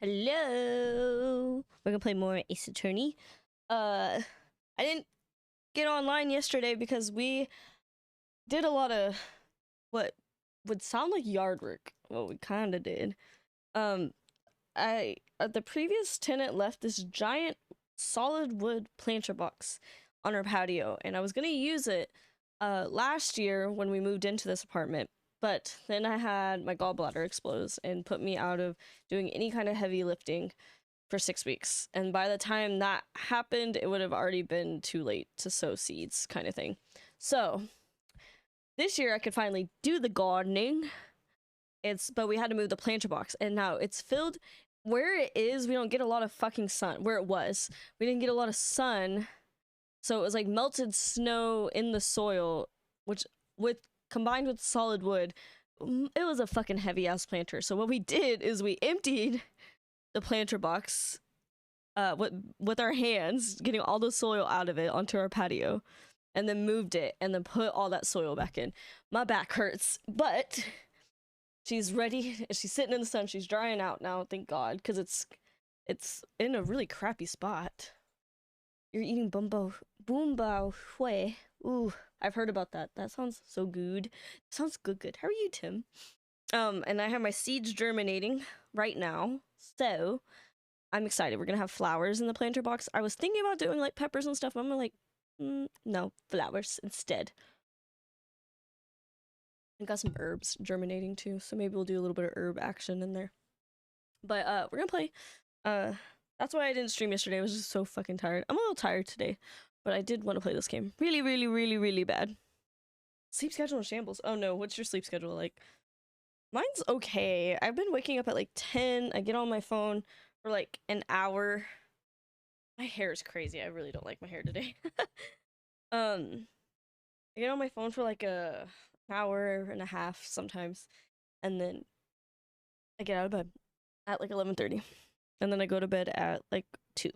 Hello. We're gonna play more Ace Attorney. I didn't get online yesterday because we did a lot of what would sound like yard work. Well, we kind of did. The previous tenant left this giant solid wood planter box on our patio, and I was gonna use it last year when we moved into this apartment. But then I had my gallbladder explode and put me out of doing any kind of heavy lifting for 6 weeks. And by the time that happened, it would have already been too late to sow seeds, kind of thing. So this year I could finally do the gardening. But we had to move the planter box, and now it's filled. Where it is, we don't get a lot of fucking sun. Where it was, we didn't get a lot of sun, so it was like melted snow in the soil, which combined with solid wood, it was a fucking heavy ass planter. So what we did is we emptied the planter box with our hands, getting all the soil out of it onto our patio, and then moved it and then put all that soil back in. My back hurts, but she's ready. She's sitting in the sun. She's drying out now, thank God, because it's in a really crappy spot. You're eating boomba hui. Ooh, I've heard about that. That sounds so good. Sounds good. How are you, Tim? And I have my seeds germinating right now, so I'm excited. We're gonna have flowers in the planter box. I was thinking about doing like peppers and stuff. I'm like, no, flowers instead. I got some herbs germinating too, so maybe we'll do a little bit of herb action in there. But we're gonna play. That's why I didn't stream yesterday. I was just so fucking tired. I'm a little tired today, but I did want to play this game really bad. Sleep schedule in shambles. Oh no, what's your sleep schedule like? Mine's okay. I've been waking up at like 10. I get on my phone for like an hour. My hair is crazy. I really don't like my hair today. I get on my phone for like an hour and a half sometimes, and then I get out of bed at like 11:30, and then I go to bed at like 2.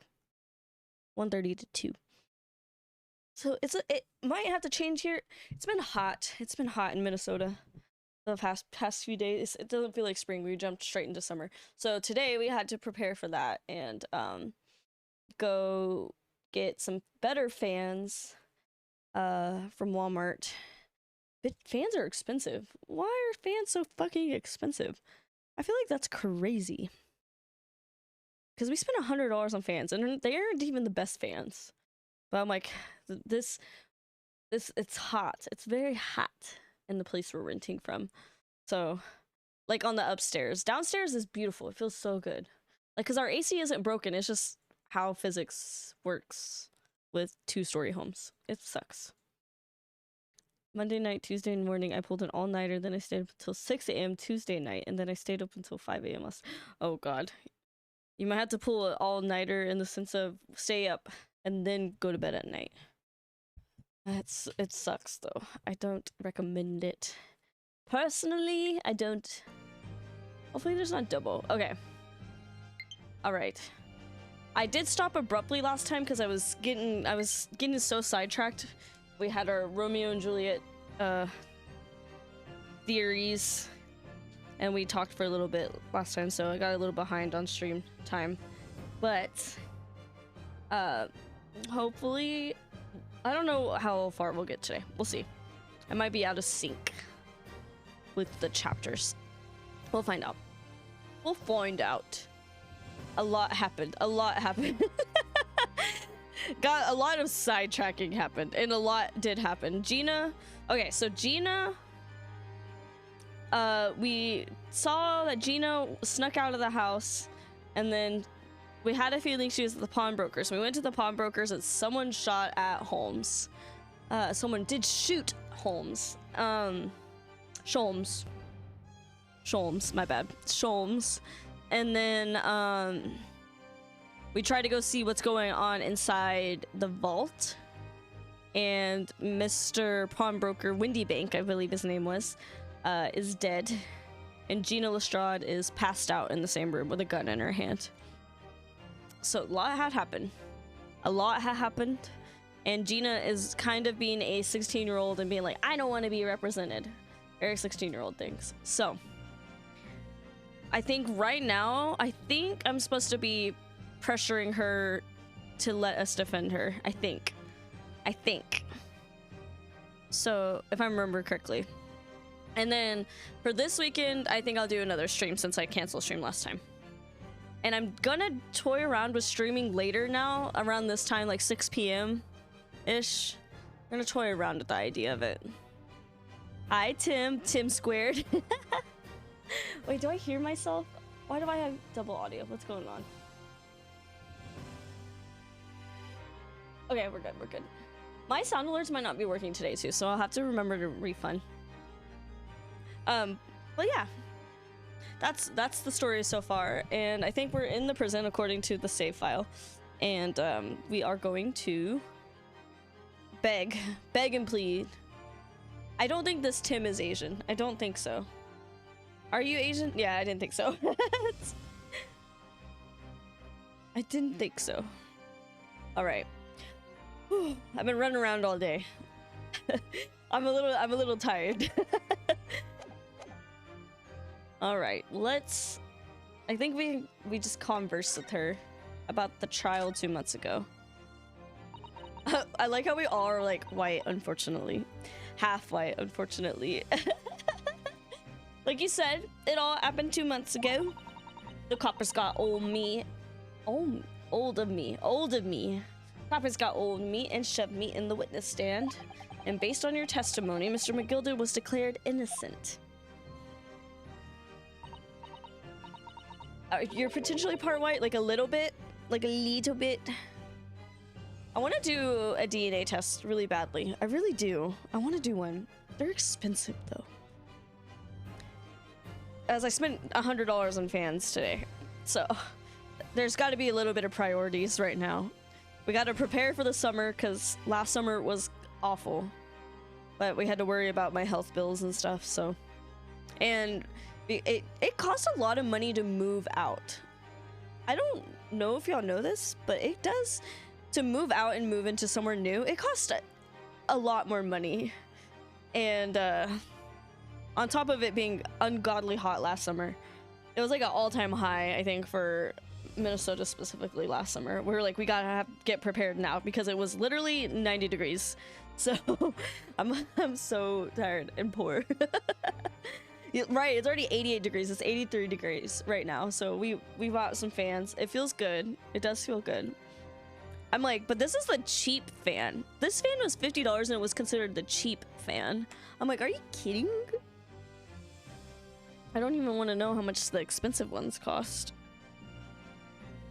1:30 to 2. So it might have to change here. It's been hot. It's been hot in Minnesota the past few days. It doesn't feel like spring. We jumped straight into summer. So today we had to prepare for that and go get some better fans from Walmart. But fans are expensive. Why are fans so fucking expensive? I feel like that's crazy. Because we spent $100 on fans, and they aren't even the best fans. But I'm like, this, it's hot. It's very hot in the place we're renting from. So, like on the upstairs. Downstairs is beautiful. It feels so good. Like, because our AC isn't broken. It's just how physics works with 2-story homes. It sucks. Monday night, Tuesday morning, I pulled an all-nighter. Then I stayed up until 6 a.m. Tuesday night. And then I stayed up until 5 a.m. Oh, God. You might have to pull an all-nighter in the sense of stay up and then go to bed at night. It sucks, though. I don't recommend it. Personally, I don't. Hopefully there's not double. Okay. Alright. I did stop abruptly last time because I was getting so sidetracked. We had our Romeo and Juliet theories, and we talked for a little bit last time, so I got a little behind on stream time. But hopefully, I don't know how far we'll get today. We'll see. I might be out of sync with the chapters. We'll find out. We'll find out. A lot happened. Got a lot of sidetracking happened, and a lot did happen. Gina, okay, so Gina, we saw that Gina snuck out of the house, and then we had a feeling she was at the pawnbrokers. We went to the pawnbrokers, and someone shot at Holmes. Someone did shoot Holmes. Sholmes, my bad. Sholmes. And then, we tried to go see what's going on inside the vault. And Mr. Pawnbroker Windybank, I believe his name was, is dead. And Gina Lestrade is passed out in the same room with a gun in her hand. So a lot had happened. And Gina is kind of being a 16-year-old and being like, I don't want to be represented. Very 16-year-old things. So I think right now, I think I'm supposed to be pressuring her to let us defend her. I think. So, if I remember correctly. And then for this weekend, I think I'll do another stream since I canceled stream last time. And I'm gonna toy around with streaming later now, around this time, like 6 p.m.-ish. I'm gonna toy around with the idea of it. Hi, Tim. Tim squared. Wait, do I hear myself? Why do I have double audio? What's going on? Okay, we're good, we're good. My sound alerts might not be working today too, so I'll have to remember to refund. But yeah. That's the story so far, and I think we're in the prison according to the save file. And we are going to beg and plead. I don't think this Tim is Asian. I don't think so. Are you Asian? Yeah, I didn't think so. I didn't think so. All right. I've been running around all day. I'm a little tired. All right, let's. I think we just conversed with her about the trial 2 months ago. I like how we all are like white, unfortunately, half white, unfortunately. Like you said, it all happened 2 months ago. The coppers got old of me. Coppers got old of me and shoved me in the witness stand. And based on your testimony, Mr. McGilder was declared innocent. You're potentially part white, like a little bit. Like a little bit. I want to do a DNA test really badly. I really do. I want to do one. They're expensive though. As I spent $100 on fans today. So there's got to be a little bit of priorities right now. We got to prepare for the summer because last summer was awful. But we had to worry about my health bills and stuff, so. And it costs a lot of money to move out. I don't know if y'all know this, but it does. To move out and move into somewhere new, it costs a lot more money. And on top of it being ungodly hot last summer, it was like an all-time high, I think, for Minnesota specifically last summer. We were like, we gotta get prepared now because it was literally 90 degrees. So I'm so tired and poor. Right, it's already 88 degrees. It's 83 degrees right now. So we bought some fans. It feels good. It does feel good. I'm like, but this is the cheap fan. This fan was $50 and it was considered the cheap fan. I'm like, are you kidding? I don't even want to know how much the expensive ones cost.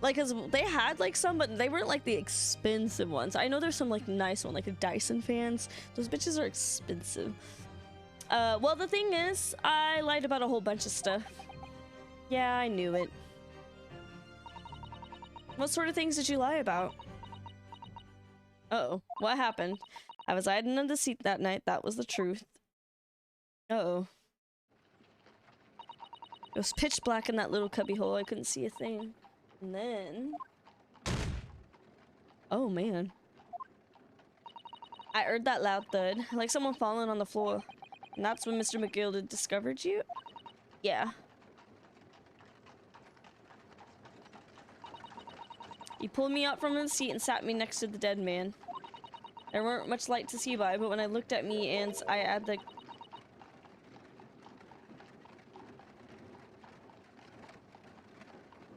Like, cause they had like some, but they weren't like the expensive ones. I know there's some like nice one, like the Dyson fans. Those bitches are expensive. Well, the thing is, I lied about a whole bunch of stuff. Yeah, I knew it. What sort of things did you lie about? Uh-oh, what happened? I was hiding under the seat that night. That was the truth. Uh-oh. It was pitch black in that little cubby hole. I couldn't see a thing. And then... Oh, man. I heard that loud thud, like someone falling on the floor. And that's when Mr. McGilder discovered you? Yeah. He pulled me out from the seat and sat me next to the dead man. There weren't much light to see by, but when I looked at me and I had the...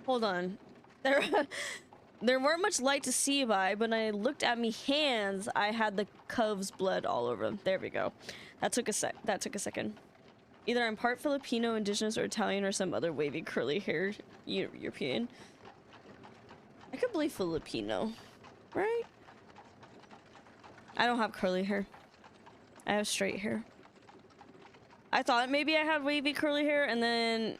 Hold on. There weren't much light to see by, but when I looked at me hands, I had the cove's blood all over them. There we go. That took a second. Either I'm part Filipino, indigenous, or Italian, or some other wavy, curly-haired European. I could believe Filipino, right? I don't have curly hair. I have straight hair. I thought maybe I had wavy curly hair, and then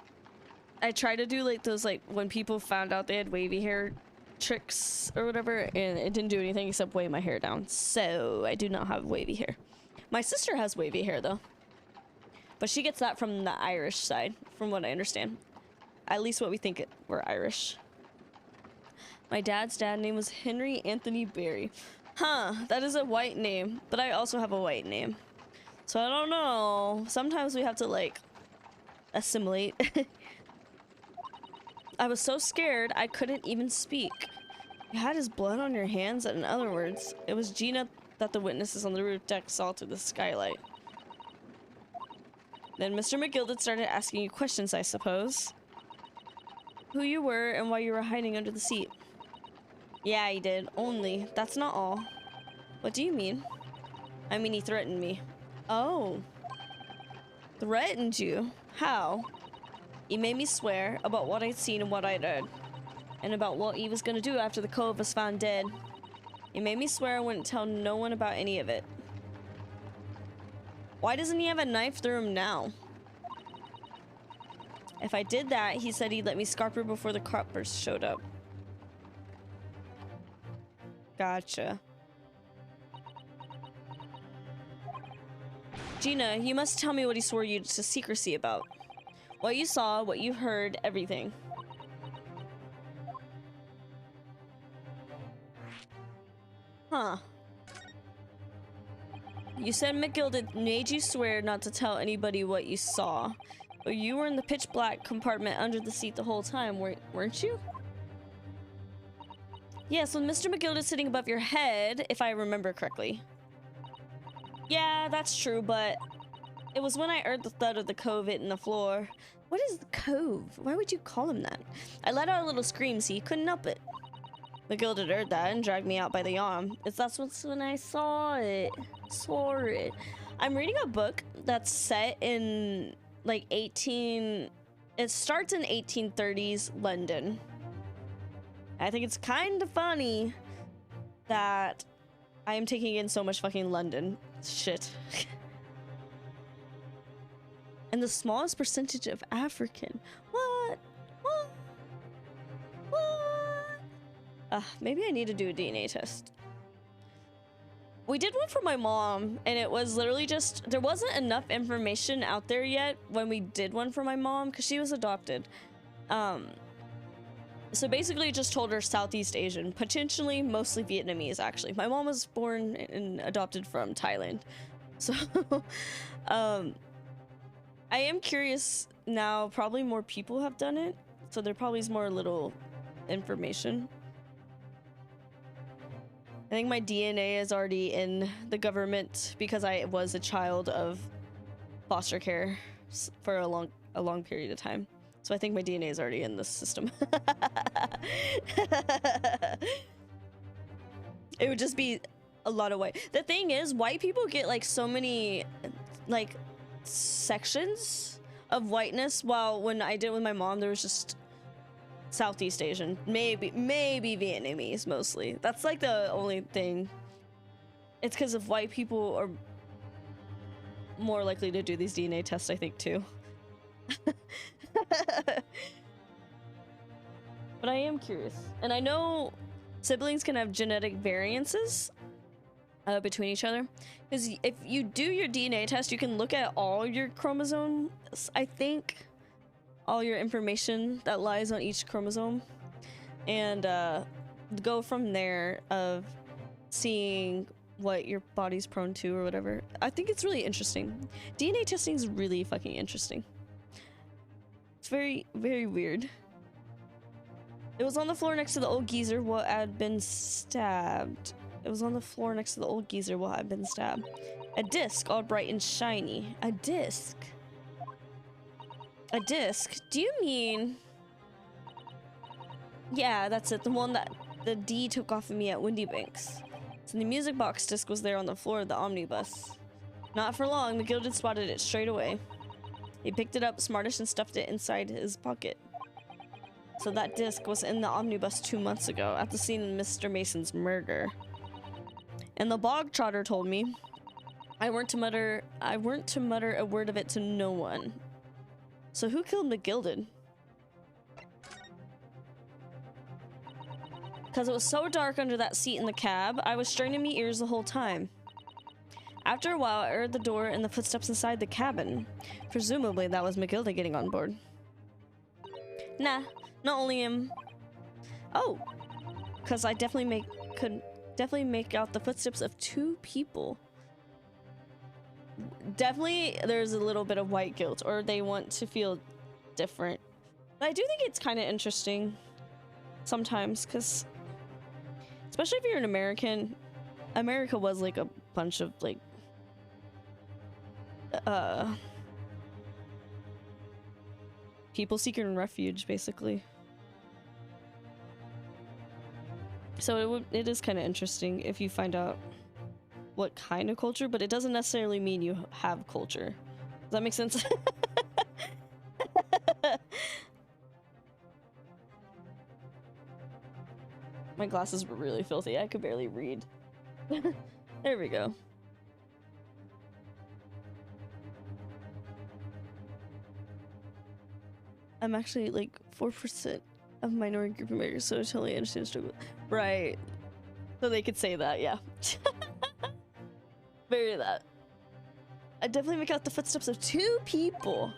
I tried to do like those, like when people found out they had wavy hair tricks or whatever, and it didn't do anything except weigh my hair down. So I do not have wavy hair. My sister has wavy hair though, but she gets that from the Irish side, from what I understand. At least what we think we're Irish. My dad's dad name was Henry Anthony Berry. Huh, that is a white name, but I also have a white name. So I don't know. Sometimes we have to like assimilate. I was so scared I couldn't even speak. You had his blood on your hands, and in other words, it was Gina that the witnesses on the roof deck saw through the skylight. Then Mr. McGilded started asking you questions, I suppose. Who you were and why you were hiding under the seat. Yeah, he did. Only, that's not all. What do you mean? I mean, he threatened me. Oh. Threatened you? How? He made me swear about what I'd seen and what I'd heard. And about what he was gonna do after the cove was found dead. He made me swear I wouldn't tell no one about any of it. Why doesn't he have a knife through him now? If I did that, he said he'd let me scarp her before the coppers showed up. Gotcha. Gina, you must tell me what he swore you to secrecy about. What you saw, what you heard, everything. Huh. You said McGilded made you swear not to tell anybody what you saw. But you were in the pitch black compartment under the seat the whole time, weren't you? Yes, with Mr. McGilded sitting above your head, if I remember correctly. Yeah, that's true, but it was when I heard the thud of the cove hitting the floor. What is the cove? Why would you call him that? I let out a little scream, so he couldn't help it. McGilded heard that and dragged me out by the arm. That's when I saw it. I'm reading a book that's set in like it starts in 1830s London. I think it's kind of funny that I am taking in so much fucking London shit. And the smallest percentage of African. What? Maybe I need to do a DNA test. We did one for my mom, and it was literally just, there wasn't enough information out there yet when we did one for my mom, because she was adopted. So basically just told her Southeast Asian, potentially mostly Vietnamese, actually. My mom was born and adopted from Thailand. So, I am curious now, probably more people have done it, so there probably is more little information. I think my DNA is already in the government because I was a child of foster care for a long period of time. So I think my DNA is already in the system. It would just be a lot of white. The thing is, white people get like so many like sections of whiteness, while when I did with my mom, there was just Southeast Asian, maybe Vietnamese mostly. That's like the only thing. It's because of white people are more likely to do these DNA tests, I think, too. But I am curious, and I know siblings can have genetic variances between each other, because if you do your DNA test, you can look at all your chromosomes, I think, all your information that lies on each chromosome, and go from there of seeing what your body's prone to or whatever. I think it's really interesting. DNA testing is really fucking interesting. It's very, very weird. It was on the floor next to the old geezer what had been stabbed. It was on the floor next to the old geezer what had been stabbed. A disc, all bright and shiny. A disc. A disc? Do you mean... Yeah, that's it. The one that the D took off of me at Windy Banks. So the music box disc was there on the floor of the omnibus. Not for long, the Gilded spotted it straight away. He picked it up, smartish, and stuffed it inside his pocket. So that disc was in the omnibus 2 months ago, at the scene of Mr. Mason's murder. And the bog trotter told me I weren't to mutter a word of it to no one. So who killed McGilded? Because it was so dark under that seat in the cab, I was straining my ears the whole time. After a while, I heard the door and the footsteps inside the cabin. Presumably, that was McGilded getting on board. Nah, not only him. Oh, because I could definitely make out the footsteps of 2 people. Definitely, there's a little bit of white guilt, or they want to feel different. But I do think it's kind of interesting sometimes, because especially if you're an American, America was like a bunch of like people seeking refuge, basically. So it is kind of interesting if you find out what kind of culture, but it doesn't necessarily mean you have culture. Does that make sense? My glasses were really filthy. I could barely read. There we go. I'm actually like 4% of minority group members, so I totally understand the struggle. Right. So they could say that, yeah. Very that. I definitely make out the footsteps of 2 people.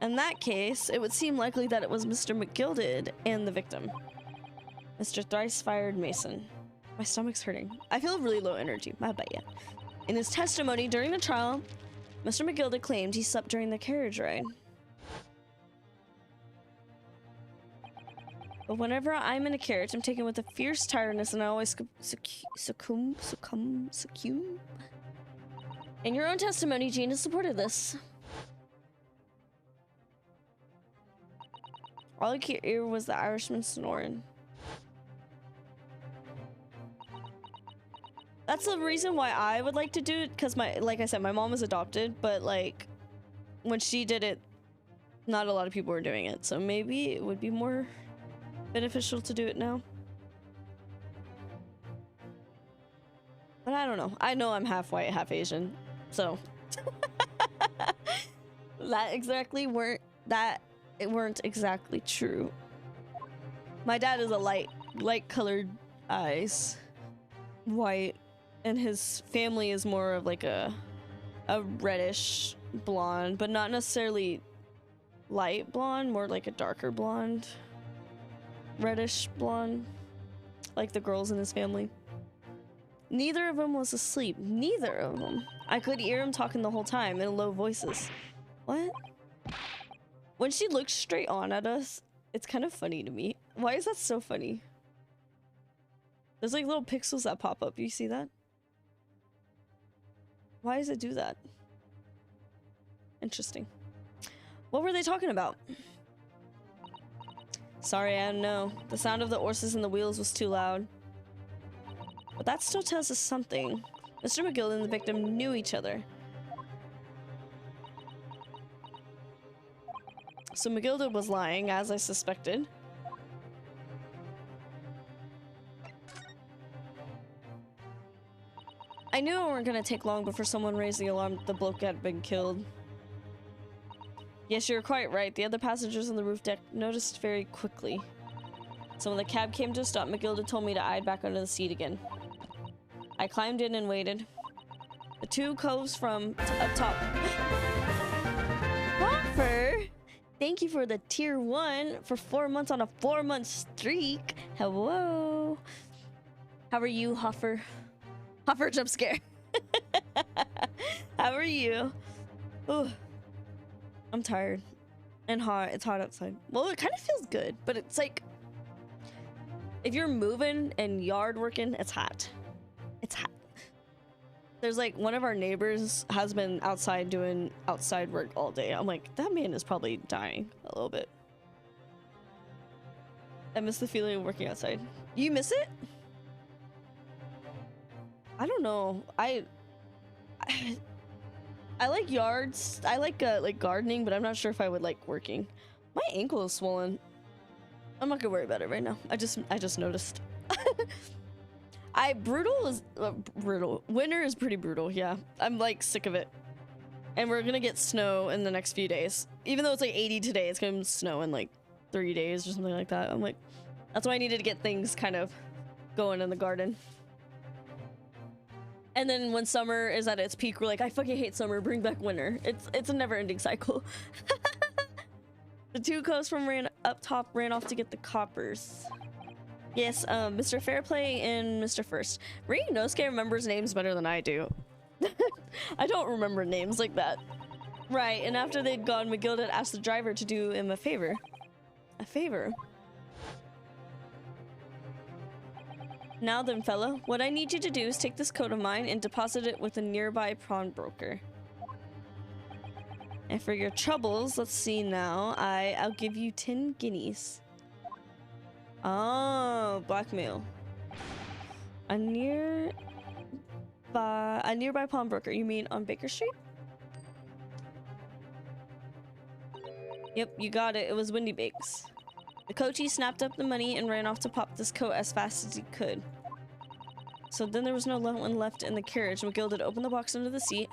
In that case, it would seem likely that it was Mr. McGilded and the victim. Mr. Thrice-Fired Mason. My stomach's hurting. I feel really low energy. My bad, yeah. In his testimony during the trial, Mr. McGilded claimed he slept during the carriage ride. But whenever I'm in a carriage, I'm taken with a fierce tiredness and I always succumb. In your own testimony, Gina supported this. All I could hear was the Irishman snoring. That's the reason why I would like to do it, because like I said, my mom was adopted, but like when she did it, not a lot of people were doing it, so maybe it would be more beneficial to do it now. But I don't know. I know I'm half white, half Asian, so it weren't exactly true. My dad is a light colored eyes, white, and his family is more of like a reddish blonde, but not necessarily light blonde, more like a darker blonde, reddish blonde, like the girls in his family. Neither of them was asleep. Neither of them. I could hear him talking the whole time in low voices. What? When she looks straight on at us, it's kind of funny to me. Why is that so funny? There's like little pixels that pop up. You see that? Why does it do that? Interesting. What were they talking about? Sorry, I don't know. The sound of the horses and the wheels was too loud. But that still tells us something. Mr. McGill and the victim knew each other. So McGilda was lying, as I suspected. I knew it weren't gonna take long before someone raised the alarm that the bloke had been killed. Yes, you're quite right. The other passengers on the roof deck noticed very quickly. So when the cab came to a stop, McGilda told me to hide back under the seat again. I climbed in and waited. The 2 coves from up top. Hopper! Thank you for the tier 1 for 4 months on a 4-month streak. Hello. How are you, Hoffer? Hoffer jump scare. How are you? Ooh. I'm tired and hot. It's hot outside. Well, it kind of feels good, but it's like if you're moving and yard working, it's hot. It's hot. There's like one of our neighbors has been outside doing outside work all day. I'm like, that man is probably dying a little bit. I miss the feeling of working outside. You miss it? I don't know. I like yards. I like gardening, but I'm not sure if I would like working. My ankle is swollen. I'm not gonna worry about it right now. I just noticed. Brutal. Winter is pretty brutal, yeah. I'm like sick of it. And we're gonna get snow in the next few days. Even though it's like 80 today, it's gonna snow in like 3 days or something like that. I'm like, that's why I needed to get things kind of going in the garden. And then when summer is at its peak, we're like, I fucking hate summer, bring back winter. It's a never-ending cycle. The 2 coves from up top ran off to get the coppers. Yes, Mr. Fairplay and Mr. First. Inosuke remembers names better than I do. I don't remember names like that. Right, and after they'd gone, McGill asked the driver to do him a favor. A favor? Now then, fella, what I need you to do is take this coat of mine and deposit it with a nearby pawnbroker. And for your troubles, let's see now, I'll give you 10 guineas. Oh, blackmail. A nearby pawnbroker. You mean on Baker Street? Yep, you got it. It was Windy Bakes. The coachee snapped up the money and ran off to pop this coat as fast as he could. So then there was no one left in the carriage. McGill did open the box under the seat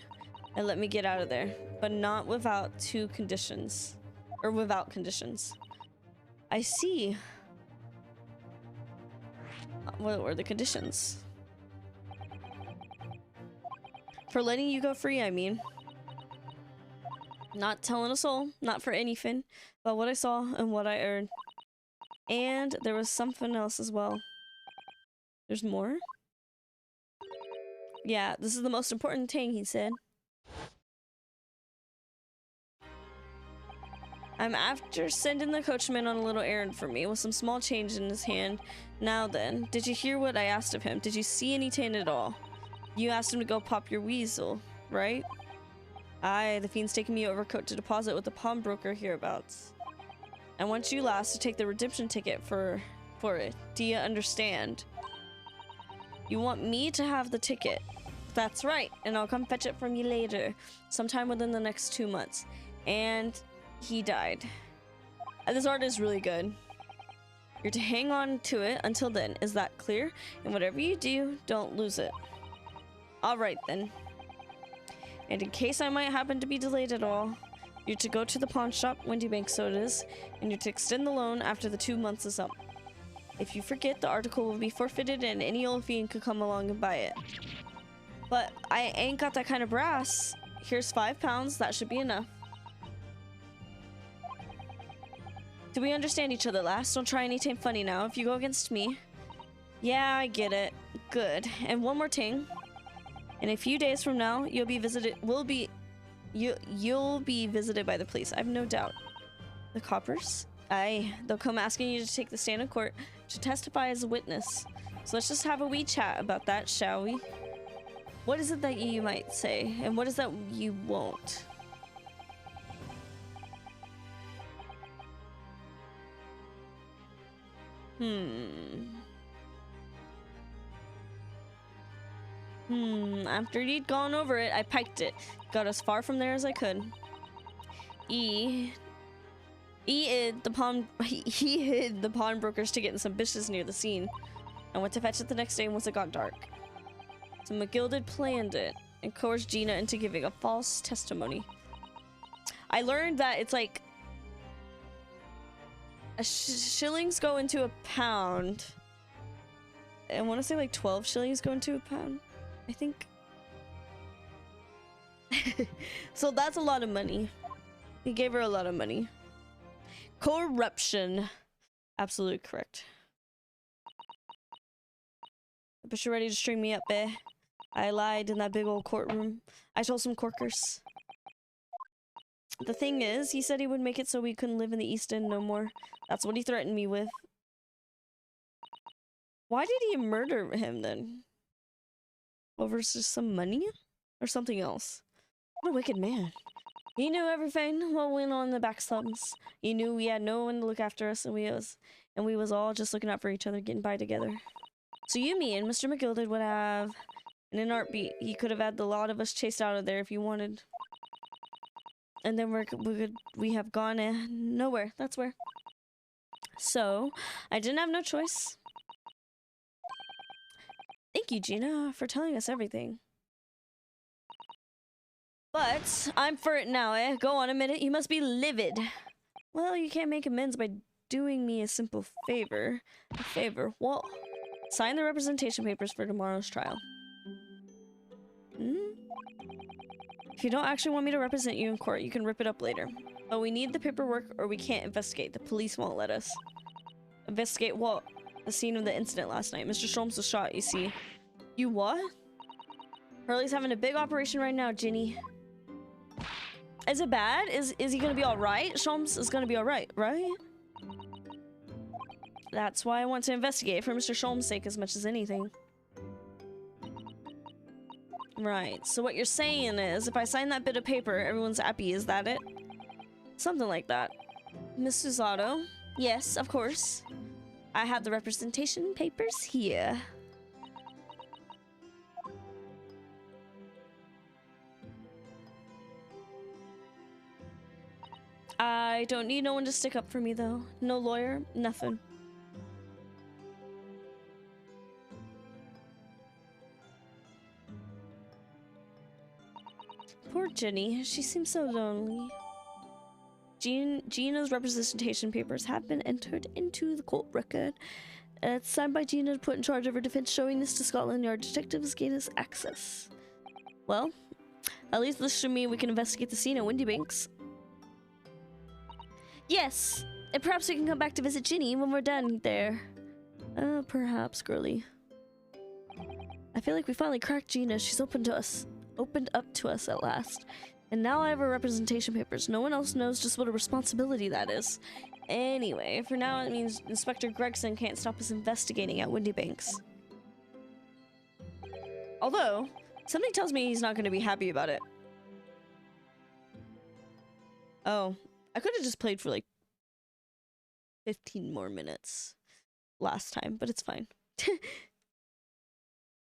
and let me get out of there, but not without two conditions. Or without conditions. I see. What were the conditions? For letting you go free, I mean. Not telling a soul, not for anything, but what I saw and what I heard. And there was something else as well. There's more? Yeah, this is the most important thing, he said. I'm after sending the coachman on a little errand for me with some small change in his hand. Now then, did you hear what I asked of him? Did you see anything at all? You asked him to go pop your weasel, right? Aye, the fiend's taking me overcoat to deposit with the pawnbroker hereabouts. I want you last to take the redemption ticket for it. Do you understand? You want me to have the ticket? That's right, and I'll come fetch it from you later, sometime within the next 2 months. And he died. This art is really good. You're to hang on to it until then. Is that clear? And whatever you do, don't lose it. All right then. And in case I might happen to be delayed at all, you're to go to the pawn shop, Windy Bank Sodas, and you're to extend the loan after the 2 months is up. If you forget, the article will be forfeited and any old fiend could come along and buy it. But I ain't got that kind of brass. Here's £5, that should be enough. Do we understand each other, lass? Don't try anything funny now. If you go against me... Yeah, I get it. Good. And one more thing. In a few days from now, you'll be visited by the police, I've no doubt. The coppers? Aye, they'll come asking you to take the stand in court to testify as a witness. So let's just have a wee chat about that, shall we? What is it that you might say, and what is that you won't? After he'd gone over it, I piked it. Got as far from there as I could. He hid the pawnbroker's ticket in some bushes near the scene. I went to fetch it the next day once it got dark. So McGill planned it and coerced Gina into giving a false testimony. I learned that it's like shillings go into a pound. I want to say like 12 shillings go into a pound, I think. So that's a lot of money. He gave her a lot of money. Corruption. Absolutely correct. I bet you're ready to string me up, bae. I lied in that big old courtroom. I told some corkers. The thing is, he said he would make it so we couldn't live in the East End no more. That's what he threatened me with. Why did he murder him then? Over just some money? Or something else? What a wicked man. He knew everything what went on in the back slums. He knew we had no one to look after us, and we was all just looking out for each other, getting by together. So you, me, and Mr. McGill would have in an heartbeat. He could have had the lot of us chased out of there if he wanted. And then we have gone nowhere. That's where. So, I didn't have no choice. Thank you, Gina, for telling us everything. But, I'm for it now, eh? Go on, admit it. You must be livid. Well, you can't make amends by doing me a simple favor. A favor? Well, sign the representation papers for tomorrow's trial. If you don't actually want me to represent you in court, you can rip it up later. But we need the paperwork or we can't investigate. The police won't let us. Investigate what? The scene of the incident last night. Mr. Sholmes was shot, you see. You what? Hurley's having a big operation right now, Ginny. Is it bad? Is he gonna be alright? Sholmes is gonna be alright, right? That's why I want to investigate for Mr. Sholmes' sake as much as anything. Right, so what you're saying is, if I sign that bit of paper, everyone's happy, is that it? Something like that. Miss Susato? Yes, of course. I have the representation papers here. I don't need no one to stick up for me, though. No lawyer, nothing. Poor Jenny. She seems so lonely. Gina's representation papers have been entered into the court record. It's signed by Gina, put in charge of her defense. Showing this to Scotland Yard detectives gain us access. Well, at least this should mean we can investigate the scene at Windybanks. Yes, and perhaps we can come back to visit Ginny when we're done there. Perhaps, girly. I feel like we finally cracked Gina. She's opened up to us at last. And now I have her representation papers. No one else knows just what a responsibility that is. Anyway, for now it means Inspector Gregson can't stop us investigating at Windybanks. Although, something tells me he's not going to be happy about it. Oh, I could have just played for like 15 more minutes last time, but it's fine.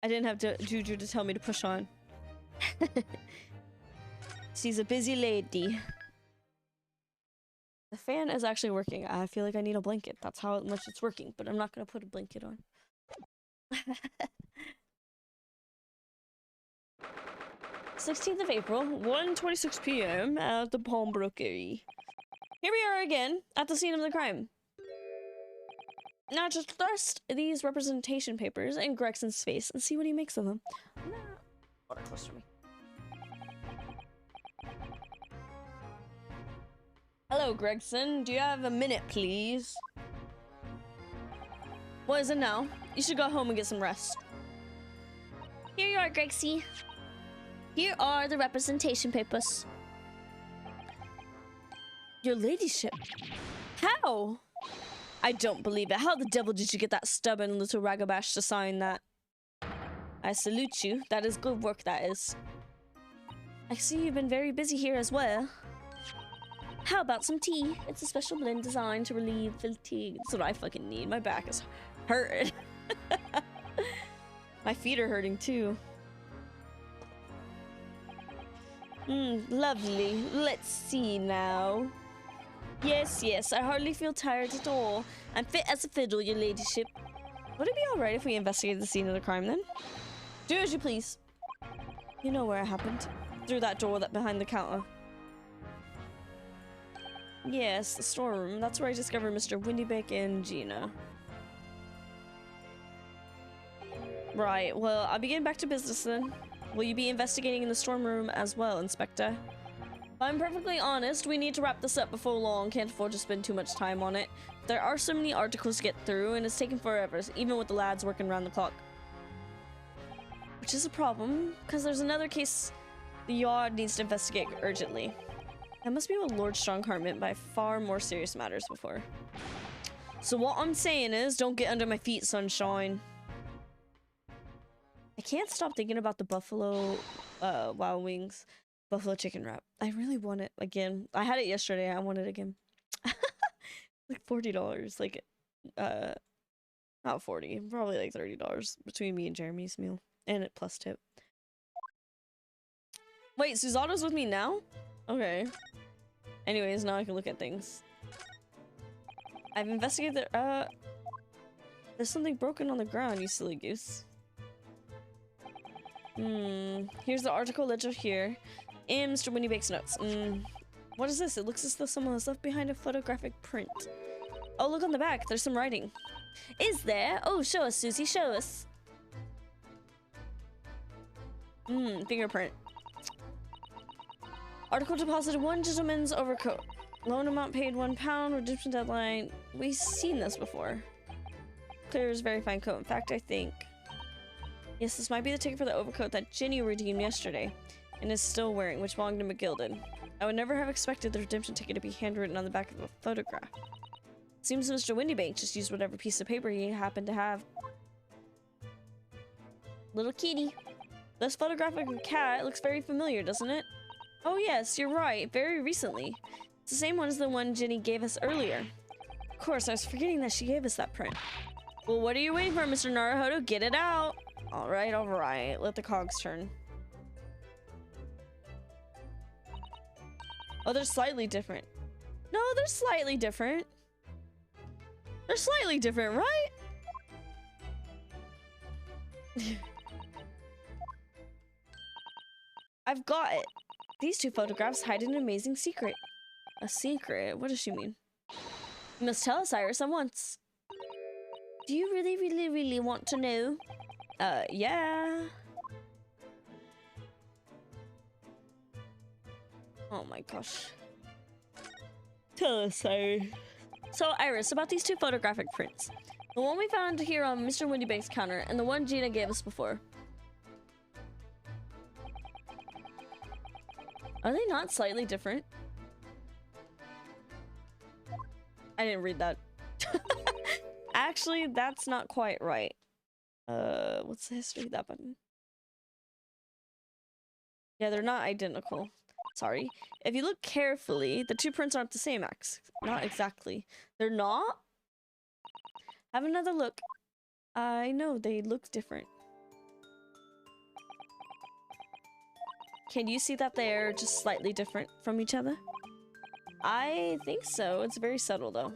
I didn't have Juju to tell me to push on. She's a busy lady. The fan is actually working. I feel like I need a blanket. That's how much it's working, but I'm not going to put a blanket on. 16th of April, 1:26 p.m. at the pawnbrokery. Here we are again, at the scene of the crime. Now just thrust these representation papers in Gregson's face and see what he makes of them. Water close to me. Hello, Gregson. Do you have a minute, please? What is it now? You should go home and get some rest. Here you are, Gregsy. Here are the representation papers. Your ladyship. How? I don't believe it. How the devil did you get that stubborn little ragabash to sign that? I salute you. That is good work, that is. I see you've been very busy here as well. How about some tea? It's a special blend designed to relieve fatigue. That's what I fucking need. My back is hurting. My feet are hurting too. Lovely. Let's see now. Yes, yes, I hardly feel tired at all. I'm fit as a fiddle, your ladyship. Would it be alright if we investigated the scene of the crime then? Do as you please. You know where it happened. Through that door that behind the counter. Yes, the storeroom. That's where I discovered Mr. Windybank and Gina. Right, well, I'll be getting back to business then. Will you be investigating in the storeroom as well, Inspector? If I'm perfectly honest, we need to wrap this up before long. Can't afford to spend too much time on it. There are so many articles to get through, and it's taking forever, even with the lads working around the clock. Which is a problem, because there's another case the Yard needs to investigate urgently. That must be what Lord Strongheart meant by far more serious matters before. So what I'm saying is, don't get under my feet, sunshine. I can't stop thinking about the Buffalo Wild Wings buffalo chicken wrap. I really want it again. I had it yesterday. I want it again. Like $40. Like, not 40. Probably like $30 between me and Jeremy's meal. And it plus tip. Wait, Susato's with me now? Okay. Anyways, now I can look at things. I've investigated the, there's something broken on the ground, you silly goose. Here's the article ledger here. And Mr. Windybank's notes. What is this? It looks as though someone has left behind a photographic print. Oh, look on the back. There's some writing. Is there? Oh, show us, Susie. Show us. Fingerprint. Article deposited 1 gentleman's overcoat. Loan amount paid £1. Redemption deadline. We've seen this before. Clear as very fine coat. In fact, I think. Yes, this might be the ticket for the overcoat that Ginny redeemed yesterday and is still wearing, which belonged to McGilden. I would never have expected the redemption ticket to be handwritten on the back of a photograph. Seems Mr. Windybank just used whatever piece of paper he happened to have. Little kitty. This photograph of a cat looks very familiar, doesn't it? Oh yes, you're right. Very recently. It's the same one as the one Jenny gave us earlier. Of course, I was forgetting that she gave us that print. Well, what are you waiting for, Mr. Naruhodo? Get it out! Alright, alright. Let the cogs turn. Oh, they're slightly different. No, they're slightly different. They're slightly different, right? I've got it. These two photographs hide an amazing secret. A secret? What does she mean? You must tell us, Iris, at once. Do you really want to know? Yeah. Oh my gosh. Tell us, Iris. So, Iris, about these two photographic prints. The one we found here on Mr. Windybank's counter, and the one Gina gave us before. Are they not slightly different? I didn't read that. Actually, that's not quite right. What's the history of that button? Yeah, they're not identical. Sorry. If you look carefully, the two prints aren't the same, not exactly. They're not? Have another look. I know, they look different. Can you see that they're just slightly different from each other? I think so. It's very subtle, though. Do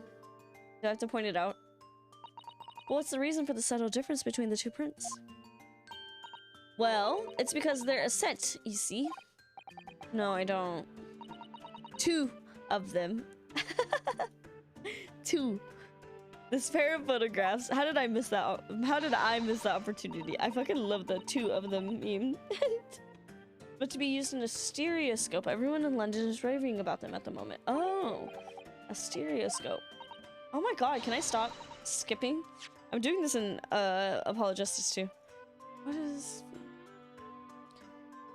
I have to point it out? Well, what's the reason for the subtle difference between the two prints? Well, it's because they're a set, you see. No, I don't. Two of them. Two. This pair of photographs. How did I miss that? How did I miss that opportunity? I fucking love the two of them meme. But to be used in a stereoscope. Everyone in London is raving about them at the moment. Oh, a stereoscope. Oh my god, can I stop skipping? I'm doing this in Apologists too. What is...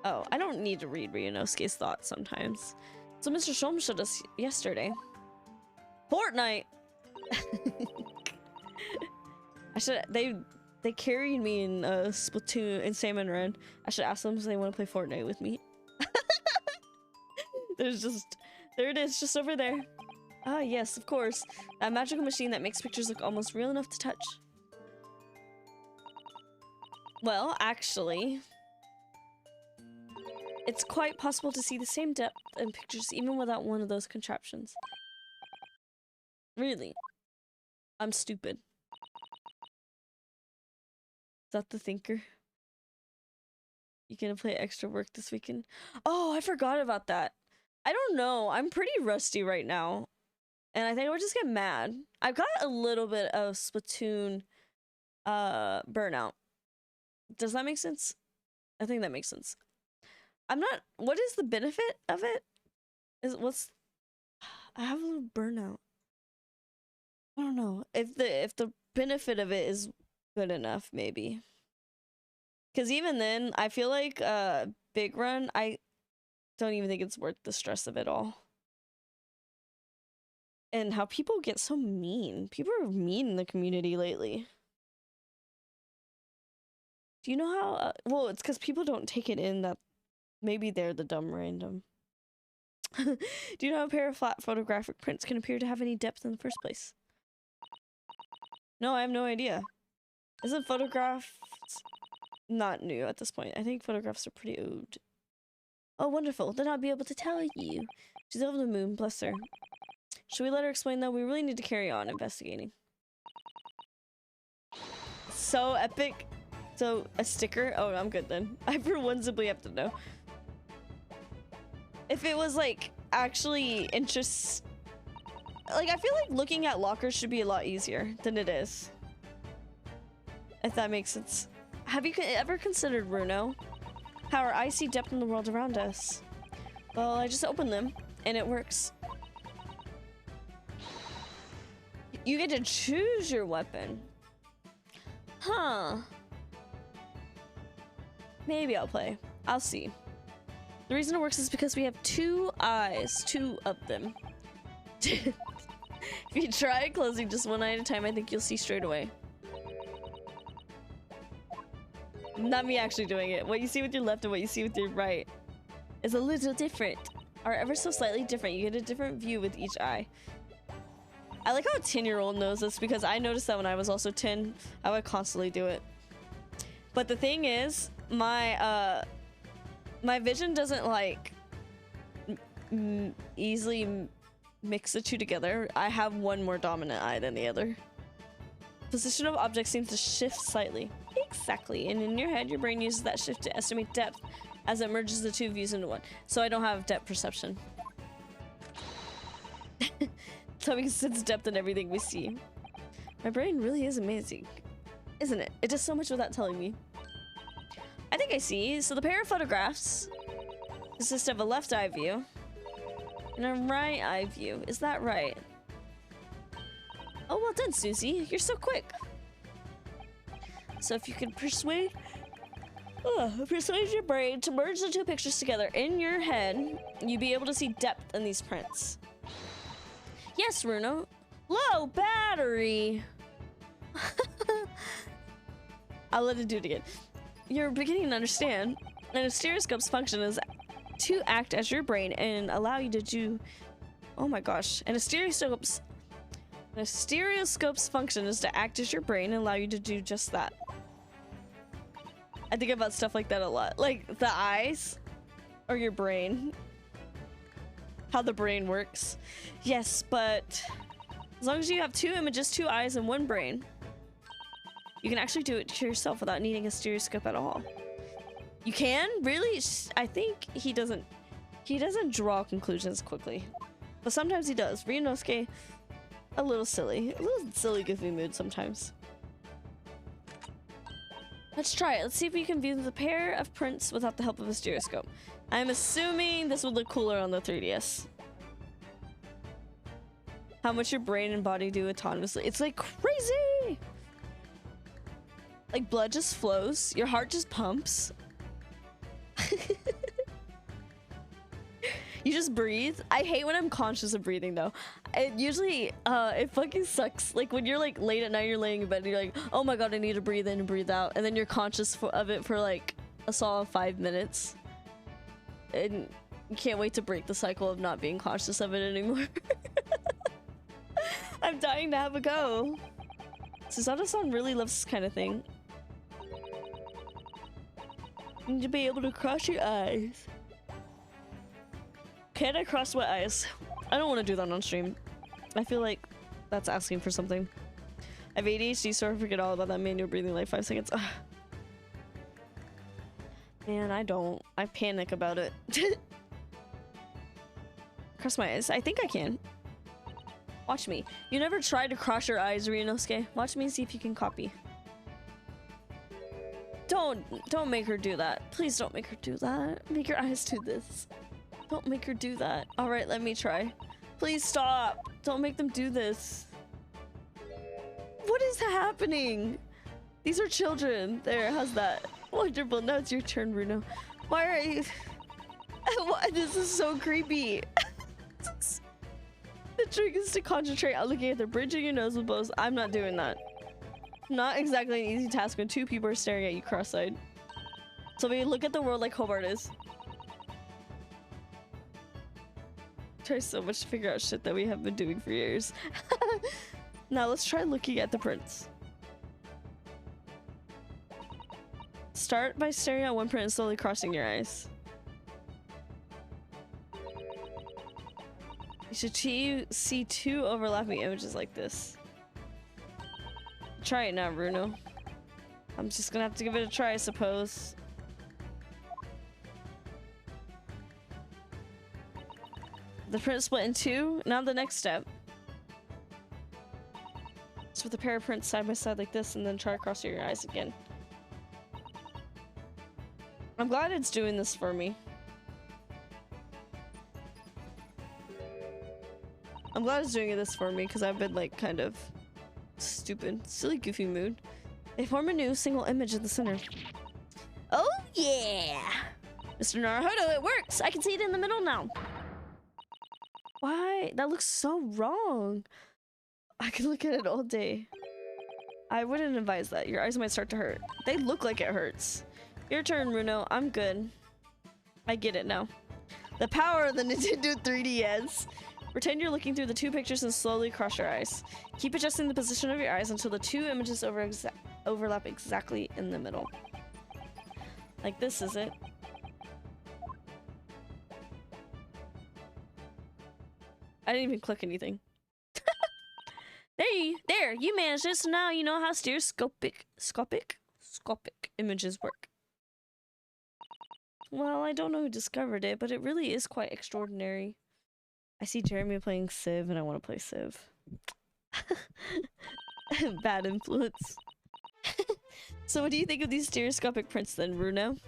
Oh, I don't need to read Ryunosuke's thoughts sometimes. So Mr. Sholm showed us yesterday. Fortnite! I should... They carried me in Splatoon and Salmon Run. I should ask them if they want to play Fortnite with me. There's just... There it is, just over there. Ah, yes, of course. That magical machine that makes pictures look almost real enough to touch. Well, actually... It's quite possible to see the same depth in pictures even without one of those contraptions. Really? I'm stupid. Is that the thinker? You gonna play extra work this weekend? Oh, I forgot about that. I don't know. I'm pretty rusty right now. And I think I would just get mad. I've got a little bit of Splatoon burnout. Does that make sense? I think that makes sense. I'm not... What is the benefit of it? What's... I have a little burnout. I don't know. If the benefit of it is good enough, maybe. Because even then, I feel like Big Run, I don't even think it's worth the stress of it all. And how people get so mean. People are mean in the community lately. Do you know how... well, it's because people don't take it in that maybe they're the dumb random. Do you know how a pair of flat photographic prints can appear to have any depth in the first place? No, I have no idea. Isn't photographs not new at this point? I think photographs are pretty old. Oh, wonderful. Then I'll be able to tell you. She's over the moon, bless her. Should we let her explain, though? We really need to carry on investigating. So epic. So, a sticker? Oh, I'm good then. I for one simply have to know. If it was, like, actually interest... Like, I feel like looking at lockers should be a lot easier than it is. If that makes sense. Have you ever considered Runo? How our eyes see depth in the world around us? Well, I just opened them, and it works. You get to choose your weapon. Huh. Maybe I'll play. I'll see. The reason it works is because we have 2 eyes, 2 of them. If you try closing just one eye at a time, I think you'll see straight away. Not me actually doing it. What you see with your left and what you see with your right is a little different. Or ever so slightly different. You get a different view with each eye. I like how a 10-year-old knows this because I noticed that when I was also 10, I would constantly do it. But the thing is, my vision doesn't like easily mix the 2 together. I have one more dominant eye than the other. Position of objects seems to shift slightly. Exactly. And in your head, your brain uses that shift to estimate depth as it merges the 2 views into one. So I don't have depth perception. So we sense depth in everything we see. My brain really is amazing, isn't it? It does so much without telling me. I think I see. So the pair of photographs consist of a left eye view and a right eye view. Is that right? Oh, well done, Susie. You're so quick. So if you can persuade your brain to merge the 2 pictures together in your head, you'll be able to see depth in these prints. Yes, Runo. Low battery. I'll let it do it again. You're beginning to understand. And a stereoscope's function is to act as your brain and allow you to do... Oh my gosh. And a stereoscope's function is to act as your brain and allow you to do just that. I think about stuff like that a lot. Like the eyes or your brain. How the brain works. Yes, but as long as you have 2 images, 2 eyes, and 1 brain, you can actually do it to yourself without needing a stereoscope at all. You can? Really? I think he doesn't draw conclusions quickly. But sometimes he does. Ryunosuke, a little silly goofy mood sometimes. Let's try it. Let's see if we can view the pair of prints without the help of a stereoscope. I'm assuming this would look cooler on the 3DS. How much your brain and body do autonomously. It's like crazy! Like blood just flows. Your heart just pumps. You just breathe. I hate when I'm conscious of breathing though. It usually, it fucking sucks. Like when you're like late at night, you're laying in bed and you're like, oh my god, I need to breathe in and breathe out. And then you're conscious of it for like a solid 5 minutes. And you can't wait to break the cycle of not being conscious of it anymore. I'm dying to have a go. Susanna-san really loves this kind of thing. You need to be able to cross your eyes. Can I cross my eyes? I don't want to do that on stream. I feel like that's asking for something. I have ADHD, so I forget all about that manual breathing like 5 seconds. Ugh. Man, I don't. I panic about it. Cross my eyes. I think I can. Watch me. You never tried to cross your eyes, Ryunosuke. Watch me see if you can copy. Don't make her do that. Please don't make her do that. Make your eyes do this. Don't make her do that. All right, let me try. Please stop. Don't make them do this. What is happening? These are children. There, how's that? Wonderful. Now it's your turn, Bruno. Why are you... Why? This is so creepy. The trick is to concentrate on looking at the bridge of your nose with both. I'm not doing that. Not exactly an easy task when 2 people are staring at you cross-eyed. So we look at the world like Hobart is. Try so much to figure out shit that we have been doing for years. Now let's try looking at the prints. Start by staring at one print and slowly crossing your eyes. You should see 2 overlapping images like this. Try it now, Bruno. I'm just gonna have to give it a try, I suppose. The print split in 2. Now the next step. So with a pair of prints side by side like this, and then try crossing your eyes again. I'm glad it's doing this for me. I'm glad it's doing this for me because I've been like kind of stupid, silly, goofy mood. They form a new single image in the center. Oh yeah! Mr. Naruhodo, it works! I can see it in the middle now. Why? That looks so wrong. I can look at it all day. I wouldn't advise that. Your eyes might start to hurt. They look like it hurts. Your turn, Runo. I'm good. I get it now. The power of the Nintendo 3DS. Pretend you're looking through the two pictures and slowly cross your eyes. Keep adjusting the position of your eyes until the two images overlap exactly in the middle. Like this, is it? I didn't even click anything. There, you managed it, so now you know how stereoscopic images work. Well, I don't know who discovered it, but it really is quite extraordinary. I see Jeremy playing Civ, and I want to play Civ. Bad influence. So what do you think of these stereoscopic prints then, Runo?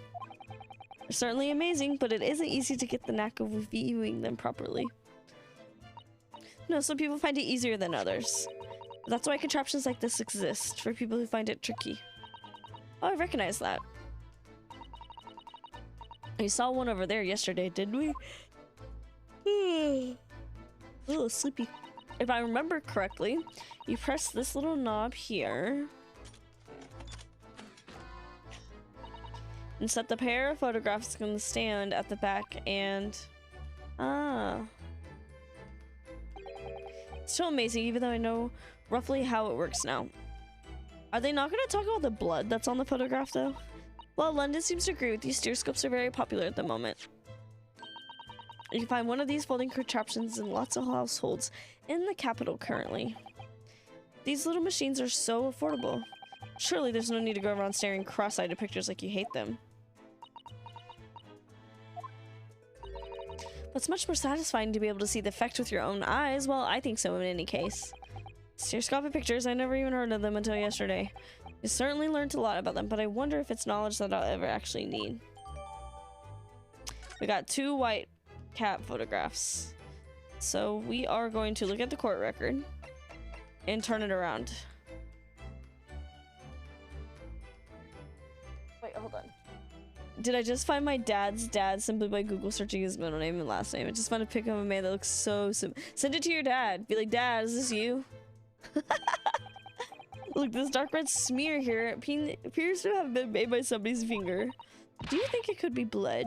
They're certainly amazing, but it isn't easy to get the knack of viewing them properly. No, some people find it easier than others. That's why contraptions like this exist, for people who find it tricky. Oh, I recognize that. We saw one over there yesterday, didn't we? Oh, sleepy. If I remember correctly, you press this little knob here and set the pair of photographs on the stand at the back and... It's so amazing, even though I know roughly how it works now. Are they not going to talk about the blood that's on the photograph, though? Well, London seems to agree with you. Stereoscopes are very popular at the moment. You can find one of these folding contraptions in lots of households in the capital currently. These little machines are so affordable. Surely there's no need to go around staring cross-eyed at pictures like you hate them. But it's much more satisfying to be able to see the effect with your own eyes. Well, I think so in any case. Stereoscopic pictures, I never even heard of them until yesterday. I certainly learned a lot about them, but I wonder if it's knowledge that I'll ever actually need. We got 2 white cat photographs. So we are going to look at the court record and turn it around. Wait, hold on. Did I just find my dad's dad simply by Google searching his middle name and last name? I just found a pic of a man that looks so simple. Send it to your dad. Be like, Dad, is this you? Look, this dark red smear here appears to have been made by somebody's finger. Do you think it could be blood?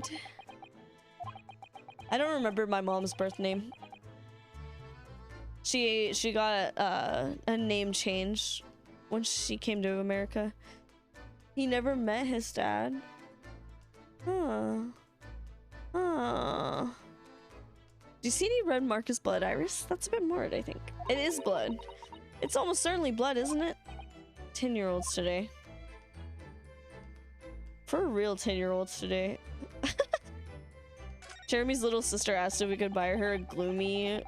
I don't remember my mom's birth name. She got a name change when she came to America. He never met his dad. Huh. Do you see any red mark as blood, Iris? That's a bit more, I think. It is blood. It's almost certainly blood, isn't it? 10-year-olds today. For real 10-year-olds today. Jeremy's little sister asked if we could buy her a gloomy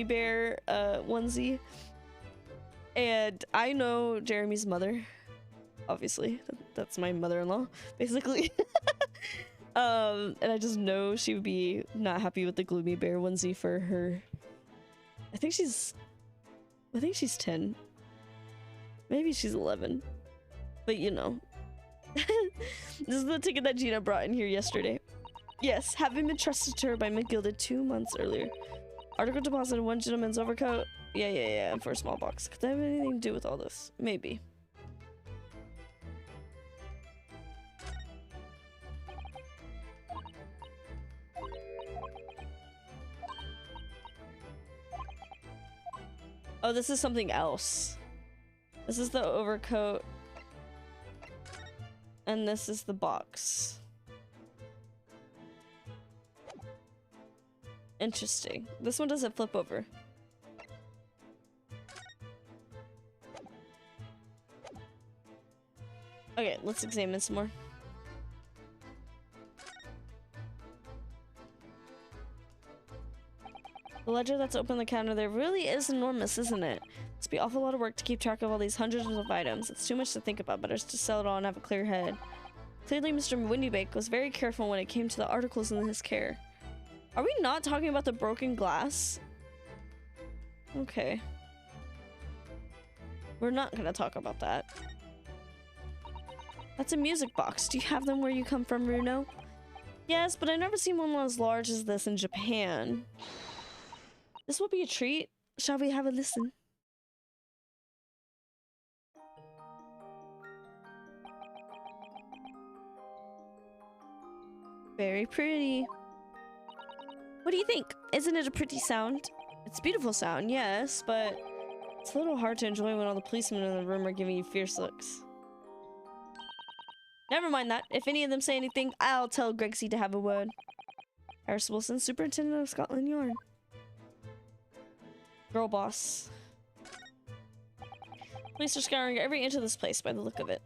bear onesie. And I know Jeremy's mother. Obviously. That's my mother-in-law, basically. And I just know she would be not happy with the gloomy bear onesie for her. I think she's 10. Maybe she's 11. But you know. This is the ticket that Gina brought in here yesterday. Yes, having been trusted to her by McGilded 2 months earlier. Article deposited in one gentleman's overcoat. Yeah, for a small box. Could that have anything to do with all this? Maybe. Oh, this is something else. This is the overcoat. And this is the box. Interesting. This one doesn't flip over. Okay, let's examine some more. The ledger that's open on the counter there really is enormous, isn't it? It's be an awful lot of work to keep track of all these hundreds of items. It's too much to think about, better to sell it all and have a clear head. Clearly, Mr. Windybake was very careful when it came to the articles in his care. Are we not talking about the broken glass? Okay. We're not gonna talk about that. That's a music box. Do you have them where you come from, Runo? Yes, but I've never seen one as large as this in Japan. This will be a treat. Shall we have a listen? Very pretty. What do you think? Isn't it a pretty sound? It's a beautiful sound, yes, but it's a little hard to enjoy when all the policemen in the room are giving you fierce looks. Never mind that. If any of them say anything, I'll tell Gregsy to have a word. Iris Wilson, Superintendent of Scotland Yard. Girl boss. Police are scouring every inch of this place by the look of it.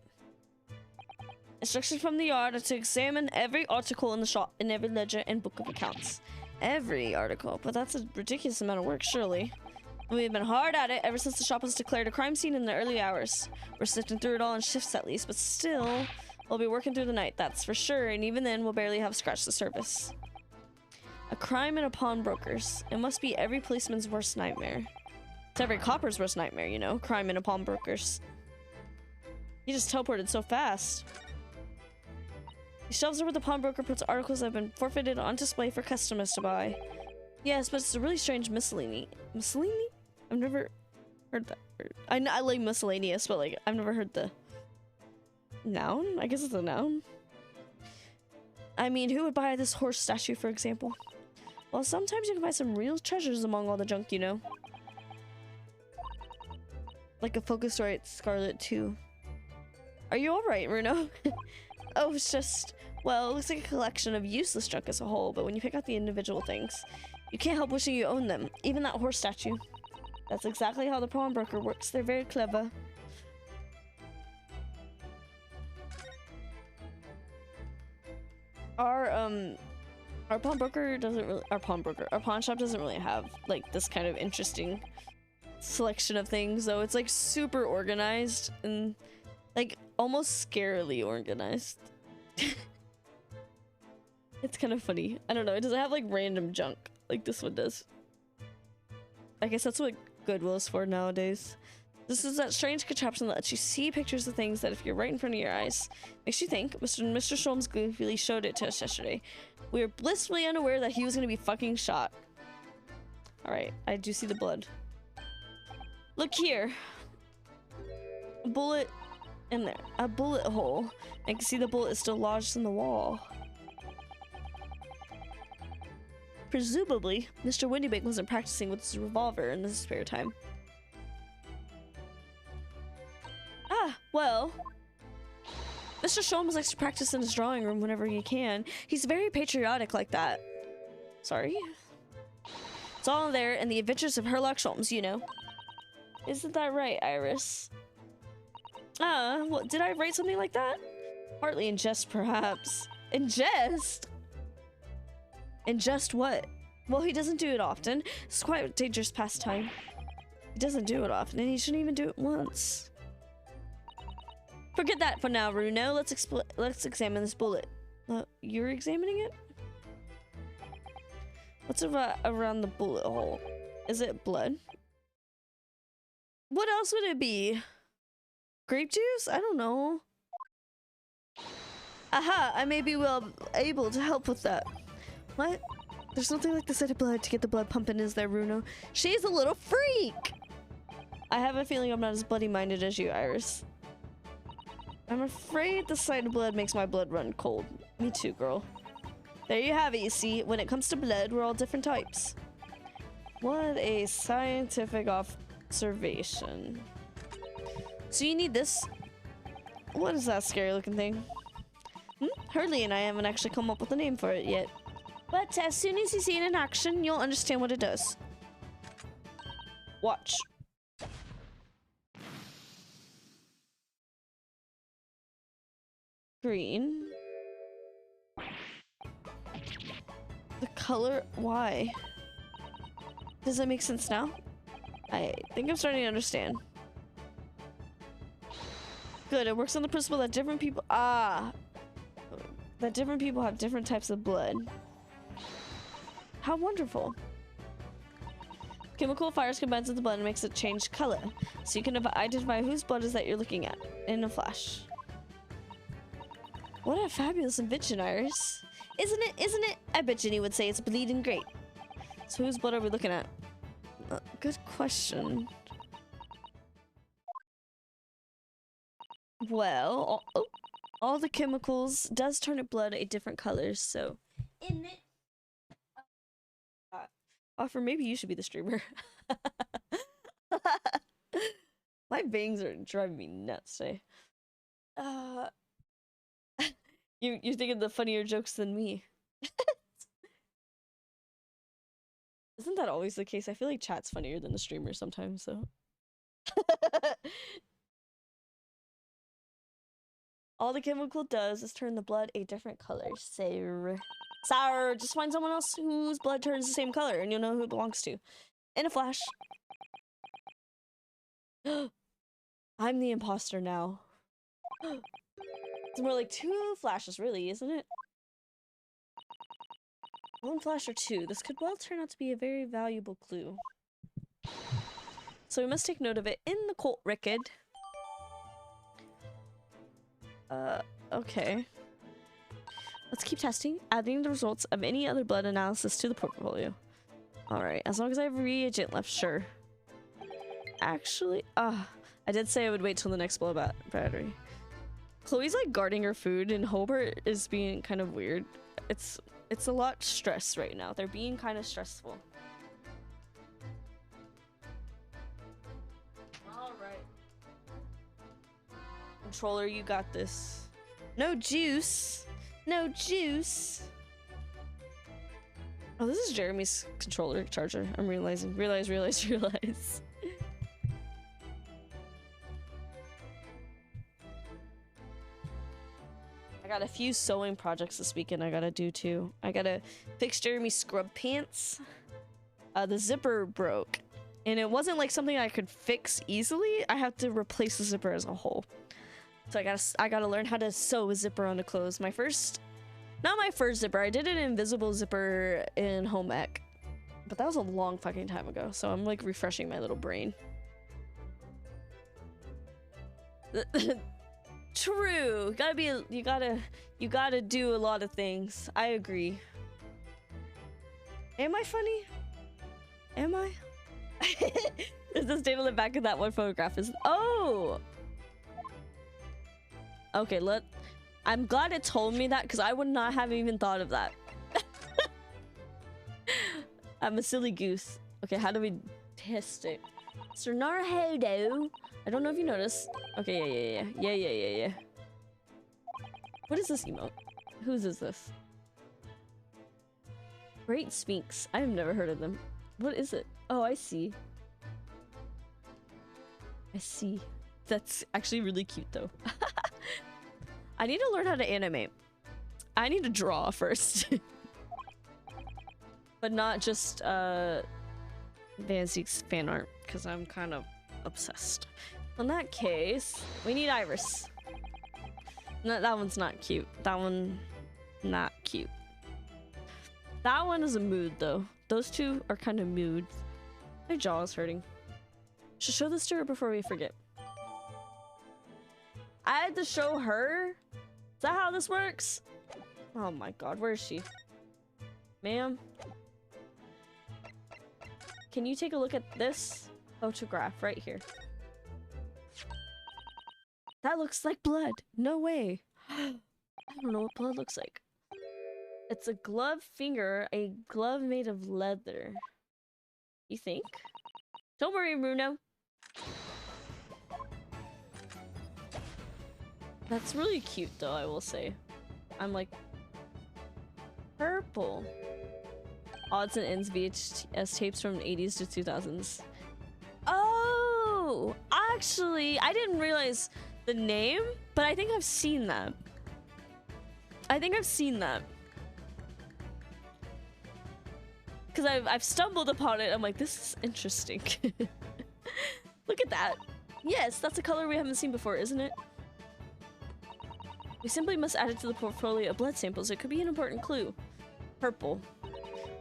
Instructions from the yard are to examine every article in the shop and every ledger and book of accounts. Every article? But that's a ridiculous amount of work, surely. We've been hard at it ever since the shop was declared a crime scene in the early hours. We're sifting through it all in shifts at least, but still, we'll be working through the night, that's for sure, and even then, we'll barely have scratched the surface. A crime in a pawnbroker's. It must be every policeman's worst nightmare. It's every copper's worst nightmare, you know, crime in a pawnbroker's. He just teleported so fast. These shelves are where the pawnbroker puts articles that have been forfeited on display for customers to buy. Yes, but it's a really strange miscellany. Miscellany? I've never heard that word. I like miscellaneous, but like I've never heard the noun. I guess it's a noun. I mean, who would buy this horse statue, for example? Well, sometimes you can find some real treasures among all the junk, you know. Like a Focusrite Scarlet 2. Are you alright, Runo? Oh, it's just, well, it looks like a collection of useless junk as a whole, but when you pick out the individual things, you can't help wishing you owned them. Even that horse statue. That's exactly how the pawnbroker works. They're very clever. Our pawnbroker doesn't really, our pawn shop doesn't really have like this kind of interesting selection of things, though. It's like super organized and like almost scarily organized. It's kind of funny. I don't know. It doesn't have like random junk like this one does. I guess that's what Goodwill is for nowadays. This is that strange contraption that lets you see pictures of things that if you're right in front of your eyes, makes you think. Mr. Sholmes goofily showed it to us yesterday. We were blissfully unaware that he was going to be fucking shot. Alright, I do see the blood. Look here. A bullet in there. A bullet hole. I can see the bullet is still lodged in the wall. Presumably, Mr. Windybank wasn't practicing with his revolver in his spare time. Ah, well. Mr. Sholmes likes to practice in his drawing room whenever he can. He's very patriotic like that. Sorry? It's all there in the adventures of Herlock Sholmes, you know. Isn't that right, Iris? What, did I write something like that? Partly in jest, perhaps. In jest? In jest what? Well, he doesn't do it often. It's quite a dangerous pastime. He doesn't do it often, and he shouldn't even do it once. Forget that for now, Runo. Let's examine this bullet. You're examining it? What's around the bullet hole? Is it blood? What else would it be? Grape juice? I don't know. Aha! I may be able to help with that. What? There's nothing like the sight of blood to get the blood pumping, is there, Runo? She's a little freak! I have a feeling I'm not as bloody-minded as you, Iris. I'm afraid the sight of blood makes my blood run cold. Me too, girl. There you have it, you see. When it comes to blood, we're all different types. What a scientific observation. So you need this. What is that scary looking thing? Hurley and I haven't actually come up with a name for it yet. But as soon as you see it in action, you'll understand what it does. Watch. Green. The color, why? Does that make sense now? I think I'm starting to understand. Good, it works on the principle that different people have different types of blood. How wonderful. Chemical fires combines with the blood and makes it change color. So you can identify whose blood is that you're looking at in a flash. What a fabulous invention, Iris. Isn't it? Isn't it? I bet Jenny would say it's bleeding great. So whose blood are we looking at? Good question. Well, all the chemicals does turn it blood a different colors, so in it. Offer, maybe you should be the streamer. My bangs are driving me nuts today. You're thinking the funnier jokes than me. Isn't that always the case? I feel like chat's funnier than the streamer sometimes, so. All the chemical does is turn the blood a different color. Sour. Just find someone else whose blood turns the same color and you'll know who it belongs to. In a flash. I'm the imposter now. It's more like 2 flashes, really, isn't it? 1 flash or 2. This could well turn out to be a very valuable clue. So we must take note of it in the cult record. Okay. Let's keep testing, adding the results of any other blood analysis to the portfolio. Alright, as long as I have a reagent left, sure. Actually, I did say I would wait till the next blow battery. Chloe's like guarding her food and Hobart is being kind of weird. It's a lot stress right now. They're being kind of stressful. Alright. Controller, you got this. No juice. No juice. Oh, this is Jeremy's controller charger. I'm realizing. Realize. I got a few sewing projects this weekend I gotta do too. I gotta fix Jeremy's scrub pants. The zipper broke. And it wasn't like something I could fix easily. I have to replace the zipper as a whole. So I gotta learn how to sew a zipper onto clothes. Not my first zipper. I did an invisible zipper in home ec, but that was a long fucking time ago. So I'm like refreshing my little brain. True. You gotta do a lot of things. I agree. Am I funny? Am I? There's this date on the back of that one photograph. Oh. Okay, I'm glad it told me that because I would not have even thought of that. I'm a silly goose. Okay, how do we test it? Sir Naruhodo. I don't know if you noticed. Okay, yeah. What is this emote? Whose is this? Great Sphinx. I have never heard of them. What is it? Oh, I see. That's actually really cute though. I need to learn how to animate. I need to draw first. But not just Vanzy's fan art, because I'm kind of obsessed. In that case, we need Iris. No, that one's not cute. That one, not cute. That one is a mood though. Those two are kind of moods. My jaw is hurting. Should show this to her before we forget. I had to show her? Is that how this works? Oh my god, where is she? Ma'am? Can you take a look at this photograph right here? That looks like blood. No way. I don't know what blood looks like. It's a glove finger, a glove made of leather. You think? Don't worry, Bruno. That's really cute though, I will say. I'm like... Purple. Odds and ends VHS tapes from the 80s to 2000s. Oh! Actually, I didn't realize the name, but I think I've seen that. Because I've stumbled upon it. I'm like, this is interesting. Look at that. Yes, that's a color we haven't seen before, isn't it? We simply must add it to the portfolio of blood samples. It could be an important clue. Purple.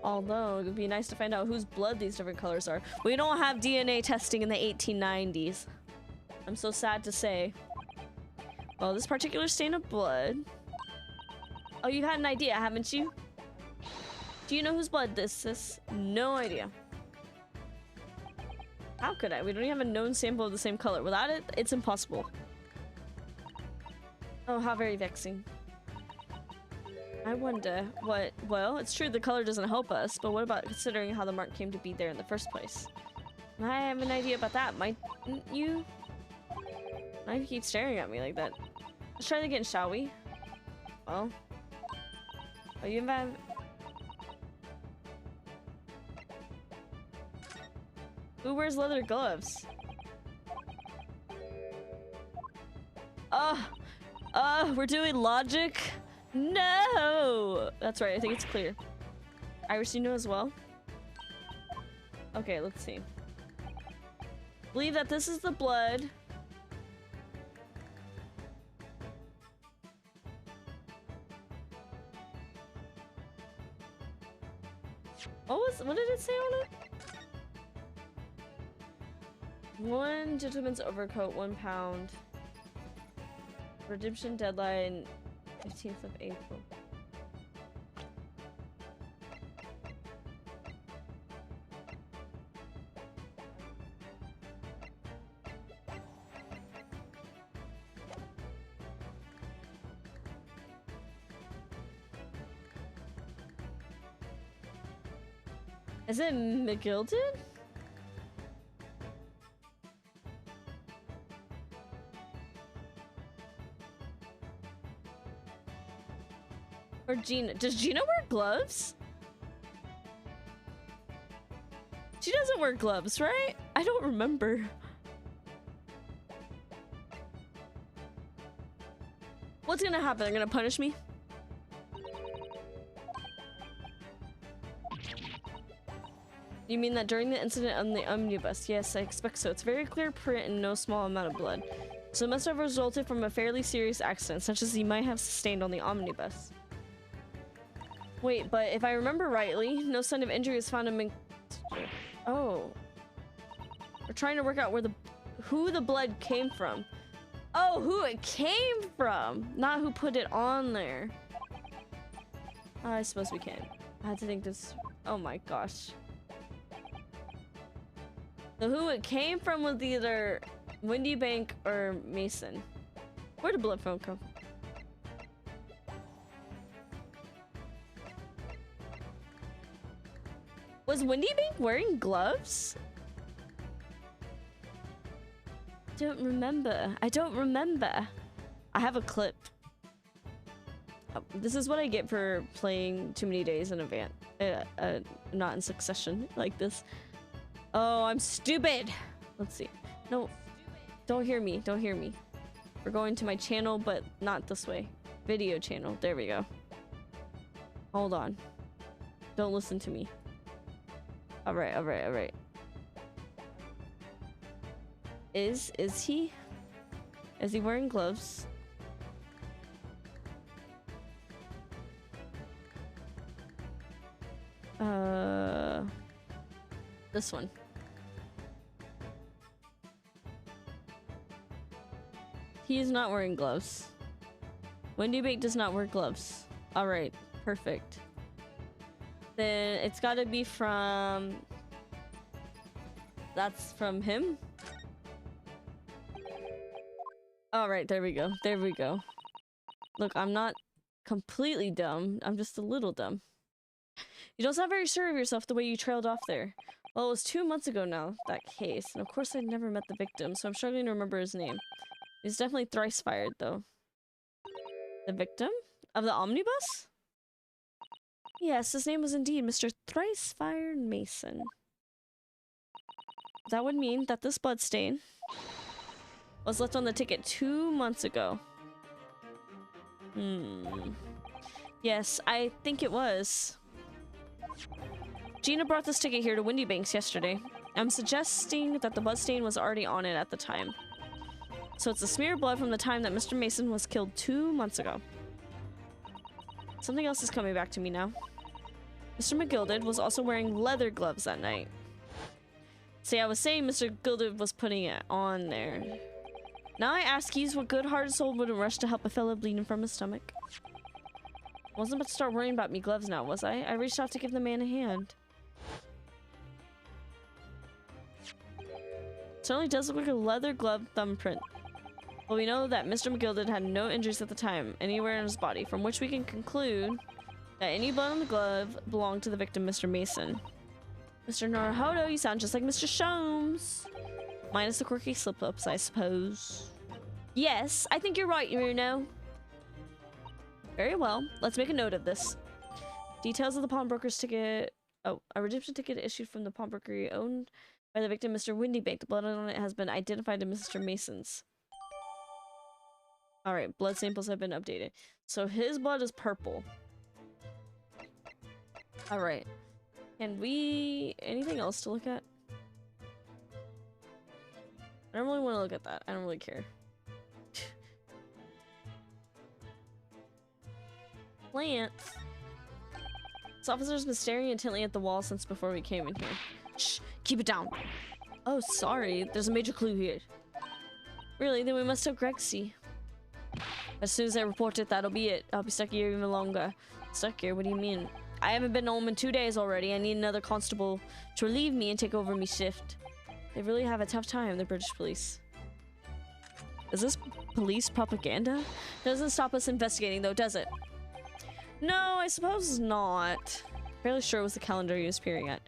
Although, it would be nice to find out whose blood these different colors are. We don't have DNA testing in the 1890s. I'm so sad to say. Well, this particular stain of blood... Oh, you've had an idea, haven't you? Do you know whose blood this is? No idea. How could I? We don't even have a known sample of the same color. Without it, it's impossible. Oh, how very vexing. I wonder what... Well, it's true the color doesn't help us, but what about considering how the mark came to be there in the first place? I have an idea about that, mightn't you? Why do you keep staring at me like that? Let's try it again, shall we? Well... Oh, you have... Who wears leather gloves? We're doing logic? No! That's right, I think it's clear. Iris, you know as well? Okay, let's see. Believe that this is the blood. What did it say on it? 1 gentleman's overcoat, 1 pound. Redemption deadline, 15th of April. Is it McGilded? Or Gina? Does Gina wear gloves? She doesn't wear gloves, right? I don't remember. What's gonna happen? They're gonna punish me? You mean that during the incident on the omnibus? Yes, I expect so. It's very clear print and no small amount of blood. So it must have resulted from a fairly serious accident, such as he might have sustained on the omnibus. Wait, but if I remember rightly, no sign of injury was found in... Oh. We're trying to work out who the blood came from. Oh, who it came from! Not who put it on there. I suppose we can. I had to think this... Oh my gosh. So who it came from was either Windy Bank or Mason. Where did blood from come? Was Windy Bank wearing gloves? Don't remember. I don't remember. I have a clip. Oh, this is what I get for playing too many days in advance. Not in succession like this. Oh, I'm stupid. Let's see. No, don't hear me. Don't hear me. We're going to my channel, but not this way. Video channel. There we go. Hold on. Don't listen to me. All right, all right, all right. Is he? Is he wearing gloves? This one. He is not wearing gloves. Windy Bank does not wear gloves. All right, perfect. Then it's got to be from... That's from him? All right, there we go. There we go. Look, I'm not completely dumb. I'm just a little dumb. You don't sound very sure of yourself the way you trailed off there. Well, it was 2 months ago now, that case. And of course, I'd never met the victim, so I'm struggling to remember his name. He's definitely thrice fired, though. The victim? Of the omnibus? Yes, his name was indeed Mr. Thrice Fired Mason. That would mean that this bloodstain was left on the ticket 2 months ago. Yes, I think it was. Gina brought this ticket here to Windy Banks yesterday. I'm suggesting that the bloodstain was already on it at the time. So it's a smear of blood from the time that Mr. Mason was killed 2 months ago. Something else is coming back to me now. Mr. McGilded was also wearing leather gloves that night. See, I was saying Mr. McGilded was putting it on there. Now I ask you, what good-hearted soul wouldn't rush to help a fellow bleeding from his stomach? Wasn't about to start worrying about me gloves now, was I? I reached out to give the man a hand. Certainly does look like a leather glove thumbprint. Well, we know that Mr. McGilded had no injuries at the time, anywhere in his body, from which we can conclude that any blood on the glove belonged to the victim, Mr. Mason. Mr. Naruhodo, you sound just like Mr. Sholmes. Minus the quirky slip-ups, I suppose. Yes, I think you're right, Bruno. Very well. Let's make a note of this. Details of the pawnbroker's ticket. Oh, a redemption ticket issued from the pawnbroker owned by the victim, Mr. Windybank. The blood on it has been identified to Mr. Mason's. Alright, blood samples have been updated. So his blood is purple. Alright. Can we... anything else to look at? I don't really want to look at that. I don't really care. Plants. This officer's been staring intently at the wall since before we came in here. Shh! Keep it down! Oh, sorry. There's a major clue here. Really? Then we must tell Grexy. As soon as I report it, that'll be it. I'll be stuck here even longer. Stuck here? What do you mean? I haven't been home in 2 days already. I need another constable to relieve me and take over me shift. They really have a tough time, the British police. Is this police propaganda? Doesn't stop us investigating though, does it? No, I suppose not. Fairly sure it was the calendar he was peering at.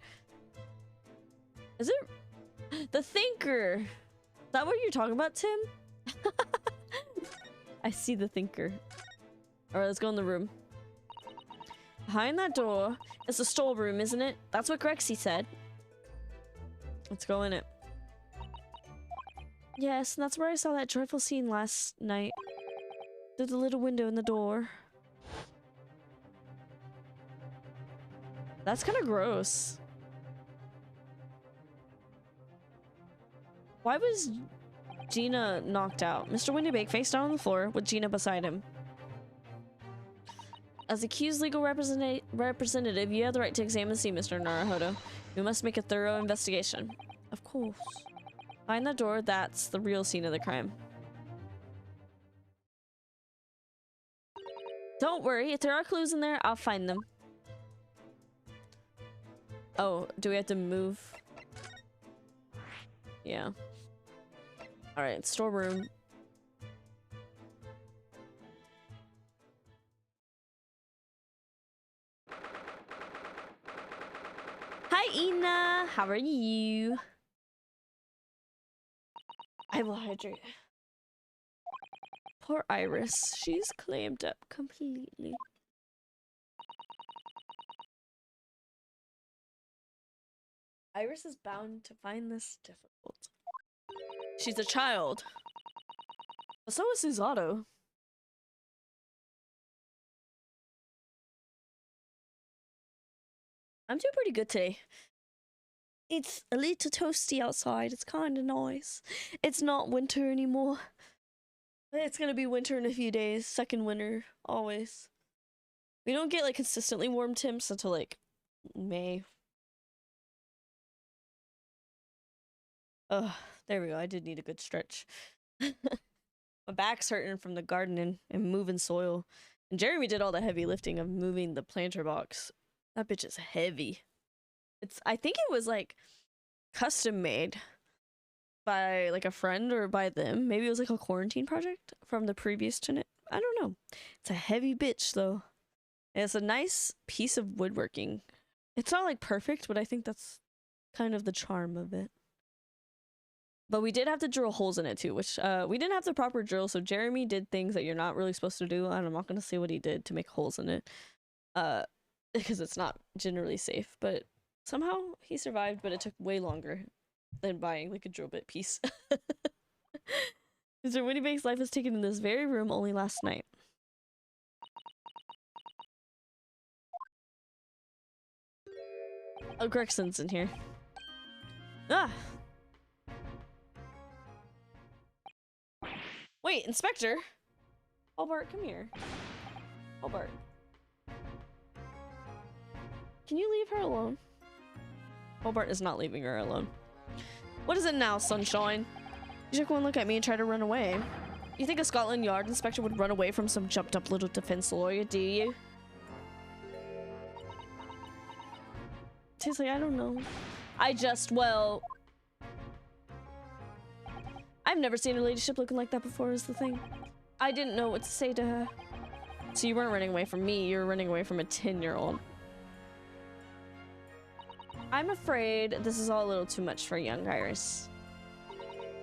Is it? The Thinker! Is that what you're talking about, Tim? I see the Thinker. Alright, let's go in the room. Behind that door is the storeroom, isn't it? That's what Grexy said. Let's go in it. Yes, and that's where I saw that dreadful scene last night. Through the little window in the door. That's kind of gross. Why was Gina knocked out? Mr. Windybank face down on the floor with Gina beside him. As accused legal representative, you have the right to examine the scene, Mr. Naruhodo. We must make a thorough investigation. Of course. Behind that door, that's the real scene of the crime. Don't worry, if there are clues in there, I'll find them. Oh, do we have to move? Yeah. Alright, storeroom. Hi, Ina! How are you? I will hydrate. Poor Iris. She's clammed up completely. Iris is bound to find this difficult. She's a child. But so is Susato. I'm doing pretty good today. It's a little toasty outside. It's kind of nice. It's not winter anymore. It's gonna be winter in a few days. Second winter, always. We don't get like consistently warm temps until like May. Ugh, there we go. I did need a good stretch. My back's hurting from the gardening and moving soil. And Jeremy did all the heavy lifting of moving the planter box. That bitch is heavy. I think it was like custom made by like a friend or by them. Maybe it was like a quarantine project from the previous tenant. I don't know. It's a heavy bitch though. And it's a nice piece of woodworking. It's not like perfect, but I think that's kind of the charm of it. But we did have to drill holes in it too, which we didn't have the proper drill, so Jeremy did things that you're not really supposed to do, and I'm not going to say what he did to make holes in it. Because it's not generally safe, but somehow he survived, but it took way longer than buying like a drill bit piece. Mr. Windybank's life was taken in this very room only last night. Oh, Gregson's in here. Ah! Wait, Inspector? Hobart, come here. Hobart. Can you leave her alone? Hobart is not leaving her alone. What is it now, Sunshine? You took one look at me and tried to run away. You think a Scotland Yard inspector would run away from some jumped up little defense lawyer, do you? She's like, I don't know. Well, I've never seen a ladyship looking like that before is the thing. I didn't know what to say to her. So you weren't running away from me, you were running away from a 10-year-old. I'm afraid this is all a little too much for young Iris.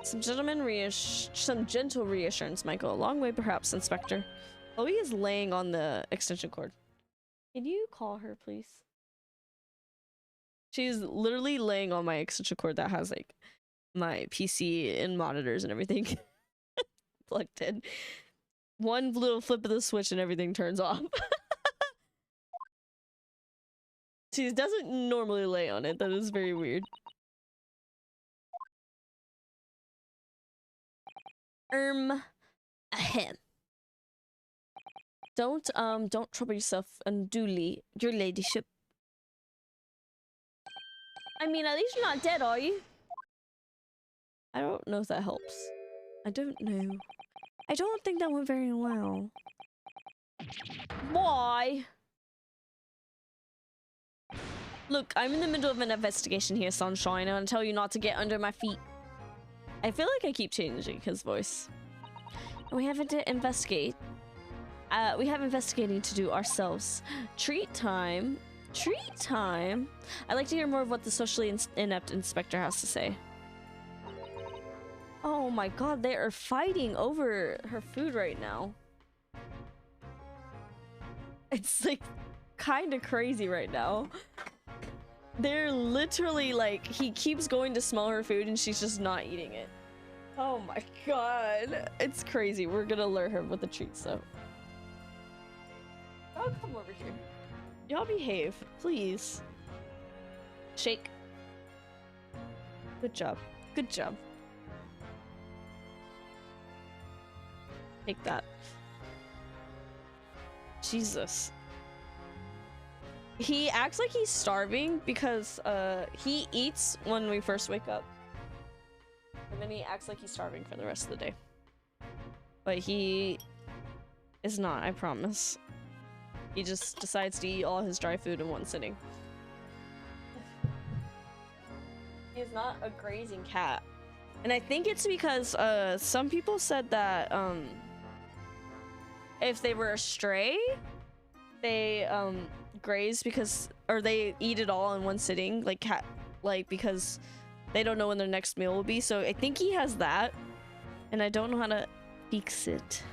Some gentle reassurance might go a long way, perhaps, Inspector. Chloe is laying on the extension cord. Can you call her, please? She's literally laying on my extension cord that has like my PC and monitors and everything plugged in. One little flip of the switch and everything turns off. She doesn't normally lay on it. That is very weird. Ahem. Don't trouble yourself unduly, your ladyship. I mean, at least you're not dead, are you? I don't know if that helps. I don't know. I don't think that went very well. Why? Look, I'm in the middle of an investigation here, Sunshine. I want to tell you not to get under my feet. I feel like I keep changing his voice. We have to investigate. We have investigating to do ourselves. Treat time. Treat time. I'd like to hear more of what the socially inept inspector has to say. Oh my god, they are fighting over her food right now. It's like kind of crazy right now. They're literally like, he keeps going to smell her food and she's just not eating it. Oh my god. It's crazy. We're gonna lure her with the treats though. Oh, come over here. Y'all behave, please. Shake. Good job. Good job. Take that. Jesus. He acts like he's starving because he eats when we first wake up. And then he acts like he's starving for the rest of the day. But he is not, I promise. He just decides to eat all his dry food in one sitting. He is not a grazing cat. And I think it's because some people said that if they were a stray, they graze because, or they eat it all in one sitting, like cat, like because they don't know when their next meal will be. So I think he has that, and I don't know how to fix it.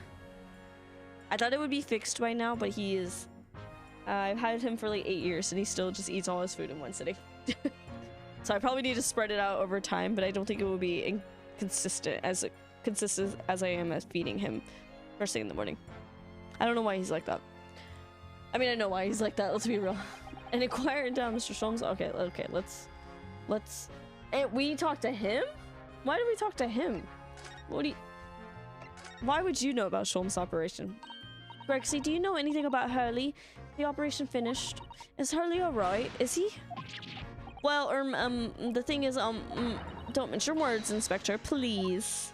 I thought it would be fixed by now, but he is. I've had him for like 8 years, and he still just eats all his food in one sitting. So I probably need to spread it out over time, but I don't think it will be consistent as I am as feeding him first thing in the morning. I don't know why he's like that. I mean, I know why he's like that. Let's be real. And inquiring down Mr. Sholmes. Okay, let's. We talk to him? Why did we talk to him? What do you? Why would you know about Sholmes' operation? Grexy, do you know anything about Hurley? The operation finished. Is Hurley alright? Is he? Well, the thing is, don't mention words, Inspector, please.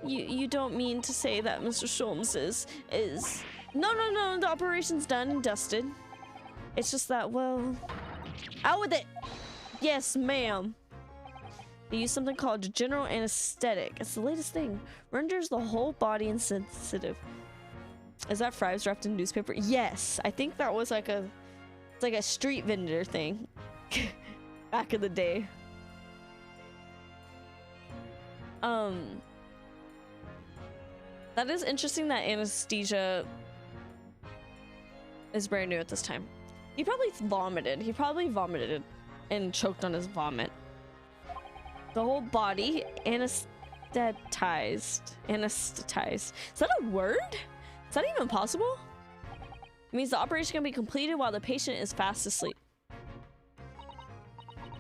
You don't mean to say that Mr. Sholmes is... No, the operation's done and dusted. It's just that, well... Out with it! Yes, ma'am. They use something called general anesthetic. It's the latest thing. Renders the whole body insensitive. Is that fries wrapped in newspaper? Yes, I think that was like a... It's like a street vendor thing. Back in the day. That is interesting that anesthesia is brand new at this time. He probably vomited. He probably vomited and choked on his vomit. The whole body anesthetized. Anesthetized. Is that a word? Is that even possible? It means the operation can be completed while the patient is fast asleep.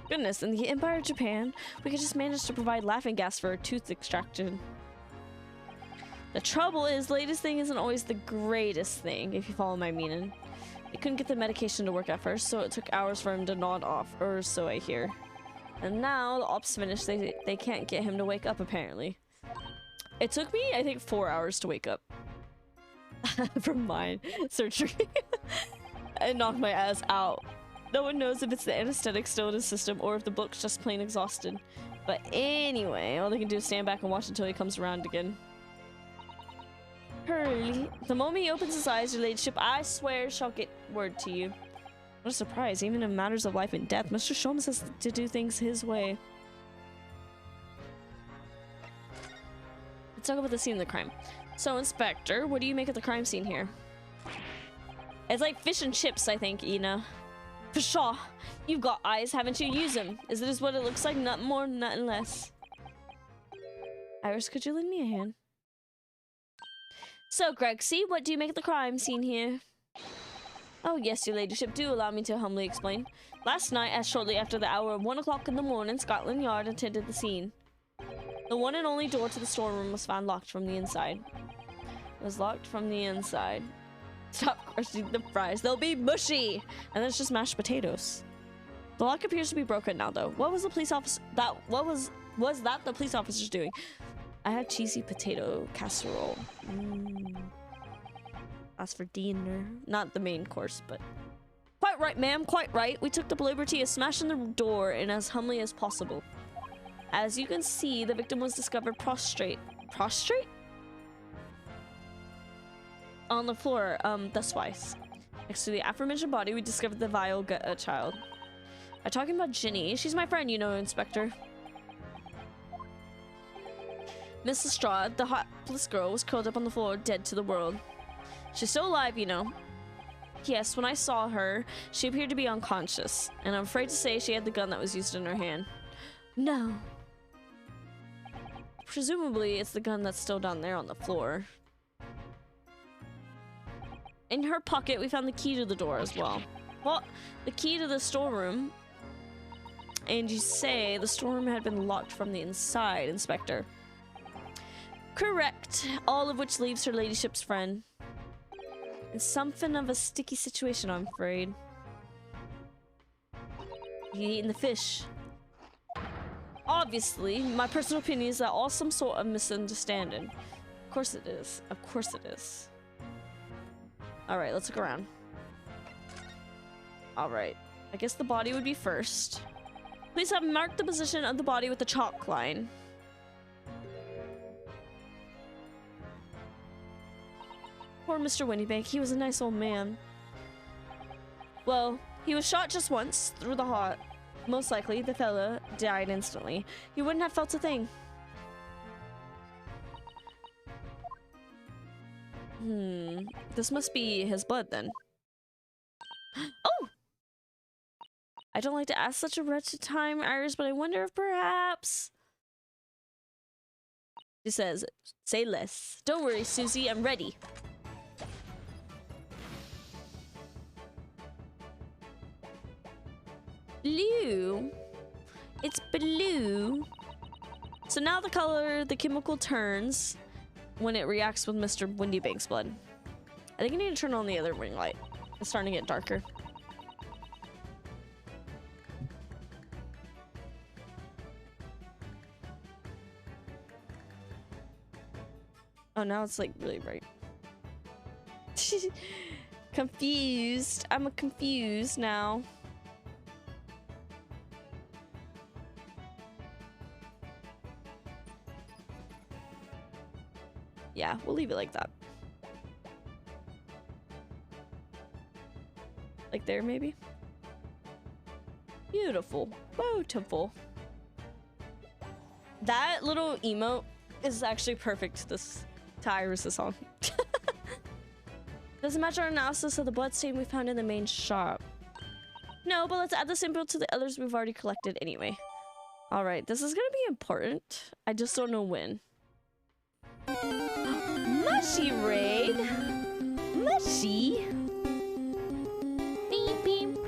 Goodness, in the Empire of Japan, we could just manage to provide laughing gas for a tooth extraction. The trouble is, the latest thing isn't always the greatest thing, if you follow my meaning. They couldn't get the medication to work at first, so it took hours for him to nod off, or so I hear. And now the op's finished, they can't get him to wake up, apparently. It took me, I think, 4 hours to wake up. From mine surgery. I knocked my ass out. No one knows if it's the anesthetic still in his system or if the book's just plain exhausted. But anyway, all they can do is stand back and watch until he comes around again. Hurley. The moment he opens his eyes, your ladyship, I swear, shall get word to you. What a surprise. Even in matters of life and death, Mr. Sholmes has to do things his way. Let's talk about the scene of the crime. So, Inspector, what do you make of the crime scene here? It's like fish and chips, I think, Ina. Pshaw, you've got eyes, haven't you? Use them. Is this what it looks like? Nothing more, nothing less. Iris, could you lend me a hand? So, Greg, see, what do you make of the crime scene here? Oh, yes, your ladyship, do allow me to humbly explain. Last night, as shortly after the hour of 1 o'clock in the morning, Scotland Yard attended the scene. The one and only door to the storeroom was found locked from the inside. It was locked from the inside. Stop crushing the fries. They'll be mushy. And then it's just mashed potatoes. The lock appears to be broken now, though. What was the police officer... Was that the police officers doing? I had cheesy potato casserole. That's for dinner. Not the main course, but... Quite right, ma'am. Quite right. We took the liberty of smashing the door in as humbly as possible. As you can see, the victim was discovered prostrate. Prostrate? On the floor, thus wise. Next to the aforementioned body, we discovered the vile child. I'm talking about Ginny. She's my friend, you know, Inspector. Miss Lestrade, the hapless girl, was curled up on the floor, dead to the world. She's still alive, you know. Yes, when I saw her, she appeared to be unconscious, and I'm afraid to say she had the gun that was used in her hand. No. Presumably, it's the gun that's still down there on the floor. In her pocket, we found the key to the door as well. Well, the key to the storeroom. And you say the storeroom had been locked from the inside, Inspector. Correct. All of which leaves her ladyship's friend. It's something of a sticky situation, I'm afraid. You eating the fish? Obviously, my personal opinion is that all some sort of misunderstanding. Of course it is. Of course it is. Alright, let's look around. Alright. I guess the body would be first. Please have marked the position of the body with the chalk line. Poor Mr. Windybank, he was a nice old man. Well, he was shot just once, through the heart. Most likely, the fella died instantly. He wouldn't have felt a thing. This must be his blood, then. Oh! I don't like to ask such a wretched time, Iris, but I wonder if perhaps... She says, say less. Don't worry, Susie, I'm ready. Blue. It's blue. So now the color, the chemical turns when it reacts with Mr. Windybank's blood. I think I need to turn on the other ring light. It's starting to get darker. Oh, now it's like really bright. Confused. I'm confused now. Yeah, we'll leave it like that. Like there, maybe? Beautiful. Beautiful. That little emote is actually perfect to Iris' song. Doesn't match our analysis of the bloodstain we found in the main shop. No, but let's add the symbol to the others we've already collected anyway. Alright, this is gonna be important. I just don't know when. Mushy raid! Mushy! Beep, beep.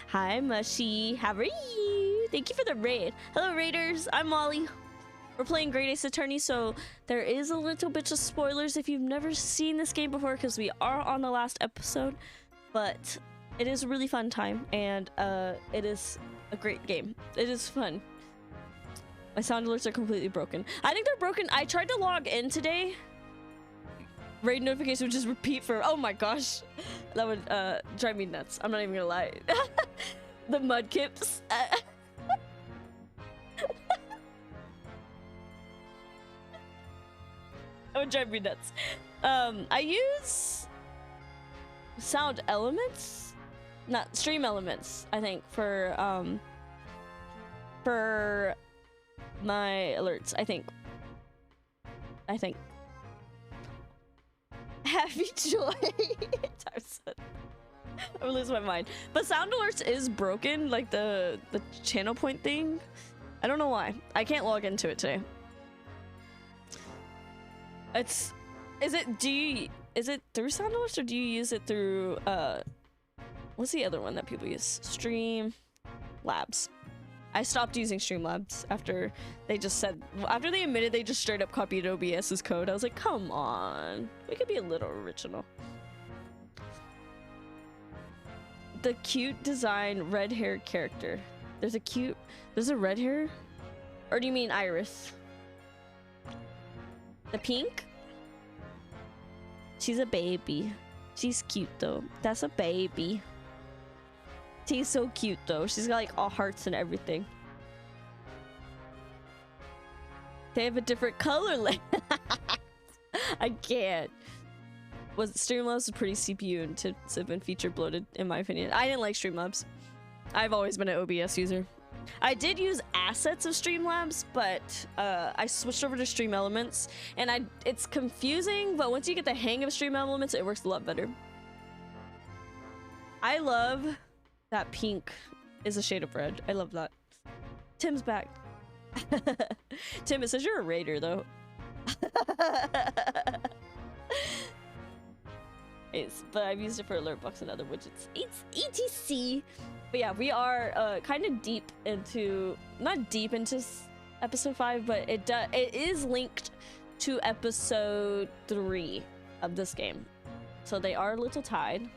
Hi, Mushy. How are you? Thank you for the raid. Hello, raiders. I'm Molly. We're playing Great Ace Attorney, so there is a little bit of spoilers if you've never seen this game before, because we are on the last episode. But it is a really fun time, and it is a great game. It is fun. My sound alerts are completely broken. I think they're broken. I tried to log in today. Raid notification would just repeat for, oh my gosh. That would drive me nuts. I'm not even gonna lie. The mudkips. That would drive me nuts. I use sound elements, not stream elements, I think, for my alerts. I think. Happy joy. I'm losing my mind. But sound alerts is broken, like the channel point thing. I don't know why. I can't log into it today. Is it through sound alerts, or do you use it through what's the other one that people use? Streamlabs. I stopped using Streamlabs after they admitted they just straight up copied OBS's code. I was like, come on, we could be a little original. The cute design red hair character. There's a red hair? Or do you mean Iris? The pink? She's a baby. She's cute though. That's a baby. She's so cute though. She's got like all hearts and everything. They have a different color lens. I can't. Streamlabs was pretty CPU intensive and feature bloated in my opinion. I didn't like Streamlabs. I've always been an OBS user. I did use assets of Streamlabs, but I switched over to Stream Elements, and it's confusing, but once you get the hang of Stream Elements, it works a lot better. I love that pink is a shade of red. I love that. Tim's back. Tim, it says you're a raider, though. But I've used it for alert box and other widgets. It's ETC. But yeah, we are kind of deep into, not deep into episode 5, but it is linked to episode 3 of this game. So they are a little tied,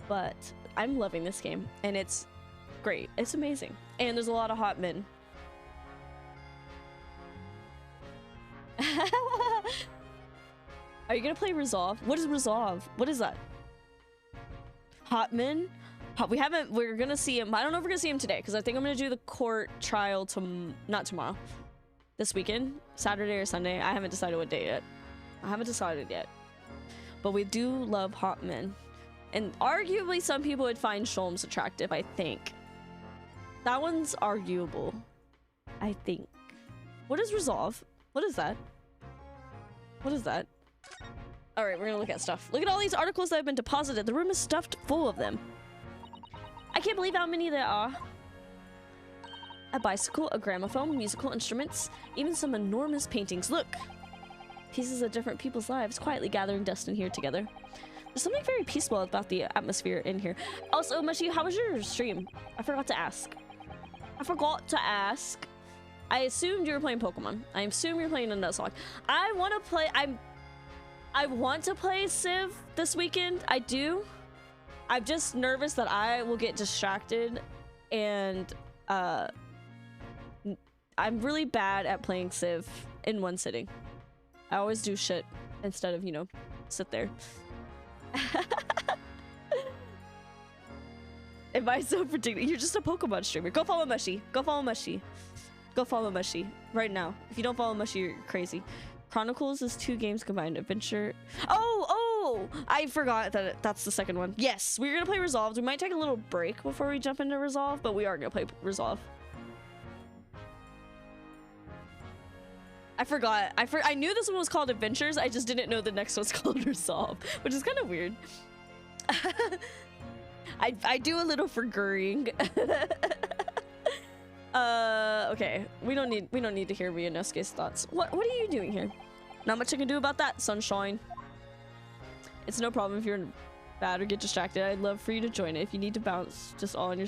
but I'm loving this game and it's great. It's amazing. And there's a lot of hot men. Are you gonna play Resolve? What is Resolve? What is that? Hot men? We're gonna see him. I don't know if we're gonna see him today because I think I'm gonna do the court trial not tomorrow. This weekend, Saturday or Sunday. I haven't decided what day yet. But we do love hot men. And arguably some people would find Sholmes attractive, I think. That one's arguable, I think. What is Resolve? What is that? What is that? All right, we're gonna look at stuff. Look at all these articles that have been deposited. The room is stuffed full of them. I can't believe how many there are. A bicycle, a gramophone, musical instruments, even some enormous paintings. Look! Pieces of different people's lives quietly gathering dust in here together. There's something very peaceful about the atmosphere in here. Also, Mushy, how was your stream? I forgot to ask. I assumed you were playing Pokemon. I assume you're playing a Nuzlocke. I want to play Civ this weekend. I do. I'm just nervous that I will get distracted, and I'm really bad at playing Civ in one sitting. I always do shit instead of, you know, sit there. Am I so predictable? You're just a Pokemon streamer. Go follow Mushy. Go follow Mushy. Go follow Mushy right now. If you don't follow Mushy, you're crazy. Chronicles is 2 games combined. Adventure. Oh! I forgot that that's the second one. Yes, we're gonna play Resolved. We might take a little break before we jump into Resolve, but we are gonna play Resolve. I forgot. I knew this one was called Adventures. I just didn't know the next one's called Resolve, which is kind of weird. I do a little forgurring. Okay. We don't need to hear Ryunosuke's thoughts. What are you doing here? Not much I can do about that, sunshine. It's no problem if you're bad or get distracted. I'd love for you to join it. If you need to bounce just all in your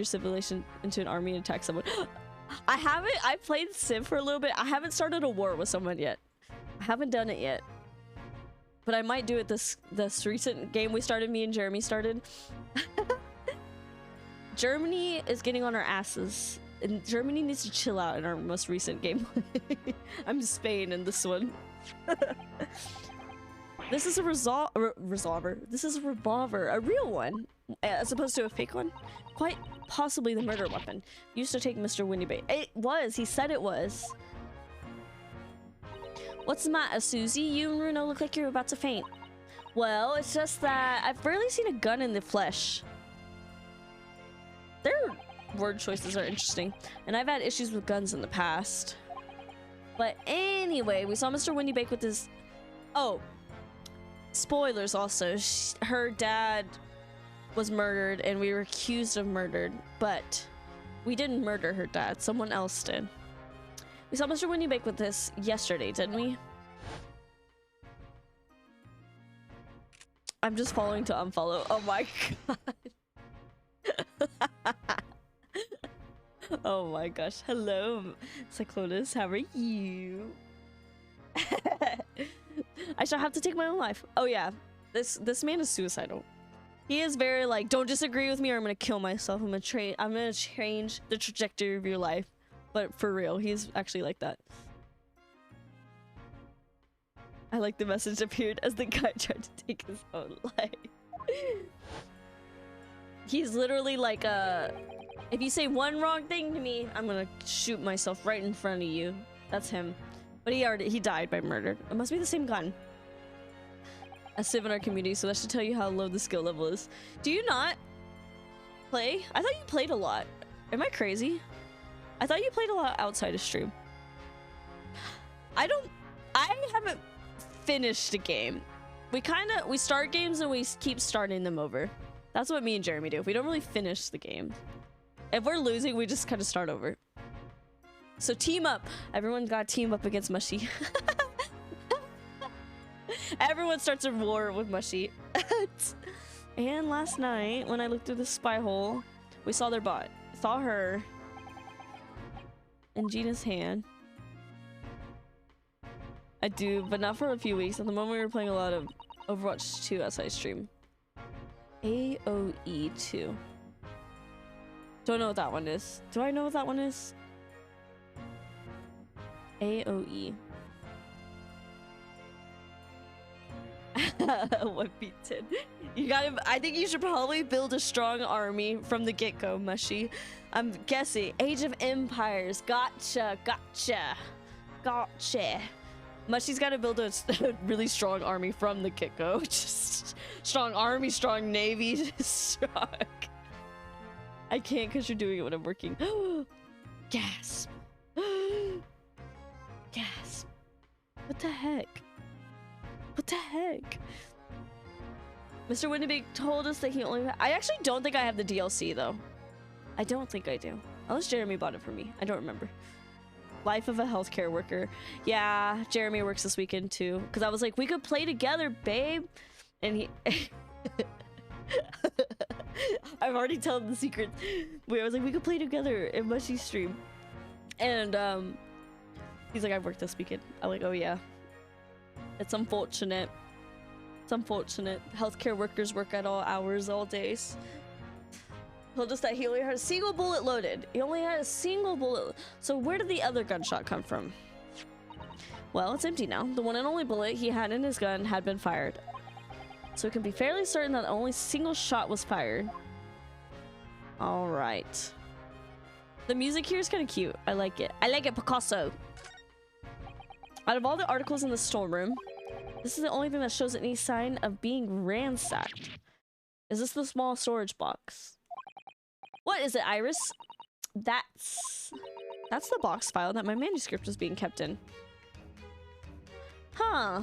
civilization into an army and attack someone. I played Civ for a little bit. I haven't started a war with someone yet. I haven't done it yet. But I might do it this recent game we started, me and Jeremy started. Germany is getting on our asses And Germany needs to chill out in our most recent game. I'm Spain in this one. This is a resolver. This is a revolver, a real one, as opposed to a fake one. Quite possibly the murder weapon. Used to take Mr. Winnybait. It was. He said it was. What's the matter, Susie? You and Bruno look like you're about to faint. Well, it's just that I've rarely seen a gun in the flesh. Their word choices are interesting, and I've had issues with guns in the past. But anyway, we saw Mr. Winnybait with his... Oh. Spoilers also. Her dad was murdered and we were accused of murder, but we didn't murder her dad. Someone else did. We saw Mr. Winnybait with this yesterday, didn't we? I'm just following to unfollow. Oh my god. Oh my gosh. Hello, Cyclonus. How are you? I shall have to take my own life. Oh yeah, this man is suicidal. He is very like, don't disagree with me or I'm gonna kill myself. I'm gonna change the trajectory of your life. But for real, he's actually like that. I like the message appeared as the guy tried to take his own life. He's literally like if you say one wrong thing to me, I'm gonna shoot myself right in front of you. That's him. But he died by murder. It must be the same gun. A civ in our community, so that should tell you how low the skill level is. Do you not play? I thought you played a lot. Am I crazy? I thought you played a lot outside of stream. I haven't finished a game. We start games and we keep starting them over. That's what me and Jeremy do. We don't really finish the game. If we're losing, we just kind of start over. So team up. Everyone got team up against Mushy. Everyone starts a war with Mushy. And last night, when I looked through the spy hole, we saw their bot. Saw her in Gina's hand. I do, but not for a few weeks. At the moment, we were playing a lot of Overwatch 2 outside stream. AOE 2. Don't know what that one is. Do I know what that one is? AOE. What beat-10? You gotta. I think you should probably build a strong army from the get-go, Mushy. I'm guessing. Age of Empires. Gotcha. Gotcha. Gotcha. Mushy's got to build a really strong army from the get-go. Just strong army, strong navy, strong. I can't because you're doing it when I'm working. Gasp. Gasp. What the heck? What the heck? Mr. Winnybait told us that he only... I actually don't think I have the DLC, though. I don't think I do. Unless Jeremy bought it for me. I don't remember. Life of a healthcare worker. Yeah, Jeremy works this weekend, too. Because I was like, we could play together, babe. And he... I've already told the secret. I was like, we could play together in Mushy's stream. And, he's like, I work this weekend. I'm like, oh, yeah. It's unfortunate. It's unfortunate. Healthcare workers work at all hours, all days. Told us that he only had a single bullet loaded. He only had a single bullet. So where did the other gunshot come from? Well, it's empty now. The one and only bullet he had in his gun had been fired. So it can be fairly certain that only single shot was fired. All right. The music here is kind of cute. I like it. I like it, Picasso. Out of all the articles in the storeroom, this is the only thing that shows any sign of being ransacked. Is this the small storage box? What is it, Iris? That's the box file that my manuscript was being kept in. Huh.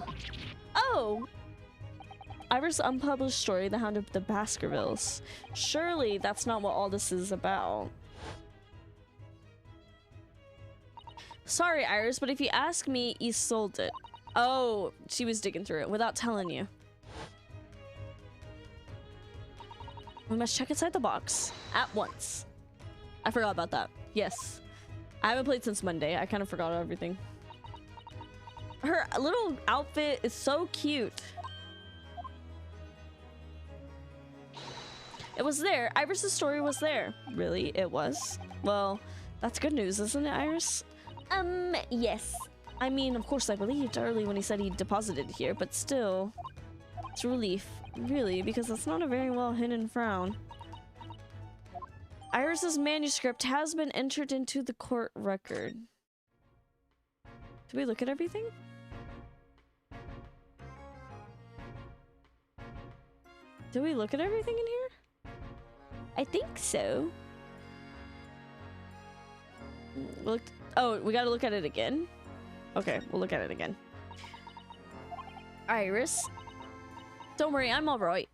Oh! Iris' unpublished story, The Hound of the Baskervilles. Surely that's not what all this is about. Sorry, Iris, but if you ask me, you sold it. Oh, she was digging through it without telling you. We must check inside the box at once. I forgot about that. Yes. I haven't played since Monday. I kind of forgot everything. Her little outfit is so cute. It was there. Iris' story was there. Really? It was? Well, That's good news, isn't it, Iris? Yes. I mean, of course I believed early when he said he deposited here, but still, it's a relief, really, because it's not a very well hidden frown. Iris's manuscript has been entered into the court record. Did we look at everything? Did we look at everything in here? I think so. Looked. Oh, we gotta look at it again? Okay, we'll look at it again. Iris. Don't worry, I'm alright.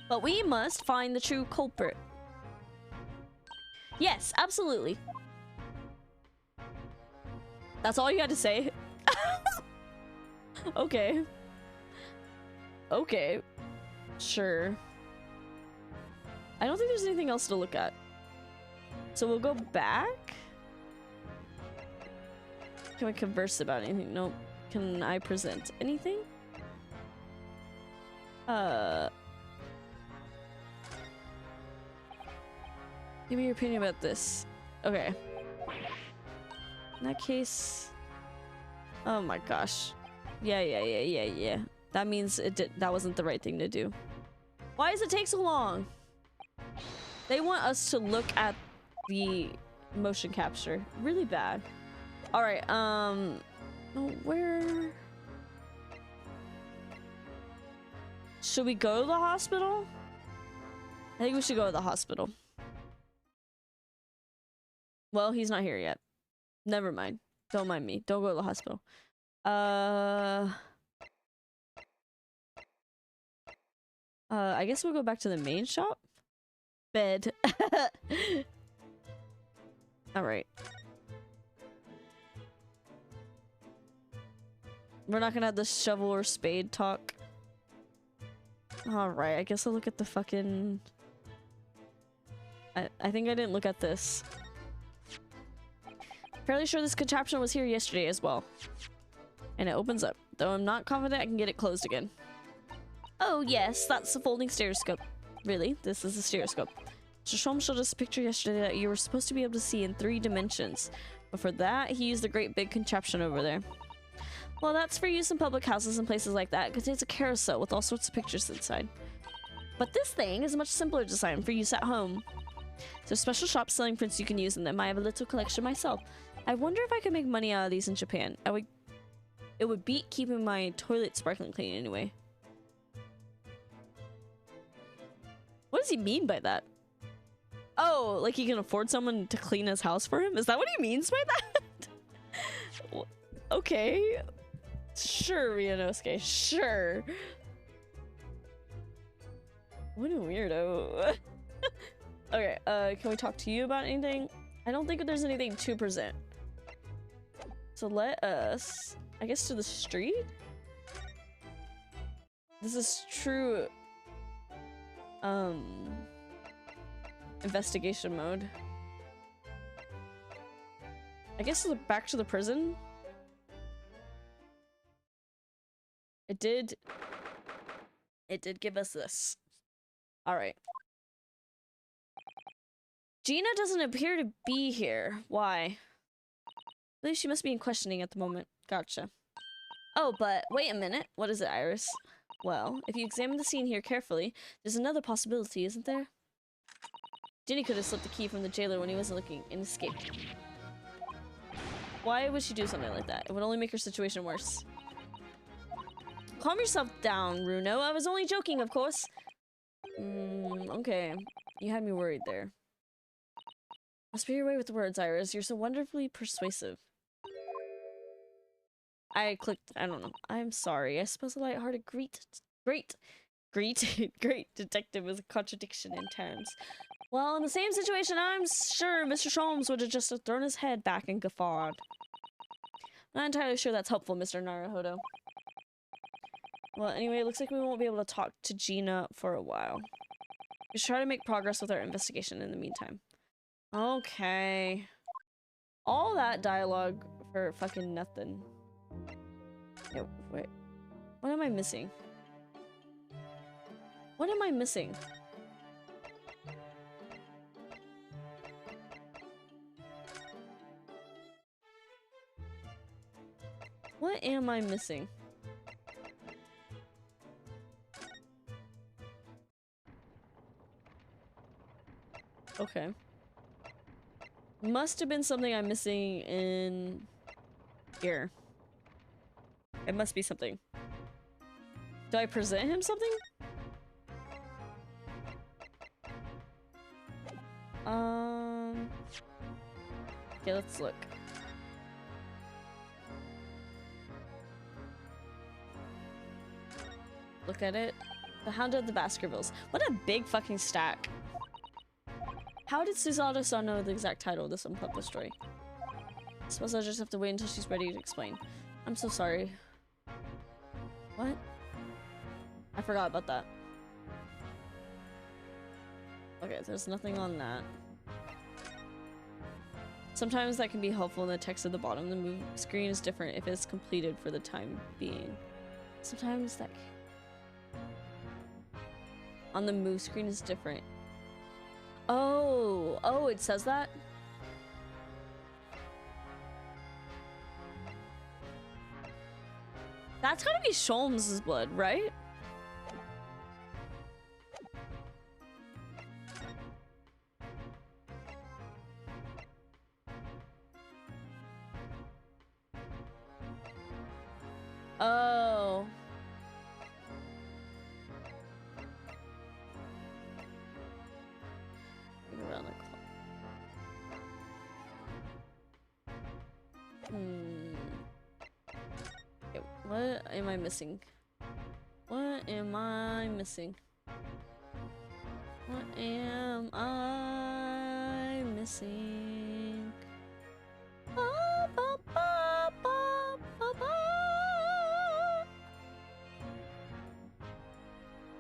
But we must find the true culprit. Yes, absolutely. That's all you had to say? Okay. Okay. Sure. I don't think there's anything else to look at. So we'll go back. Can we converse about anything? Nope. Can I present anything? Give me your opinion about this. Okay. In that case... Oh my gosh. Yeah. That means that wasn't the right thing to do. Why does it take so long? They want us to look at the motion capture. Really bad. Alright, where... Should we go to the hospital? I think we should go to the hospital. Well, he's not here yet. Never mind. Don't mind me. Don't go to the hospital. I guess we'll go back to the main shop. Bed. Alright. We're not gonna have the shovel or spade talk. Alright, I guess I'll look at the fucking... I think I didn't look at this. Fairly sure this contraption was here yesterday as well. And it opens up, though I'm not confident I can get it closed again. Oh yes, that's the folding stereoscope. Really? This is a stereoscope. Mr. Sholmes showed us a picture yesterday that you were supposed to be able to see in 3 dimensions. But for that, he used the great big contraption over there. Well, that's for use in public houses and places like that. It contains a carousel with all sorts of pictures inside. But this thing is a much simpler design for use at home. There's special shops selling prints you can use in them. I have a little collection myself. I wonder if I could make money out of these in Japan. It would beat keeping my toilet sparkling clean anyway. What does he mean by that? Oh, like he can afford someone to clean his house for him? Is that what he means by that? Okay. Sure, Ryunosuke. Sure. What a weirdo. Okay, can we talk to you about anything? I don't think there's anything to present. So let us, I guess, to the street? This is true, investigation mode. I guess back to the prison? It did give us this. Alright. Gina doesn't appear to be here. Why? I believe she must be in questioning at the moment. Gotcha. Oh, but wait a minute. What is it, Iris? Well, if you examine the scene here carefully, there's another possibility, isn't there? Ginny could have slipped the key from the jailer when he wasn't looking and escaped. Why would she do something like that? It would only make her situation worse. Calm yourself down, Runo. I was only joking, of course. Okay. You had me worried there. Must be your way with the words, Iris. You're so wonderfully persuasive. I clicked. I don't know. I'm sorry. I suppose a light-hearted great detective is a contradiction in terms. Well, in the same situation, I'm sure Mr. Sholmes would have just thrown his head back and guffawed. Not entirely sure that's helpful, Mr. Naruhodo. Well, anyway, it looks like we won't be able to talk to Gina for a while. We should try to make progress with our investigation in the meantime. Okay. All that dialogue for fucking nothing. No, wait. What am I missing? What am I missing? What am I missing? Okay. Must have been something I'm missing in here. It must be something. Do I present him something? Okay, let's look. Look at it. The Hound of the Baskervilles. What a big fucking stack. How did Susanoo-san know the exact title of this unpublished story? I suppose I'll just have to wait until she's ready to explain. I'm so sorry. What? I forgot about that. Okay, there's nothing on that. Sometimes that can be helpful in the text at the bottom. The move screen is different if it's completed for the time being. Sometimes that on the move screen is different. Oh, it says that? That's gotta be Sholmes' blood, right? Oh. Around the clock. Okay, what am I missing? What am I missing? What am I missing? Ba, ba, ba, ba, ba, ba.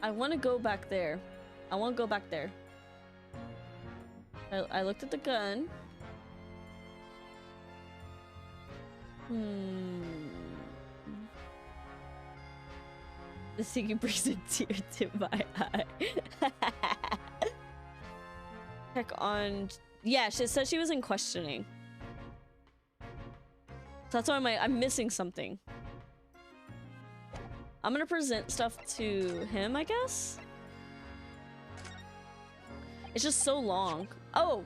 I want to go back there. I want to go back there. I looked at the gun. The singing brings a tear to my eye. Check on... Yeah, she said she was in questioning. So that's why I'm missing something. I'm gonna present stuff to him, I guess? It's just so long. Oh!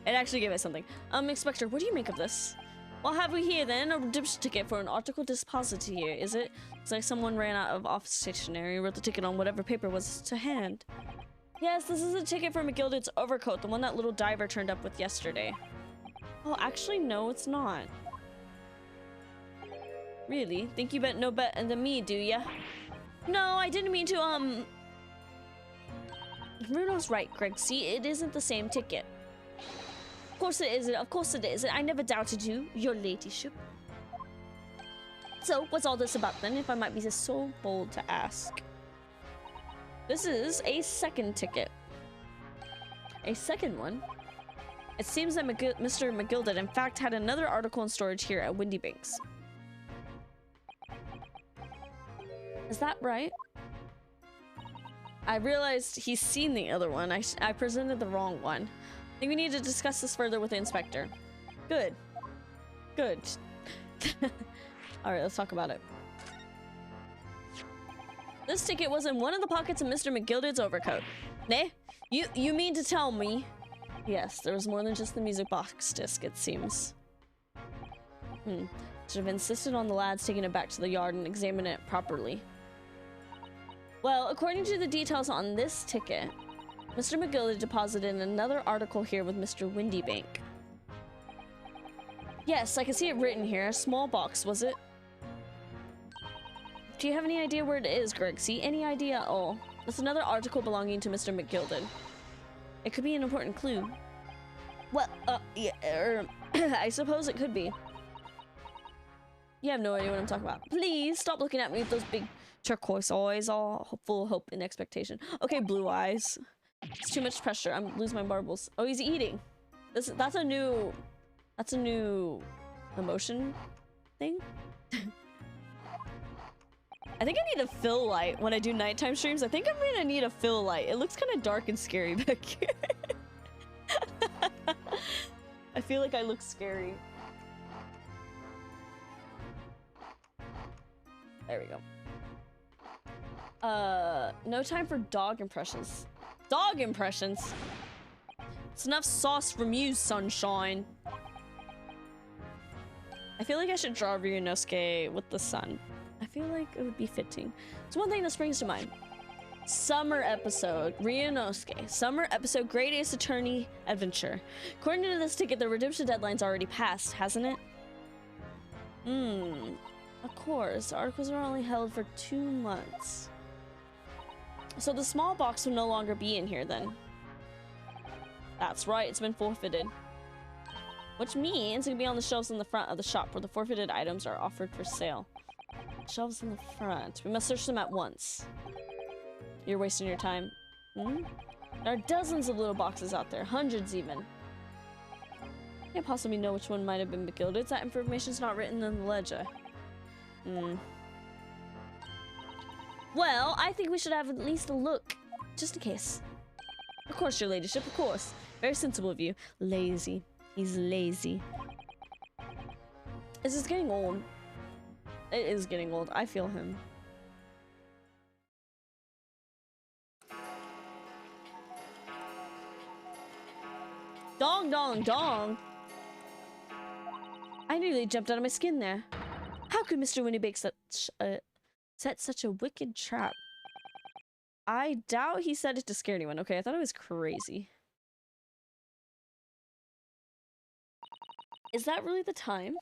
It actually gave us something. Inspector, what do you make of this? What have we here then? A redemption ticket for an article deposited here, is it? It's like someone ran out of office stationery and wrote the ticket on whatever paper was to hand. Yes, this is a ticket for McGilded's overcoat, the one that little diver turned up with yesterday. Oh, actually, no, it's not. Really? Think you know better than me, do ya? No, I didn't mean to, Bruno's right, Greg. See, it isn't the same ticket. Of course it isn't. Of course it isn't. I never doubted you, your ladyship. So, what's all this about then, if I might be so bold to ask? This is a second ticket. A second one? It seems that Mr. McGilded, in fact, had another article in storage here at Windy Banks. Is that right? I realized he's seen the other one. I presented the wrong one. I think we need to discuss this further with the inspector. Good. Good. Alright, let's talk about it. This ticket was in one of the pockets of Mr. McGilded's overcoat. Nay? You mean to tell me? Yes, there was more than just the music box disc, it seems. Should have insisted on the lads taking it back to the yard and examining it properly. Well, according to the details on this ticket, Mr. McGilded deposited another article here with Mr. Windybank. Yes, I can see it written here. A small box, was it? Do you have any idea where it is, Greg? See, any idea at all? It's another article belonging to Mr. McGilded. It could be an important clue. Well, yeah, I suppose it could be. You have no idea what I'm talking about. Please stop looking at me with those big turquoise eyes, all full of hope and expectation. Okay, blue eyes. It's too much pressure. I'm losing my marbles. Oh, he's eating. That's a new emotion thing. I think I need a fill light when I do nighttime streams. I think I'm gonna need a fill light. It looks kind of dark and scary back here. I feel like I look scary. There we go. No time for dog impressions. Dog impressions? It's enough sauce from you, sunshine. I feel like I should draw Ryunosuke with the sun. I feel like it would be fitting. It's one thing that springs to mind. Summer episode, Ryunosuke. Summer episode, Great Ace Attorney Adventure. According to this ticket, the redemption deadline's already passed, hasn't it? Of course. Articles are only held for 2 months. So the small box will no longer be in here then. That's right, it's been forfeited. Which means it can be on the shelves in the front of the shop where the forfeited items are offered for sale. Shelves in the front. We must search them at once. You're wasting your time. There are dozens of little boxes out there, hundreds even. Can't possibly know which one might have been gilded. That information's not written in the ledger. Well, I think we should have at least a look, just in case. Of course, your ladyship, of course. Very sensible of you. Lazy. He's lazy. This is getting old. It is getting old. I feel him. Dong, dong, dong. I nearly jumped out of my skin there. How could Mr. Winnybake set such a wicked trap? I doubt he said it to scare anyone. Okay, I thought it was crazy. Is that really the time?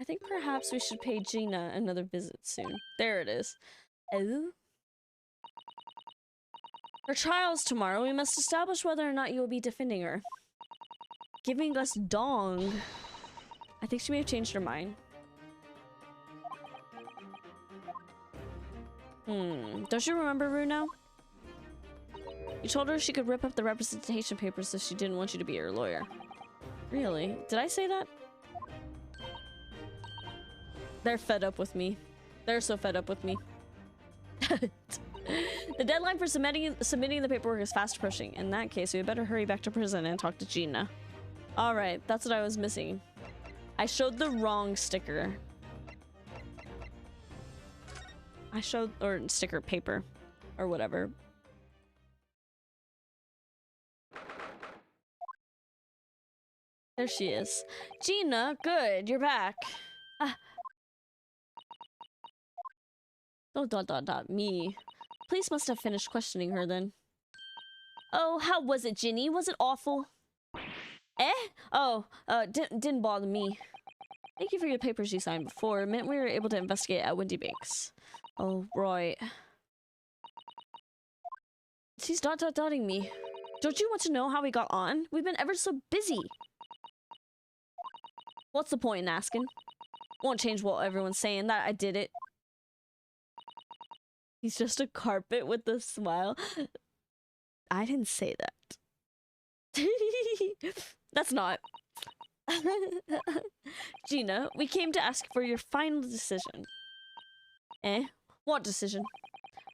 I think perhaps we should pay Gina another visit soon. There it is. Oh. Her trial's tomorrow. We must establish whether or not you will be defending her. Giving us dong. I think she may have changed her mind. Don't you remember Runo? You told her she could rip up the representation papers if she didn't want you to be her lawyer. Really? Did I say that? They're fed up with me. They're so fed up with me. The deadline for submitting the paperwork is fast approaching. In that case, we had better hurry back to prison and talk to Gina. Alright, that's what I was missing. I showed the wrong sticker. Or sticker paper. Or whatever. There she is. Gina, good, you're back. Oh, me. Police must have finished questioning her then. Oh, how was it, Ginny? Was it awful? Eh? Oh, didn't bother me. Thank you for your papers you signed before. It meant we were able to investigate at Windybanks. Oh, right. She's dotting me. Don't you want to know how we got on? We've been ever so busy. What's the point in asking? Won't change what everyone's saying, that I did it. He's just a carpet with a smile. I didn't say that. That's not. Gina, we came to ask for your final decision. Eh? What decision?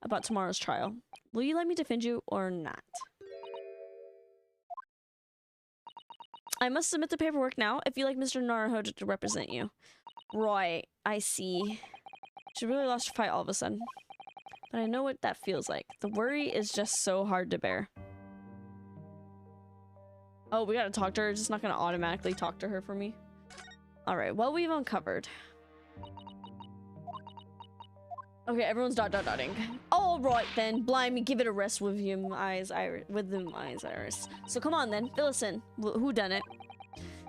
About tomorrow's trial. Will you let me defend you or not? I must submit the paperwork now if you like Mr. Naruhodo to represent you. Right, I see. She really lost her fight all of a sudden. But I know what that feels like. The worry is just so hard to bear. Oh, we gotta talk to her. It's just not gonna automatically talk to her for me. Alright, well, we've uncovered. Okay, everyone's dotting. Alright then, blimey, give it a rest with them eyes, Iris. So come on then, fill us in. Who done it?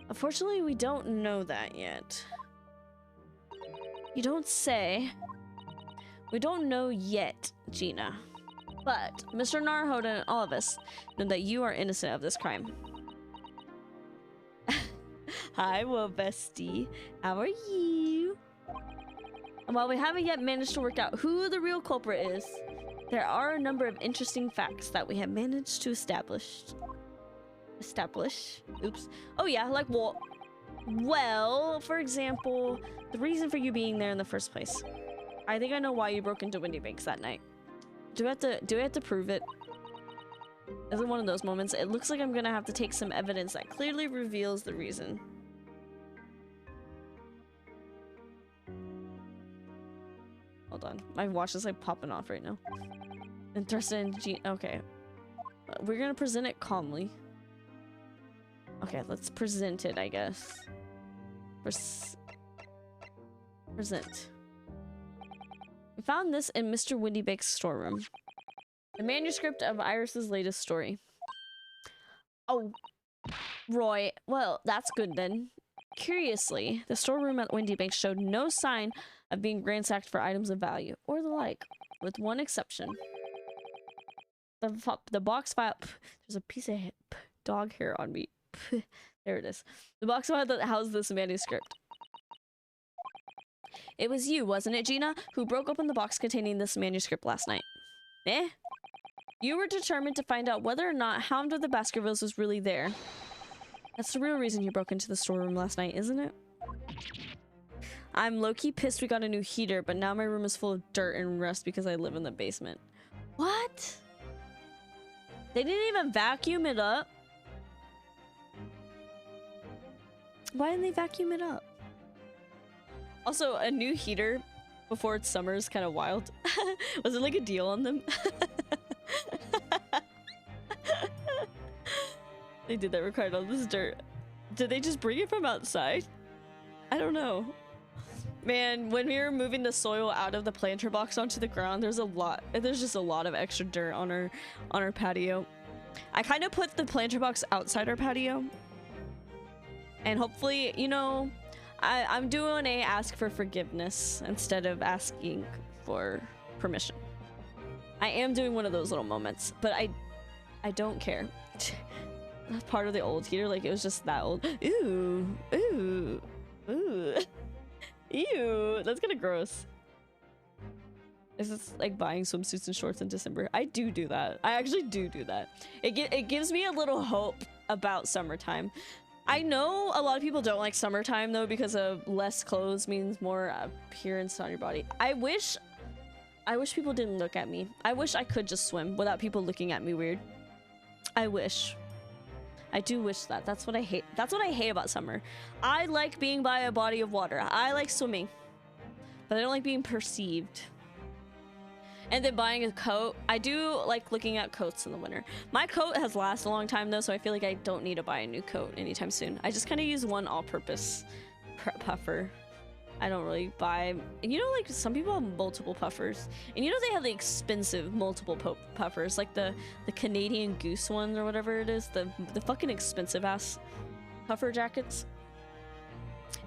Unfortunately, we don't know that yet. You don't say. We don't know yet, Gina. But Mr. Naruhodo and all of us know that you are innocent of this crime. Hi, well, bestie. How are you? And while we haven't yet managed to work out who the real culprit is, there are a number of interesting facts that we have managed to establish. Oops. Oh yeah, like what? Well, for example, the reason for you being there in the first place. I think I know why you broke into Windybanks that night. Do I have to prove it? Is it one of those moments? It looks like I'm gonna have to take some evidence that clearly reveals the reason. hold on. My watch is like popping off right now. And thrust it in Gina. Okay. We're gonna present it calmly. Okay, let's present it, I guess. Present. We found this in Mr. Windybake's storeroom. The manuscript of Iris's latest story. Oh, Roy. Well, that's good then. Curiously, the storeroom at Windybank showed no sign of being ransacked for items of value, or the like, with one exception. The box file... There's a piece of dog hair on me. There it is. The box file that housed this manuscript. It was you, wasn't it, Gina, who broke open the box containing this manuscript last night? Eh? You were determined to find out whether or not Hound of the Baskervilles was really there. That's the real reason you broke into the storeroom last night, isn't it? I'm low-key pissed we got a new heater, but now my room is full of dirt and rust because I live in the basement. What? They didn't even vacuum it up? Why didn't they vacuum it up? Also, a new heater before it's summer is kind of wild. Was it like a deal on them? They did that required all this dirt. Did they just bring it from outside? I don't know. Man, when we were moving the soil out of the planter box onto the ground, there's just a lot of extra dirt on our patio. I kind of put the planter box outside our patio. And hopefully, you know, I'm doing a ask for forgiveness instead of asking for permission. I am doing one of those little moments, but I don't care. That's part of the old heater, like it was just that old. Ooh, ooh, ooh. Ew, that's kind of gross. Is this like buying swimsuits and shorts in December? I do that. I actually do that. It gives me a little hope about summertime. I know a lot of people don't like summertime though because of less clothes means more appearance on your body. I wish people didn't look at me. I wish I could just swim without people looking at me weird. I wish. I do wish that. That's what I hate. That's what I hate about summer. I like being by a body of water. I like swimming. But I don't like being perceived. And then buying a coat. I do like looking at coats in the winter. My coat has lasted a long time though, so I feel like I don't need to buy a new coat anytime soon. I just kind of use one all-purpose puffer. I don't really buy... And you know, like, some people have multiple puffers. And you know they have the expensive multiple puffers, like the Canadian Goose ones or whatever it is. The fucking expensive-ass puffer jackets.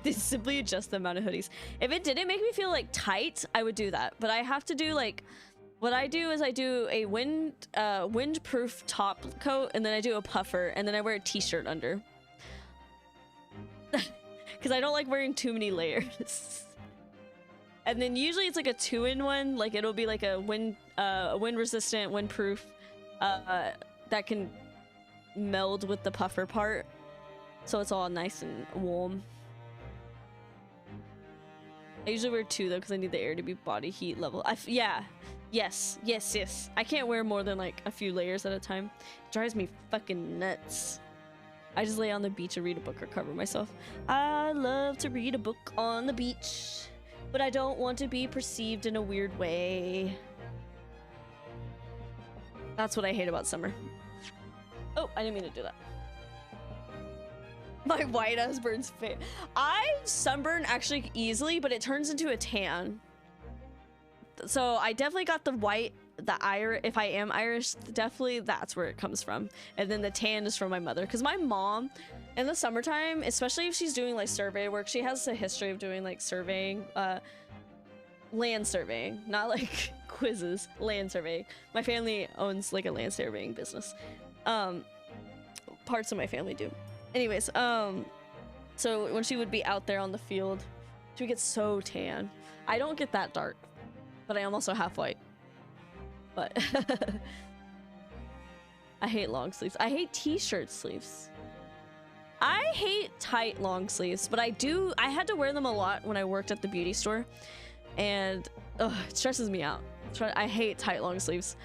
They simply adjust the amount of hoodies. If it didn't make me feel, like, tight, I would do that. But I have to do, like... What I do is I do a windproof top coat, and then I do a puffer, and then I wear a t-shirt under. Because I don't like wearing too many layers. And then usually it's like a 2-in-1. Like it'll be like a wind resistant, windproof that can meld with the puffer part. So it's all nice and warm. I usually wear 2 though because I need the air to be body heat level. Yeah. Yes. I can't wear more than like a few layers at a time. It drives me fucking nuts. I just lay on the beach and read a book or cover myself. I love to read a book on the beach, but I don't want to be perceived in a weird way. That's what I hate about summer. Oh, I didn't mean to do that. My white ass burns face. I sunburn actually easily, but it turns into a tan. So I definitely got the white. If I am Irish, definitely that's where it comes from. And then the tan is from my mother, because my mom in the summertime, especially if she's doing like survey work, she has a history of doing like surveying, land surveying, not like quizzes, land surveying. My family owns like a land surveying business. Parts of my family do. Anyways, so when she would be out there on the field, she would get so tan. I don't get that dark, but I am also half white. But I hate long sleeves. I hate t-shirt sleeves. I hate tight long sleeves, but I had to wear them a lot when I worked at the beauty store, and it stresses me out. I hate tight long sleeves.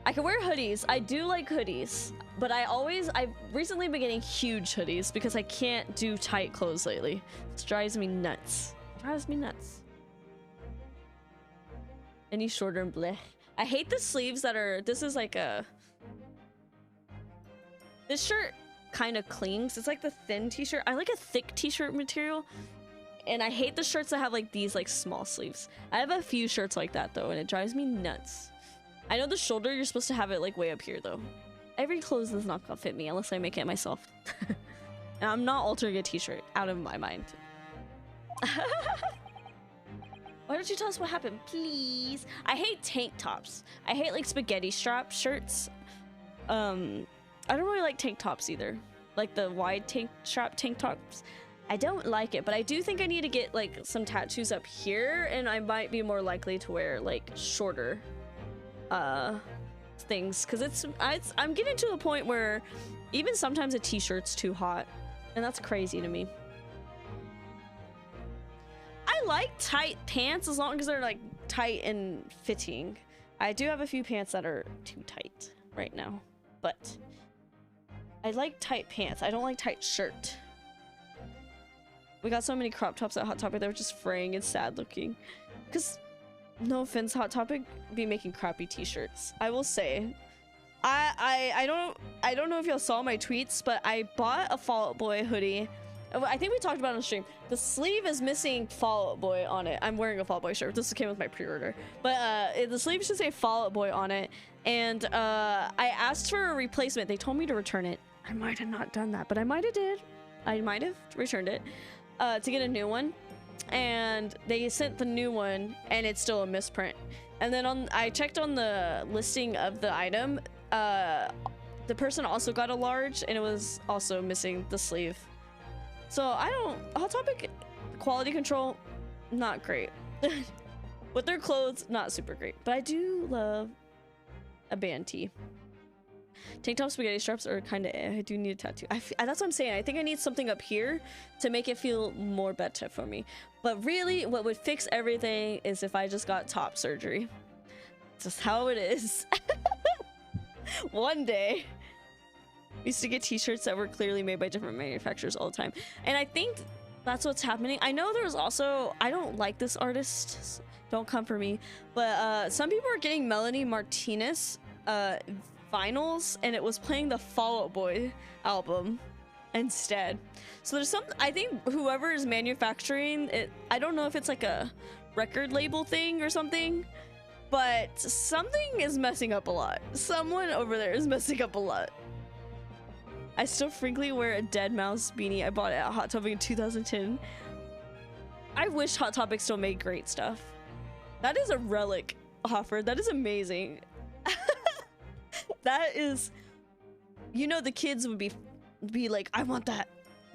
I can wear hoodies. I do like hoodies, but I've recently been getting huge hoodies because I can't do tight clothes lately. It drives me nuts. Any shorter and bleh. I hate the sleeves that are, this is like a, this shirt kind of clings. It's like the thin t-shirt. I like a thick t-shirt material. And I hate the shirts that have like these like small sleeves. I have a few shirts like that though, and it drives me nuts. I know the shoulder, you're supposed to have it like way up here though. Every clothes is not gonna fit me unless I make it myself. And I'm not altering a t-shirt out of my mind. Why don't you tell us what happened, please? I hate tank tops. I hate like spaghetti strap shirts. I don't really like tank tops either. Like the wide tank strap tank tops. I don't like it, but I do think I need to get like some tattoos up here, and I might be more likely to wear like shorter things, because I'm getting to the point where even sometimes a t-shirt's too hot, and that's crazy to me. I like tight pants as long as they're like tight and fitting. I do have a few pants that are too tight right now, but I like tight pants. I don't like tight shirt. We got so many crop tops at Hot Topic that were just fraying and sad looking. Because, no offense, Hot Topic be making crappy t-shirts. I will say, I don't know if y'all saw my tweets, but I bought a Fall Out Boy hoodie. I think we talked about it on stream. The sleeve is missing Fall Out Boy on it. I'm wearing a Fall Out Boy shirt. This came with my pre-order. But the sleeve should say Fall Out Boy on it. And I asked for a replacement. They told me to return it. I might have not done that, but I might have did. I might have returned it. To get a new one, and they sent the new one and it's still a misprint. And then I checked on the listing of the item, the person also got a large and it was also missing the sleeve. So Hot Topic quality control, not great. With their clothes, not super great, but I do love a band tee. Tank top spaghetti straps are kind of I do need a tattoo. That's what I'm saying. I think I need something up here to make it feel more better for me. But really, what would fix everything is if I just got top surgery. It's just how it is. One day. We used to get t-shirts that were clearly made by different manufacturers all the time. And I think that's what's happening. I know there was also, I don't like this artist. Don't come for me. But some people were getting Melanie Martinez vinyls, and it was playing the Fall Out Boy album instead. So there's some, I think whoever is manufacturing it, I don't know if it's like a record label thing or something, but something is messing up a lot. Someone over there is messing up a lot. I still frankly wear a Dead Mouse beanie I bought at Hot Topic in 2010. I wish Hot Topic still made great stuff. That is a relic offer. That is amazing. That is, you know, the kids would be like, I want that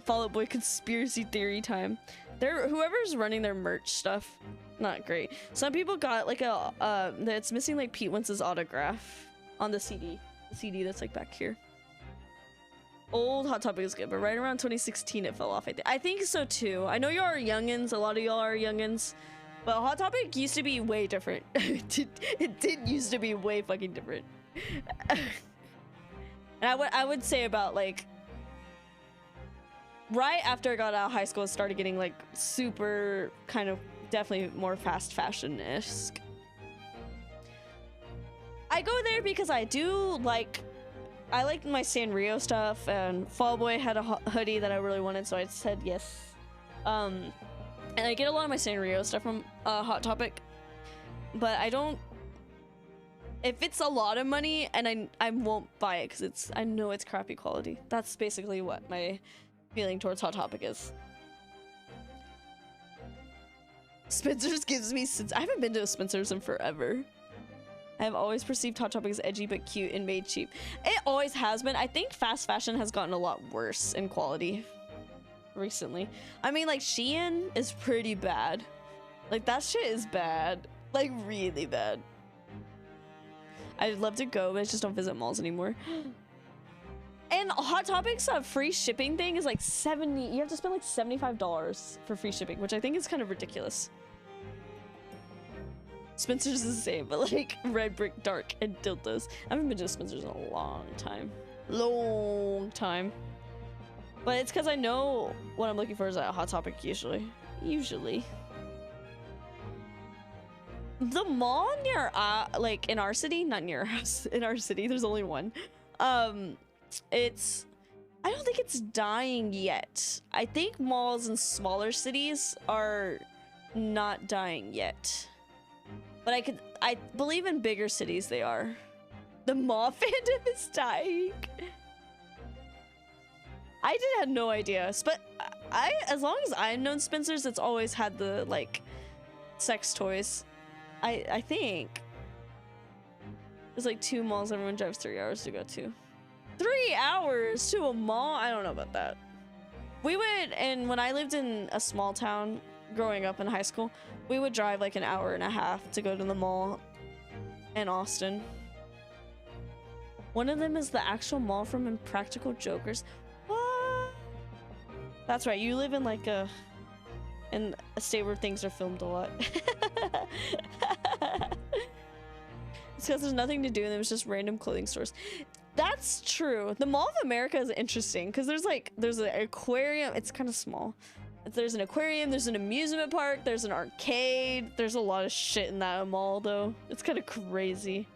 Fall Out Boy conspiracy theory time. Whoever's running their merch stuff, not great. Some people got like it's missing like Pete Wentz's autograph on the CD. The CD that's like back here. Old Hot Topic is good, but right around 2016 it fell off. I think so too. I know y'all are youngins. A lot of y'all are youngins. But Hot Topic used to be way different. It did used to be way fucking different. And I would say about like right after I got out of high school, I started getting like super kind of definitely more fast fashion-esque. I go there because I like my Sanrio stuff, and Fall Boy had a hoodie that I really wanted, so I said yes. And I get a lot of my Sanrio stuff from Hot Topic, but I don't. If it's a lot of money, and I won't buy it because I know it's crappy quality. That's basically what my feeling towards Hot Topic is. Spencer's gives me I haven't been to a Spencer's in forever. I have always perceived Hot Topic as edgy but cute and made cheap. It always has been. I think fast fashion has gotten a lot worse in quality recently. I mean, like Shein is pretty bad. Like that shit is bad. Like really bad. I'd love to go, but I just don't visit malls anymore. And Hot Topic's free shipping thing is like you have to spend like $75 for free shipping, which I think is kind of ridiculous. Spencer's is the same, but like red brick dark and dildos. I haven't been to Spencer's in a long time. But it's because I know what I'm looking for is at Hot Topic usually. The mall near like in our city, not near our house, in our city, there's only one. It's, I don't think it's dying yet. I think malls in smaller cities are not dying yet, but I believe in bigger cities they are. The mall fandom is dying. I had no idea, but as long as I've known Spencer's, it's always had the like sex toys. I think there's like 2 malls everyone drives 3 hours to go to. 3 hours to a mall? I don't know about that. We would, and when I lived in a small town growing up in high school, we would drive like an hour and a half to go to the mall in Austin. One of them is the actual mall from Impractical Jokers. What? That's right, you live in like a state where things are filmed a lot. It's because there's nothing to do and there's just random clothing stores. That's true. The Mall of America is interesting because there's an aquarium. It's kind of small. There's an aquarium, there's an amusement park, there's an arcade. There's a lot of shit in that mall though. It's kind of crazy.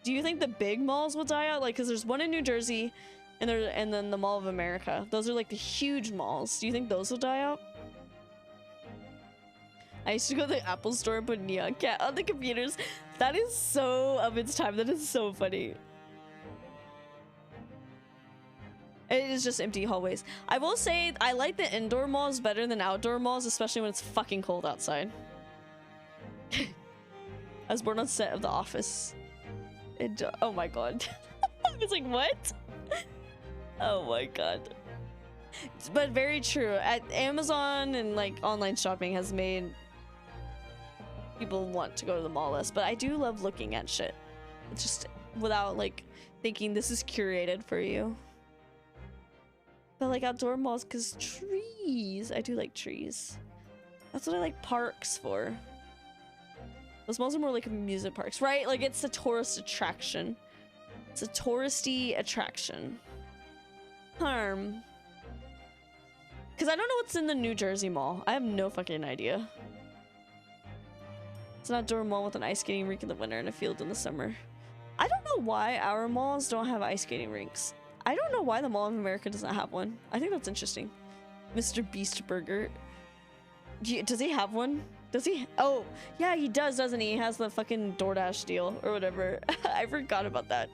Do you think the big malls will die out? Like, because there's one in New Jersey and then the Mall of America. Those are like the huge malls. Do you think those will die out? I used to go to the Apple store and put Neon Cat on the computers. That is so of its time. That is so funny. It is just empty hallways. I will say I like the indoor malls better than outdoor malls, especially when it's fucking cold outside. I was born on set of The Office. Oh my god. I was like, what? Oh my god. But very true. At Amazon and like online shopping has made people want to go to the mall less, but I do love looking at shit. It's just without like thinking this is curated for you. But like outdoor malls, because trees. I do like trees. That's what I like parks for. Those malls are more like amusement parks, right? Like it's a tourist attraction. It's a touristy attraction. Because I don't know what's in the New Jersey Mall. I have no fucking idea. It's an outdoor mall with an ice skating rink in the winter and a field in the summer. I don't know why our malls don't have ice skating rinks. I don't know why the Mall of America doesn't have one. I think that's interesting. Mr. Beast Burger. Does he have one? Does he? Oh, yeah, he does, doesn't he? He has the fucking DoorDash deal or whatever. I forgot about that.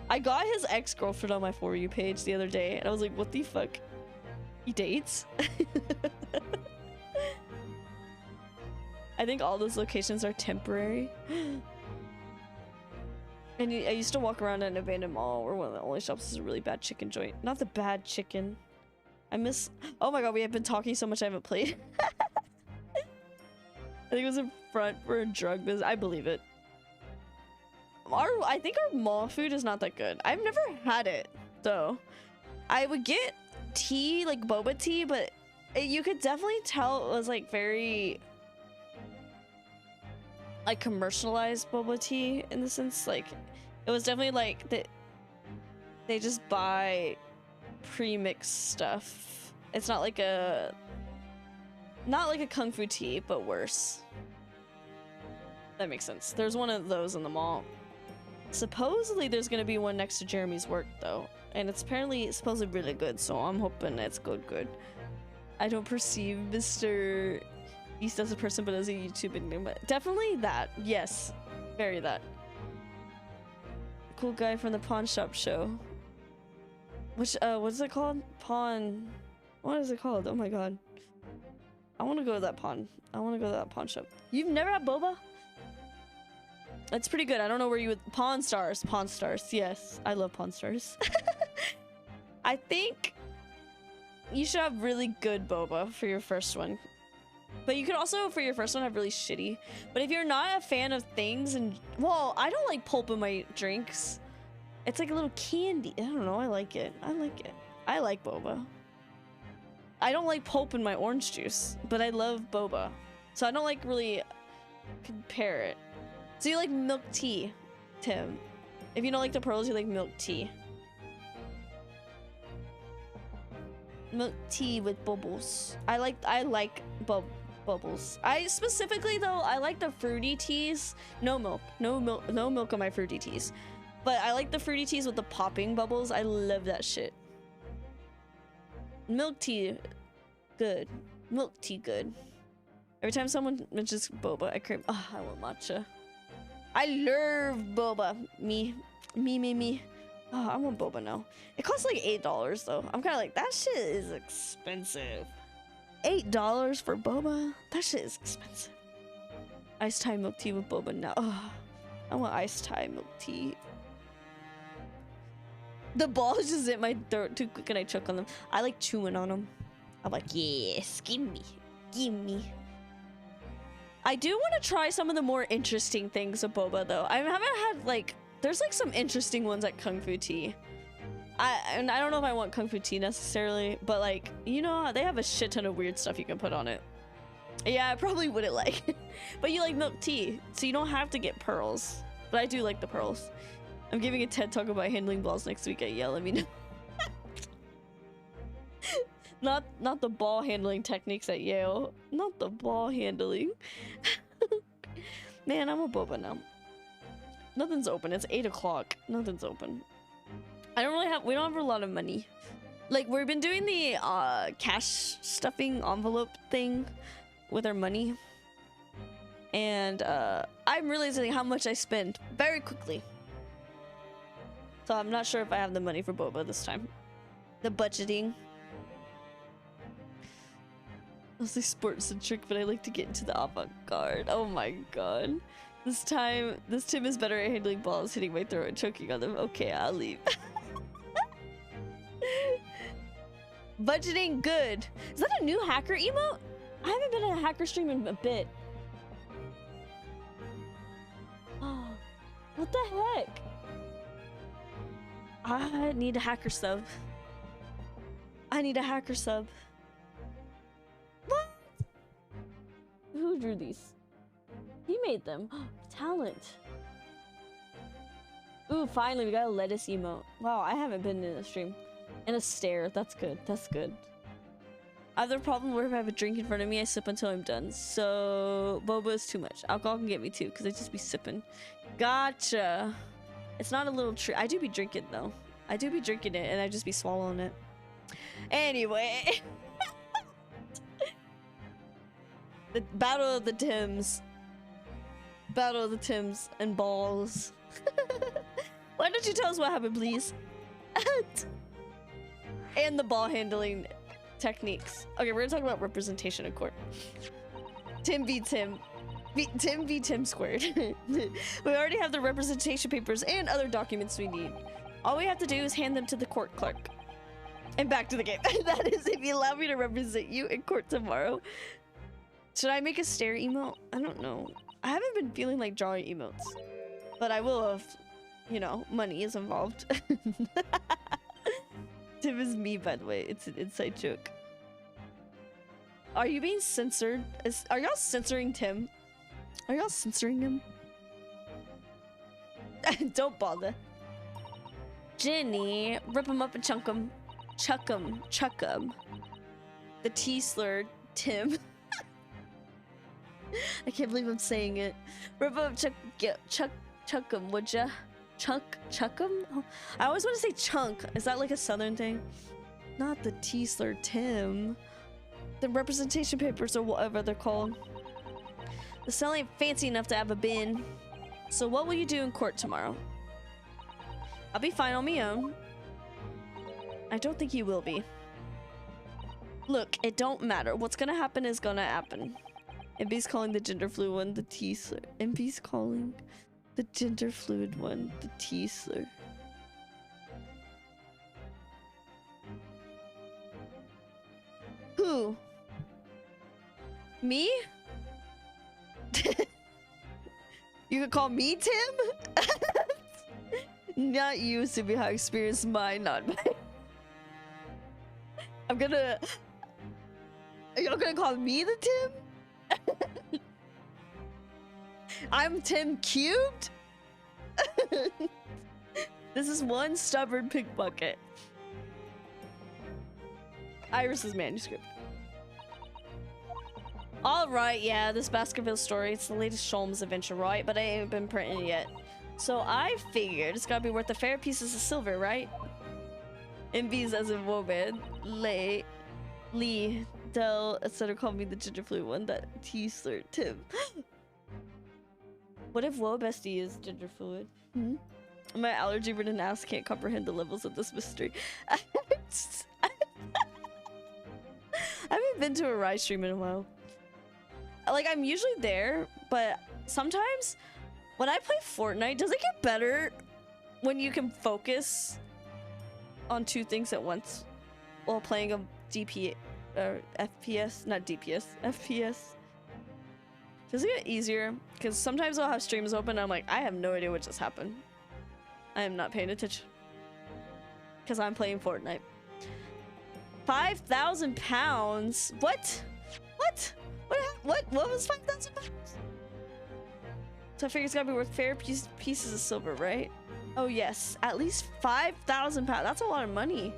I got his ex-girlfriend on my For You page the other day, and I was like, what the fuck? He dates? I think all those locations are temporary. And I used to walk around at an abandoned mall where one of the only shops is a really bad chicken joint. Not the bad chicken. I miss... Oh my god, we have been talking so much I haven't played. I think it was a front for a drug business. I believe it. I think our mall food is not that good. I've never had it, though. I would get tea, like boba tea, but you could definitely tell it was like very... like commercialized boba tea in the sense like it was definitely like that they just buy pre-mixed stuff. It's not like a kung fu tea, but worse. That makes sense. There's one of those in the mall. Supposedly there's gonna be one next to Jeremy's work though, and it's supposedly really good, so I'm hoping it's good. I don't perceive Mr. Beast as a person, but as a YouTuber, but definitely that. Yes, very that. Cool guy from the pawn shop show. Which what is it called? What is it called? Oh my god. I want to go to that pawn. I want to go to that pawn shop. You've never had boba? It's pretty good. I don't know where you would... Pawn Stars. Yes, I love Pawn Stars. I think you should have really good boba for your first one. But you could also, for your first one, have really shitty. But if you're not a fan of things and... Well, I don't like pulp in my drinks. It's like a little candy. I don't know. I like it. I like boba. I don't like pulp in my orange juice, but I love boba. So I don't like really compare it. So you like milk tea, Tim. If you don't like the pearls, you like milk tea. Milk tea with bubbles. I like boba bubbles. I specifically though, I like the fruity teas. No milk on my fruity teas. But I like the fruity teas with the popping bubbles. I love that shit. Milk tea, good. Milk tea, good. Every time someone mentions boba, I crave. Oh, I want matcha. I love boba. Me. Oh, I want boba now. It costs like $8 though. I'm kind of like, that shit is expensive. $8 for boba? That shit is expensive. Iced Thai milk tea with boba now. Oh, I want iced Thai milk tea. The balls just hit my throat too quick and I choke on them. I like chewing on them. I'm like, yes, give me. I do want to try some of the more interesting things of boba though. I haven't had like, there's like some interesting ones at Kung Fu Tea. And I don't know if I want Kung Fu Tea necessarily, but like, you know, they have a shit ton of weird stuff you can put on it. Yeah, I probably wouldn't like it. But you like milk tea, so you don't have to get pearls. But I do like the pearls. I'm giving a TED talk about handling balls next week at Yale, let me know. Not the ball handling techniques at Yale. Not the ball handling. Man, I'm a boba now. Nothing's open. It's 8 o'clock. Nothing's open. We don't have a lot of money. Like, we've been doing the cash stuffing envelope thing with our money. And I'm realizing how much I spend very quickly. So I'm not sure if I have the money for boba this time. The budgeting. Mostly sport-centric, but I like to get into the avant-garde. Oh my god. This Tim is better at handling balls, hitting my throat and choking on them. Okay, I'll leave. Budgeting good. Is that a new hacker emote? I haven't been in a hacker stream in a bit. Oh, what the heck? I need a hacker sub. I need a hacker sub. What? Who drew these? He made them. Talent. Ooh, finally, we got a lettuce emote. Wow, I haven't been in a stream. And a stare. That's good. That's good. I have the problem where if I have a drink in front of me, I sip until I'm done. So, boba is too much. Alcohol can get me too, because I just be sipping. Gotcha. It's not a little treat. I do be drinking, though. I do be drinking it, and I just be swallowing it. Anyway. The Battle of the Tims. Battle of the Tims and balls. Why don't you tell us what happened, please? And the ball handling techniques. Okay, we're gonna talk about representation in court. Tim v. Tim. Tim v. Tim squared. We already have the representation papers and other documents we need. All we have to do is hand them to the court clerk. And back to the game. That is if you allow me to represent you in court tomorrow. Should I make a stare emote? I don't know. I haven't been feeling like drawing emotes. But I will if, you know, money is involved. Tim is me, by the way. It's an inside joke. Are you being censored? Are y'all censoring Tim? Are y'all censoring him? Don't bother. Jenny, rip him up and chunk him. Chuck him. The T-slur, Tim. I can't believe I'm saying it. Rip him up, chuck him, would ya? Chuck him? Oh, I always want to say chunk. Is that like a southern thing? Not the T-slur, Tim. The representation papers or whatever they're called. The cell ain't fancy enough to have a bin. So what will you do in court tomorrow? I'll be fine on my own. I don't think you will be. Look, it don't matter. What's gonna happen is gonna happen. MP's calling the gender fluid one the T-slur. MP's calling the gender fluid one the T-slur. Who? Me? You could call me Tim? Not you, Subi High Experience, mine, not mine. I'm gonna... Are y'all gonna call me the Tim? I'm Tim cubed? This is one stubborn pickpocket. Iris's manuscript. All right, yeah, this Baskerville story. It's the latest Sholmes adventure, right? But I ain't been printed yet. So I figured it's gotta be worth a fair pieces of silver, right? MVs as in woman, Lee, Del, etc. called me the ginger flu one that T slurred Tim. What if Woe Bestie is ginger fluid? Hmm? My allergy-ridden ass can't comprehend the levels of this mystery. I haven't been to a Rise stream in a while. Like, I'm usually there, but sometimes when I play Fortnite, does it get better when you can focus on two things at once while playing a DP or FPS? Not DPS, FPS. Does it get easier? Because sometimes I'll have streams open and I'm like, I have no idea what just happened. I am not paying attention. Because I'm playing Fortnite. 5,000 pounds? What? What? What was 5,000 pounds? So I figure it's gotta be worth fair pieces of silver, right? Oh yes, at least 5,000 pounds. That's a lot of money.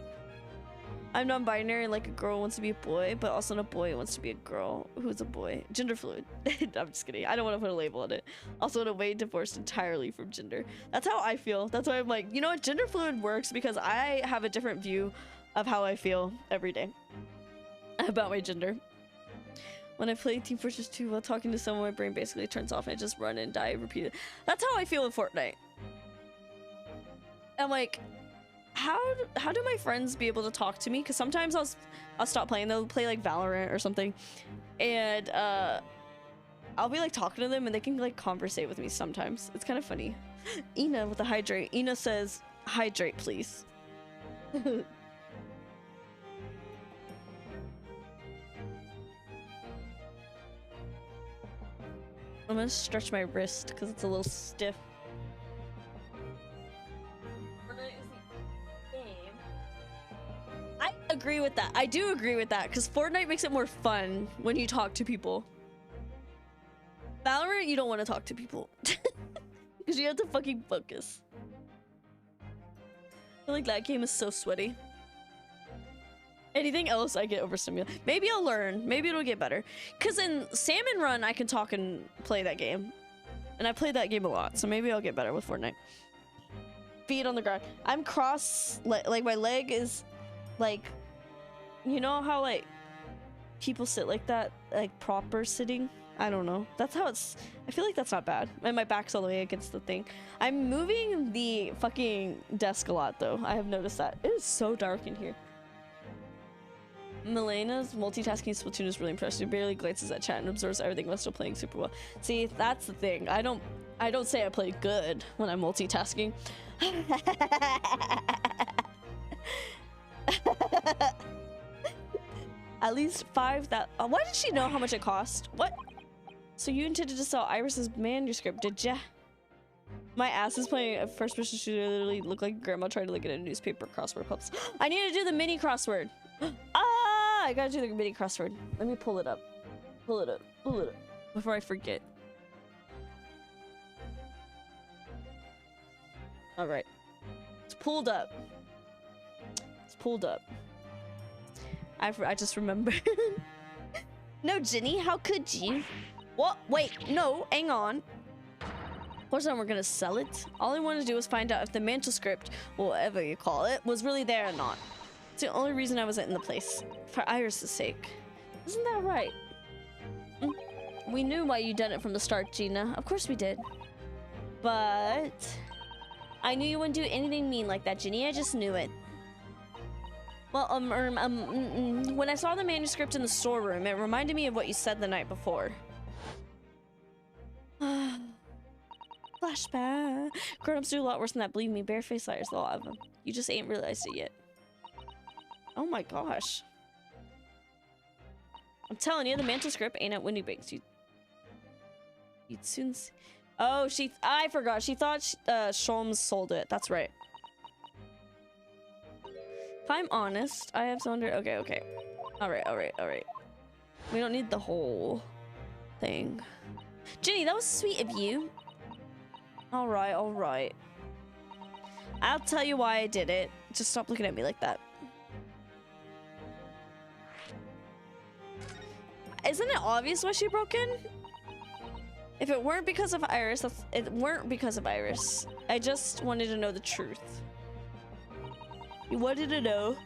I'm non-binary, like a girl wants to be a boy, but also not a boy wants to be a girl who's a boy. Gender fluid. I'm just kidding. I don't want to put a label on it. Also in a way divorced entirely from gender. That's how I feel. That's why I'm like, you know what? Gender fluid works because I have a different view of how I feel every day about my gender. When I play Team Fortress 2 while talking to someone, my brain basically turns off and I just run and die repeatedly. That's how I feel with Fortnite. I'm like, how do my friends be able to talk to me? Because sometimes I'll stop playing. They'll play like Valorant or something, and I'll be like talking to them and they can like conversate with me sometimes. It's kind of funny. Ina with the hydrate. Ina says, "Hydrate, please." I'm gonna stretch my wrist because it's a little stiff. I agree with that. I do agree with that because Fortnite makes it more fun when you talk to people. Valorant, you don't want to talk to people because you have to fucking focus. I feel like that game is so sweaty. Anything else, I get overstimulated. Maybe I'll learn. Maybe it'll get better. Because in Salmon Run, I can talk and play that game. And I played that game a lot, so maybe I'll get better with Fortnite. Feet on the ground. I'm like my leg is like, you know how like people sit like that, like proper sitting? I don't know. That's how it's, I feel like that's not bad. And my back's all the way against the thing. I'm moving the fucking desk a lot though. I have noticed that. It is so dark in here. Milena's multitasking Splatoon is really impressive. She barely glances at chat and observes everything while still playing super well. See, that's the thing. I don't say I play good when I'm multitasking. At least 5,000. Why did she know how much it cost? What? So you intended to sell Iris's manuscript, did ya? My ass is playing a first-person shooter. Literally look like grandma trying to look at a newspaper crossword pups. I need to do the mini crossword. I gotta do the mini crossword. Let me pull it up. Pull it up before I forget. All right, it's pulled up. It's pulled up. I just remembered. No, Jenny, how could you? What? Wait, no, hang on. First time we're gonna sell it. All I wanted to do was find out if the manuscript, whatever you call it, was really there or not. It's the only reason I wasn't in the place. For Iris's sake. Isn't that right? We knew why you done it from the start, Gina. Of course we did. But I knew you wouldn't do anything mean like that, Ginny. I just knew it. Well, when I saw the manuscript in the storeroom, it reminded me of what you said the night before. Flashback. Grown-ups do a lot worse than that, believe me. Barefaced liars, a lot of them. You just ain't realized it yet. Oh my gosh. I'm telling you, the manuscript ain't at Windy Banks. You'd soon see. Oh, I forgot. She thought Sholmes sold it. That's right. If I'm honest, I have so under. Okay. All right. We don't need the whole thing. Jenny, that was sweet of you. All right. I'll tell you why I did it. Just stop looking at me like that. Isn't it obvious why she broke in? If it weren't because of Iris, it weren't because of Iris. I just wanted to know the truth. You wanted to know.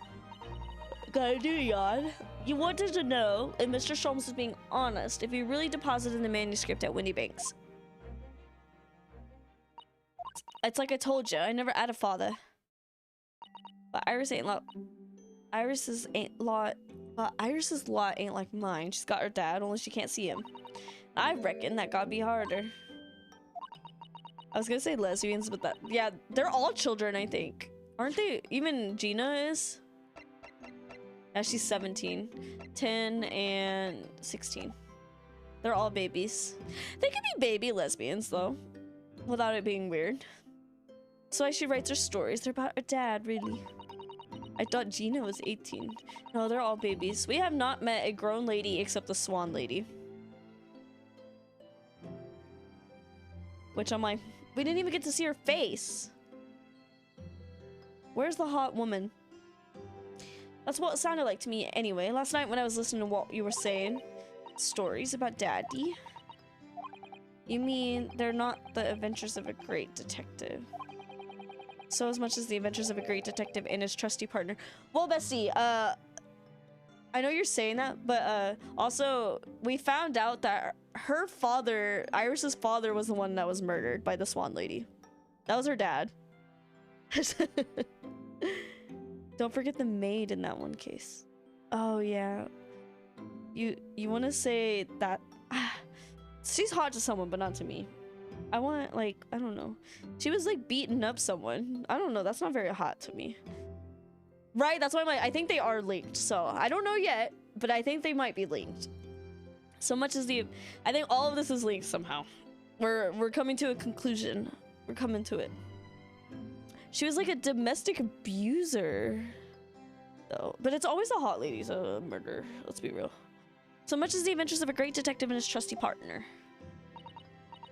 Gotta do, yawn. You wanted to know if Mr. Sholmes was being honest, if he really deposited the manuscript at Windy Banks. It's like I told you, I never had a father. But Iris's lot ain't like mine. She's got her dad, only she can't see him. I reckon that gotta be harder. I was gonna say lesbians, but that, yeah, they're all children, I think. Aren't they? Even Gina is? Yeah, she's 17. 10 and 16. They're all babies. They could be baby lesbians, though, without it being weird. So why she writes her stories. They're about her dad, really. I thought Gina was 18. No, they're all babies. We have not met a grown lady except the Swan Lady. Which I'm like, we didn't even get to see her face. Where's the hot woman? That's what it sounded like to me anyway. Last night when I was listening to what you were saying, stories about Daddy. You mean they're not the adventures of a great detective? So as much as the adventures of a great detective and his trusty partner. Well, Bestie, I know you're saying that, but also we found out that her father, Iris's father, was the one that was murdered by the Swan Lady. That was her dad. Don't forget the maid in that one case. Oh yeah. You want to say that she's hot to someone, but not to me. I want, like, I don't know. She was like beating up someone. I don't know. That's not very hot to me. Right? That's why I'm like, I think they are linked. So I don't know yet, but I think they might be linked. So much as I think all of this is linked somehow. We're coming to a conclusion. We're coming to it. She was like a domestic abuser, though. But it's always the hot lady's a murder. Let's be real. So much as the adventures of a great detective and his trusty partner.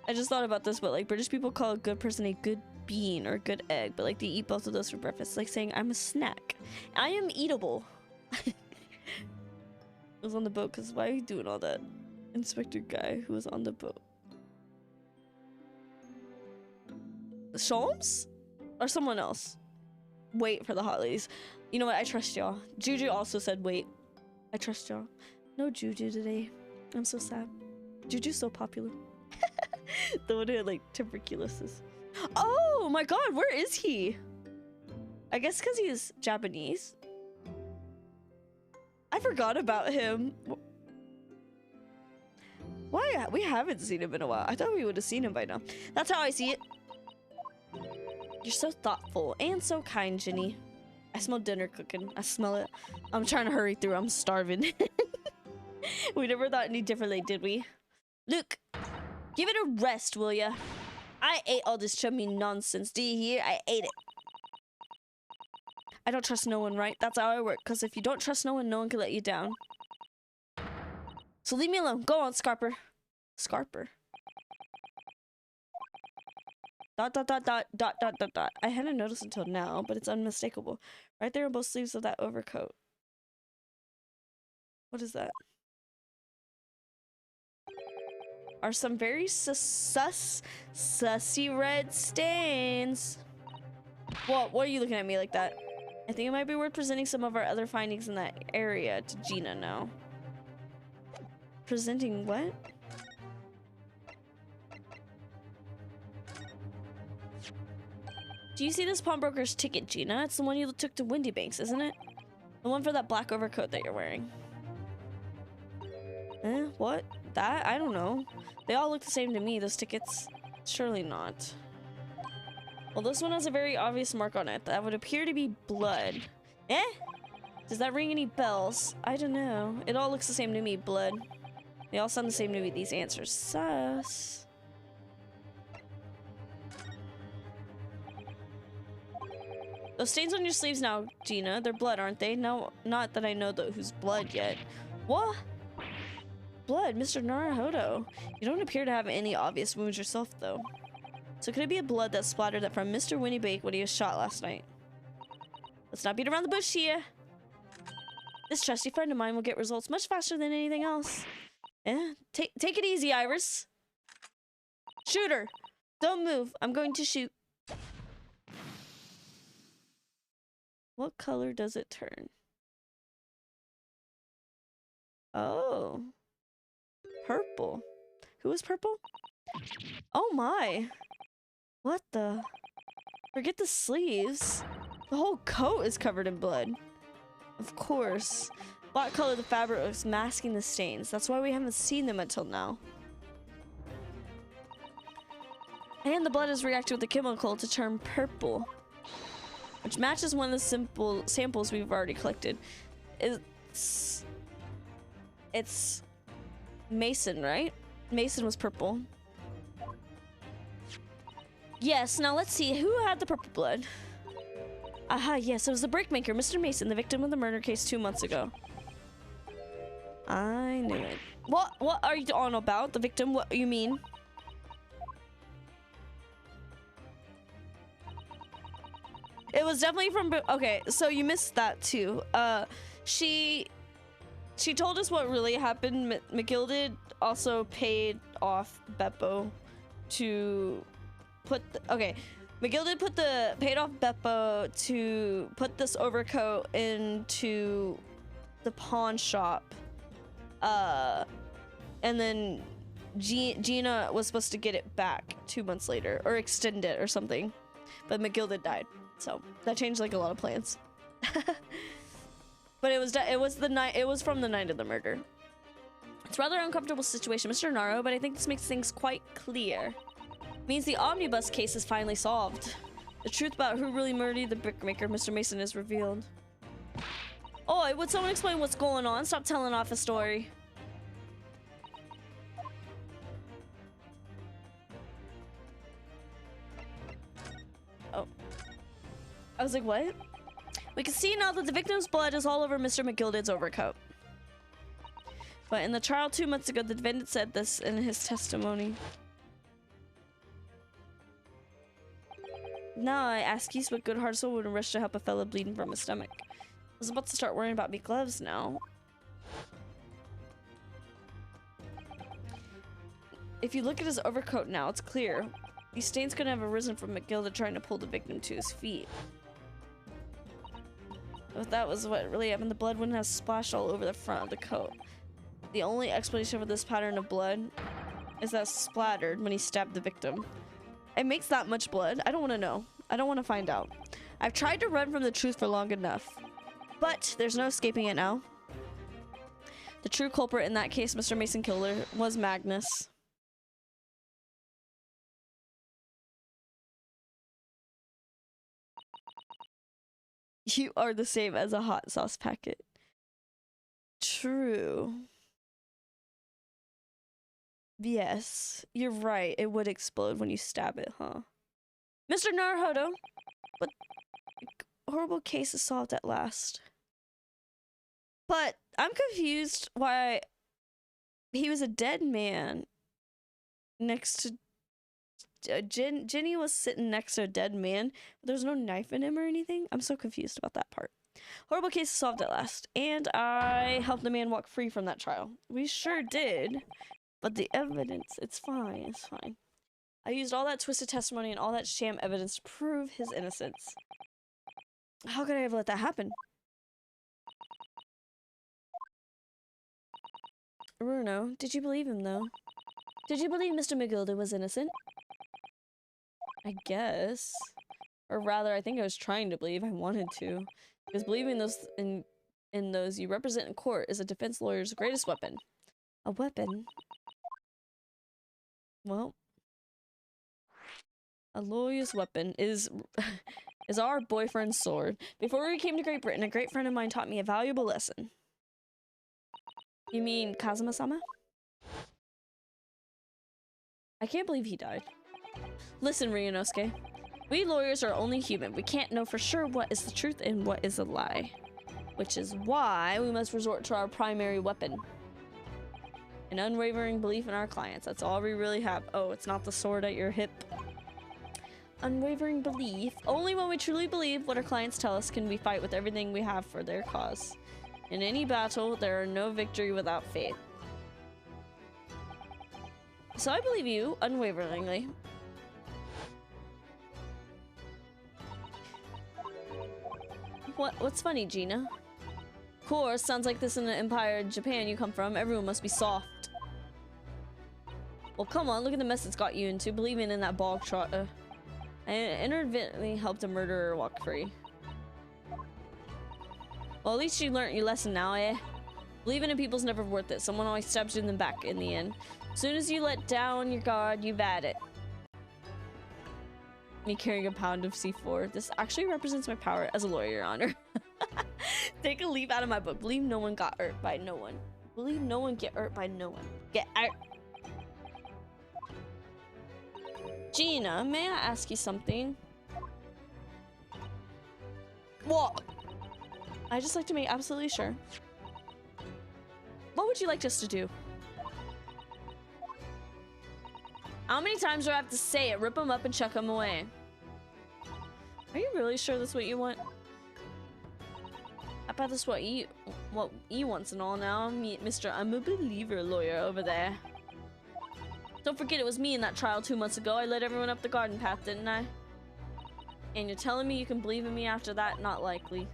I just thought about this, but like British people call a good person a good bean or a good egg, but like they eat both of those for breakfast, like saying I'm a snack. I am eatable. I was on the boat because why are you doing all that? Inspector guy who was on the boat. Sholmes? Or someone else? Wait for the hot ladies. You know what? I trust y'all. Juju also said wait. I trust y'all. No Juju today. I'm so sad. Juju's so popular. The one who had like tuberculosis. Oh my god, where is he? I guess because he's Japanese. I forgot about him. Why? We haven't seen him in a while. I thought we would have seen him by now. That's how I see it. You're so thoughtful and so kind, Ginny. I smell dinner cooking. I smell it. I'm trying to hurry through. I'm starving. We never thought any differently, did we? Luke, give it a rest, will ya? I ate all this chummy nonsense. Do you hear? I ate it. I don't trust no one, right? That's how I work. Because if you don't trust no one can let you down. So leave me alone. Go on, Scarper. Scarper. ... I hadn't noticed until now, but it's unmistakable. Right there on both sleeves of that overcoat. What is that? Are some very sussy red stains. What are you looking at me like that? I think it might be worth presenting some of our other findings in that area to Gina now. Presenting what? Do you see this pawnbroker's ticket, Gina? It's the one you took to Windy Banks, isn't it? The one for that black overcoat that you're wearing. What? That? I don't know. They all look the same to me, those tickets. Surely not. Well, this one has a very obvious mark on it. That would appear to be blood. Does that ring any bells? I don't know. It all looks the same to me, blood. They all sound the same to me, these answers. Sus. Those stains on your sleeves now, Gina, they're blood, aren't they? No, not that I know who's blood yet. What? Blood, Mr. Naruhodo. You don't appear to have any obvious wounds yourself, though. So could it be a blood that splattered from Mr. Winnybake when he was shot last night? Let's not beat around the bush here. This trusty friend of mine will get results much faster than anything else. Take it easy, Iris. Shooter, don't move. I'm going to shoot. What color does it turn? Oh. Purple. Who is purple? Oh my. What the? Forget the sleeves. The whole coat is covered in blood. Of course. Black color of the fabric was masking the stains. That's why we haven't seen them until now. And the blood has reacted with the chemical to turn purple, which matches one of the simple samples we've already collected. It's Mason, right? Mason was purple. Yes, now let's see who had the purple blood. Aha, yes, it was the brickmaker, Mr. Mason, the victim of the murder case 2 months ago. I knew it. What are you on about? The victim? What you mean? It was definitely from. Okay, so you missed that too. She told us what really happened. McGilded also paid off Beppo to put. Okay, McGilded paid off Beppo to put this overcoat into the pawn shop. And then Gina was supposed to get it back 2 months later or extend it or something, but McGilded died. So that changed like a lot of plans. But it was from the night of the murder. It's a rather uncomfortable situation, Mr. Naro, but I think this makes things quite clear. It means the omnibus case is finally solved. The truth about who really murdered the brickmaker, Mr. Mason, is revealed. Oh, would someone explain what's going on? Stop telling off a story. Oh. I was like, what? We can see now that the victim's blood is all over Mr. McGilded's overcoat. But in the trial 2 months ago, the defendant said this in his testimony. Now I ask you, what good-hearted soul would rush to help a fellow bleeding from his stomach? I was about to start worrying about me gloves now. If you look at his overcoat now, it's clear. These stains couldn't have arisen from McGilded trying to pull the victim to his feet. If that was what really happened, the blood wouldn't have splashed all over the front of the coat. The only explanation for this pattern of blood is that it splattered when he stabbed the victim. It makes that much blood. I don't want to know. I don't want to find out. I've tried to run from the truth for long enough, but there's no escaping it now. The true culprit in that case, Mr. Mason Killer, was Magnus. You are the same as a hot sauce packet. True. Yes, you're right. It would explode when you stab it, huh? Mr. Naruhodo, but horrible case is solved at last. But I'm confused why he was a dead man next to Jenny was sitting next to a dead man, but there's no knife in him or anything. I'm so confused about that part. Horrible case is solved at last, and I helped the man walk free from that trial. We sure did, but the evidence, it's fine, it's fine. I used all that twisted testimony and all that sham evidence to prove his innocence. How could I ever let that happen? Bruno, did you believe him, though? Did you believe Mr. McGilded was innocent? I guess. Or rather, I think I was trying to believe. I wanted to. Because believing those in those you represent in court is a defense lawyer's greatest weapon. A weapon? Well, a lawyer's weapon is our boyfriend's sword. Before we came to Great Britain, a great friend of mine taught me a valuable lesson. You mean Kazuma-sama? I can't believe he died. Listen, Ryunosuke. We lawyers are only human. We can't know for sure what is the truth and what is a lie. Which is why we must resort to our primary weapon. An unwavering belief in our clients. That's all we really have. Oh, it's not the sword at your hip. Unwavering belief. Only when we truly believe what our clients tell us can we fight with everything we have for their cause. In any battle, there are no victory without faith. So I believe you unwaveringly. What's funny, Gina? Of course, sounds like this in the Empire of Japan you come from. Everyone must be soft. Well, come on, look at the mess it's got you into, believing in that bog trotter. I inadvertently helped a murderer walk free. Well, at least you learned your lesson now, eh? Believing in people's never worth it. Someone always stabs you in the back in the end. As soon as you let down your guard, you've had it. Me carrying a pound of C4. This actually represents my power as a lawyer, Your Honor. Take a leaf out of my book. Believe no one got hurt by no one. Believe no one get hurt by no one. Get out. Gina, may I ask you something? What? I just like to make absolutely sure. What would you like us to do? How many times do I have to say it? Rip them up and chuck them away. Are you really sure that's what you want? I bet that's what you wants and all now. Me, Mr. I'm a believer lawyer over there. Don't forget it was me in that trial 2 months ago. I led everyone up the garden path, didn't I? And you're telling me you can believe in me after that? Not likely.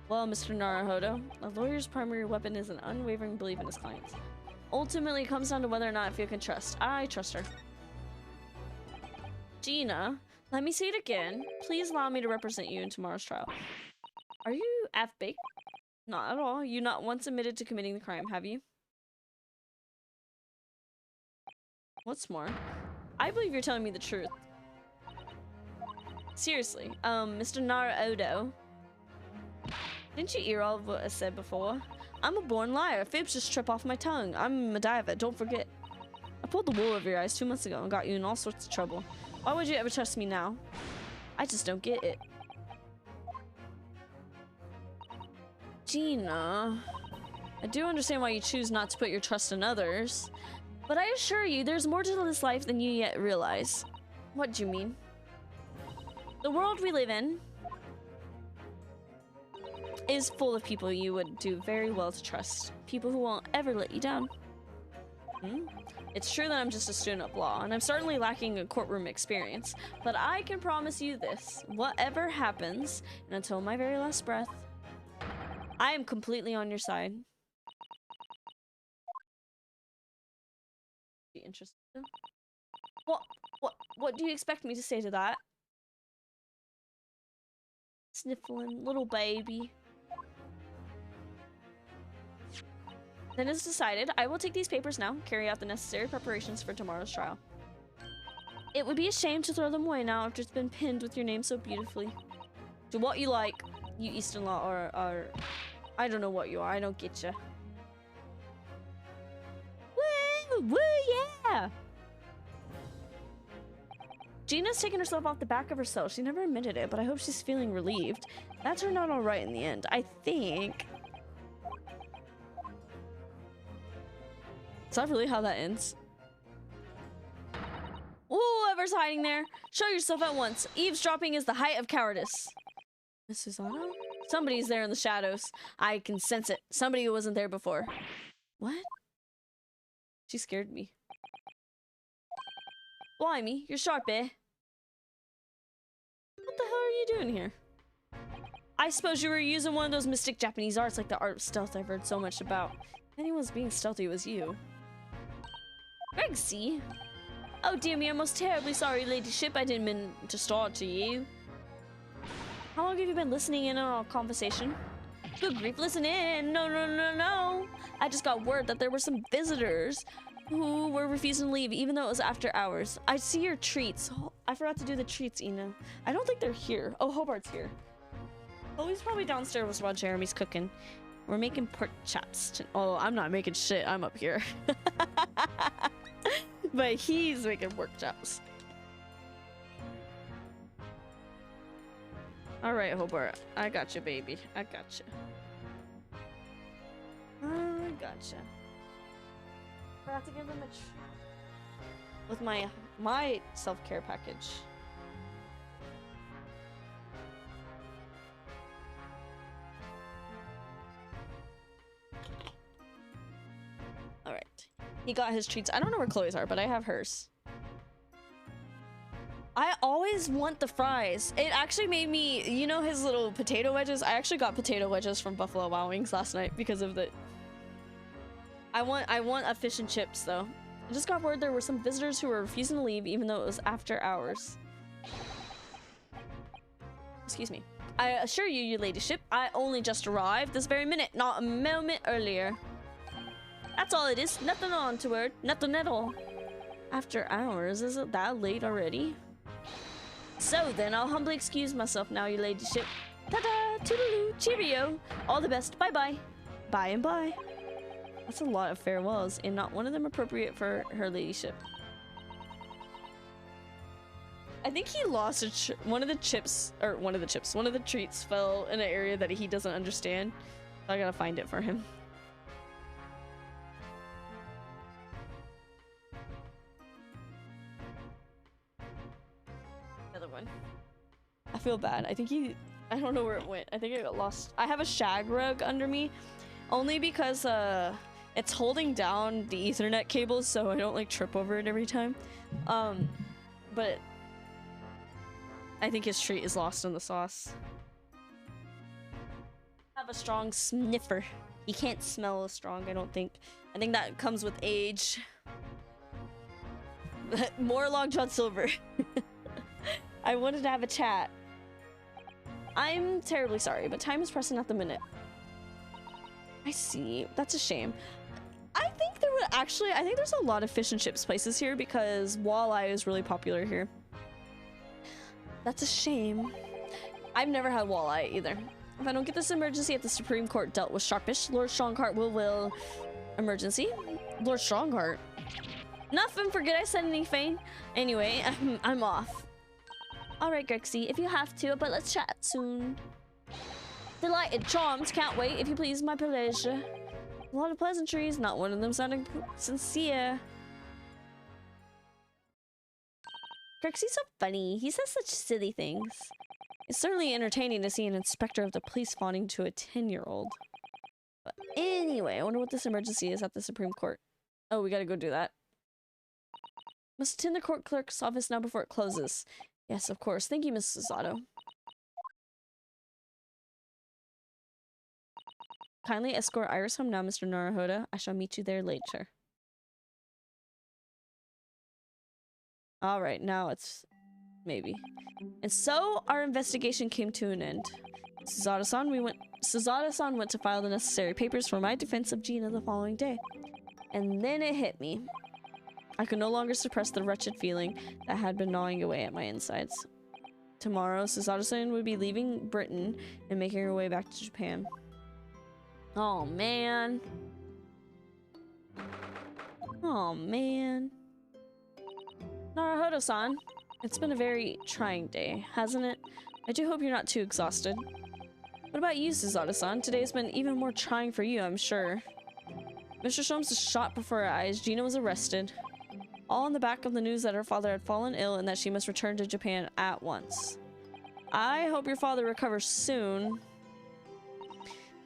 Well, Mr. Naruhodo, a lawyer's primary weapon is an unwavering belief in his clients. Ultimately, it comes down to whether or not you can trust. I trust her. Gina, let me say it again. Please allow me to represent you in tomorrow's trial. Are you half-baked? Not at all. You not once admitted to committing the crime, have you? What's more, I believe you're telling me the truth. Seriously, Mr. Naruhodo, didn't you hear all of what I said before? I'm a born liar. Fibs just trip off my tongue. I'm a diver, don't forget. I pulled the wool over your eyes 2 months ago and got you in all sorts of trouble. Why would you ever trust me now? I just don't get it. Gina, I do understand why you choose not to put your trust in others, but I assure you there's more to this life than you yet realize. What do you mean? The world we live in is full of people you would do very well to trust. People who won't ever let you down. It's true that I'm just a student of law, and I'm certainly lacking a courtroom experience, but I can promise you this. Whatever happens, and until my very last breath, I am completely on your side. Be interested. What do you expect me to say to that? Sniffling, little baby. Then it's decided, I will take these papers now, carry out the necessary preparations for tomorrow's trial. It would be a shame to throw them away now after it's been pinned with your name so beautifully. Do what you like, you Eastern Law, or I don't know what you are, I don't get you. Woo! Woo, yeah! Gina's taken herself off the back of herself. She never admitted it, but I hope she's feeling relieved. That turned out alright in the end. I think... Is that really how that ends? Whoever's hiding there, show yourself at once. Eavesdropping is the height of cowardice. Miss Susano? Somebody's there in the shadows. I can sense it. Somebody who wasn't there before. What? She scared me. Blimey, you're sharp, eh? What the hell are you doing here? I suppose you were using one of those mystic Japanese arts like the art of stealth I've heard so much about. If anyone's being stealthy, it was you. Greg, see? Oh dear me, I'm most terribly sorry, ladyship. I didn't mean to start to you. How long have you been listening in on our conversation? Good grief, listen in. No. I just got word that there were some visitors who were refusing to leave even though it was after hours. I see your treats. Oh, I forgot to do the treats, Ina. I don't think they're here. Oh, Hobart's here. Oh, he's probably downstairs while Jeremy's cooking. We're making pork chops. Oh, I'm not making shit. I'm up here. But he's making pork chops. All right, Hobart. I got you, baby. I got you. I gotcha. I have to give them a with my self-care package. All right. He got his treats. I don't know where Chloe's are, but I have hers. I always want the fries. It actually made me, you know, his little potato wedges. I actually got potato wedges from Buffalo Wild Wings last night because of the. I want a fish and chips though. I just got word there were some visitors who were refusing to leave even though it was after hours. Excuse me. I assure you, your ladyship, I only just arrived this very minute, not a moment earlier. That's all it is. Nothing on toward. Nothing at all. After hours? Is it that late already? So then, I'll humbly excuse myself now, your ladyship. Ta-da! Toodaloo! Cheerio! All the best. Bye-bye. Bye and bye. That's a lot of farewells, and not one of them appropriate for her ladyship. I think he lost one of the treats fell in an area that he doesn't understand. So I gotta find it for him. Another one. I feel bad. I don't know where it went. I think it got lost. I have a shag rug under me only because it's holding down the Ethernet cables so I don't like trip over it every time. But I think his treat is lost in the sauce. Have a strong sniffer. He can't smell as strong, I don't think. I think that comes with age. More Long John Silver. I wanted to have a chat. I'm terribly sorry, but time is pressing at the minute. I see. That's a shame. I think there's a lot of fish and chips places here because walleye is really popular here. That's a shame. I've never had walleye either. If I don't get this emergency at the Supreme Court dealt with sharpish, Lord Strongheart will emergency? Lord Strongheart? Nothing, forget I said anything. Anyway, I'm off. Alright, Grexy, if you have to, but let's chat soon. Delighted, charmed, can't wait, if you please, my pleasure. A lot of pleasantries, not one of them sounding sincere. Grexy's so funny. He says such silly things. It's certainly entertaining to see an inspector of the police fawning to a 10-year-old. But anyway, I wonder what this emergency is at the Supreme Court. Oh, we gotta go do that. Must attend the court clerk's office now before it closes. Yes, of course. Thank you, Mrs. Otto. Kindly escort Iris home now, Mr. Naruhodo. I shall meet you there later. Alright, now it's maybe. And so our investigation came to an end. Suzato-san went to file the necessary papers for my defense of Gina the following day. And then it hit me. I could no longer suppress the wretched feeling that had been gnawing away at my insides. Tomorrow, Suzato-san would be leaving Britain and making her way back to Japan. Oh man. Oh man. Naruhodo-san, it's been a very trying day, hasn't it? I do hope you're not too exhausted. What about you, Suzato-san? Today's been even more trying for you, I'm sure. Mr. Sholmes was shot before our eyes. Gina was arrested. All on the back of the news that her father had fallen ill and that she must return to Japan at once. I hope your father recovers soon.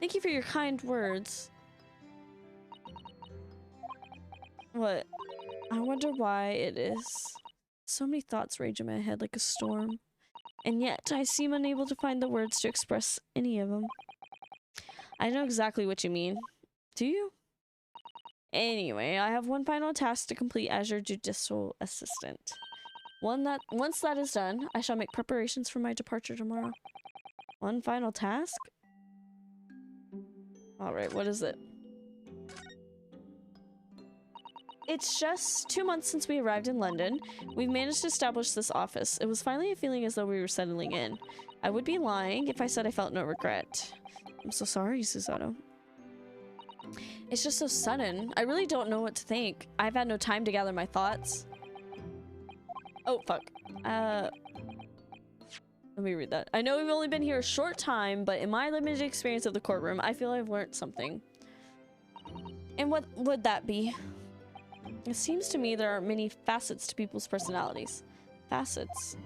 Thank you for your kind words. What? I wonder why it is. So many thoughts rage in my head like a storm. And yet, I seem unable to find the words to express any of them. I know exactly what you mean. Do you? Anyway, I have one final task to complete as your judicial assistant. Once that is done, I shall make preparations for my departure tomorrow. One final task? Alright, what is it? It's just 2 months since we arrived in London. We've managed to establish this office. It was finally a feeling as though we were settling in. I would be lying if I said I felt no regret. I'm so sorry, Suzato. It's just so sudden. I really don't know what to think. I've had no time to gather my thoughts. Oh, fuck. Let me read that. I know we've only been here a short time, but in my limited experience of the courtroom, I feel I've learned something. And what would that be? It seems to me there are many facets to people's personalities. Facets.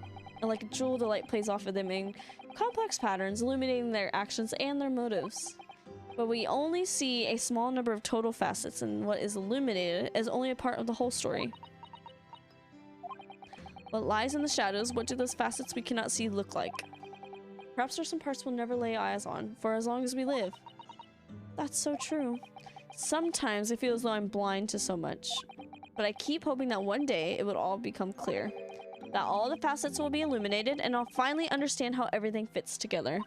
And like a jewel, the light plays off of them in complex patterns, illuminating their actions and their motives. But we only see a small number of total facets, and what is illuminated is only a part of the whole story. What lies in the shadows? What do those facets we cannot see look like? Perhaps there's some parts we'll never lay eyes on for as long as we live. That's so true. Sometimes I feel as though I'm blind to so much, but I keep hoping that one day it would all become clear. That all the facets will be illuminated and I'll finally understand how everything fits together.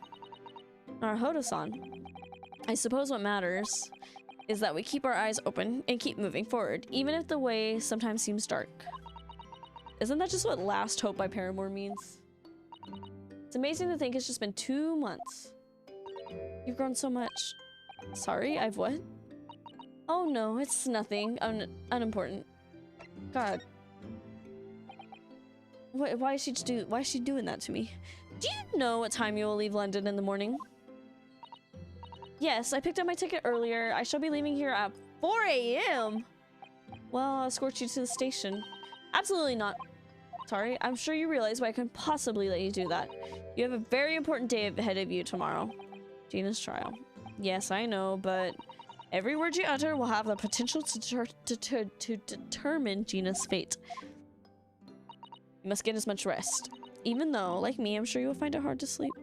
Naruhodo-san, I suppose what matters is that we keep our eyes open and keep moving forward, even if the way sometimes seems dark. Isn't that just what Last Hope by Paramore means? It's amazing to think it's just been 2 months. You've grown so much. Sorry, I've what? Oh no, it's nothing. Unimportant. God. Why is she doing that to me? Do you know what time you will leave London in the morning? Yes, I picked up my ticket earlier. I shall be leaving here at 4 a.m. Well, I'll escort you to the station. Absolutely not. Sorry, I'm sure you realize why I couldn't possibly let you do that. You have a very important day ahead of you tomorrow. Gina's trial. Yes, I know, but every word you utter will have the potential to determine Gina's fate. You must get as much rest. Even though, like me, I'm sure you will find it hard to sleep.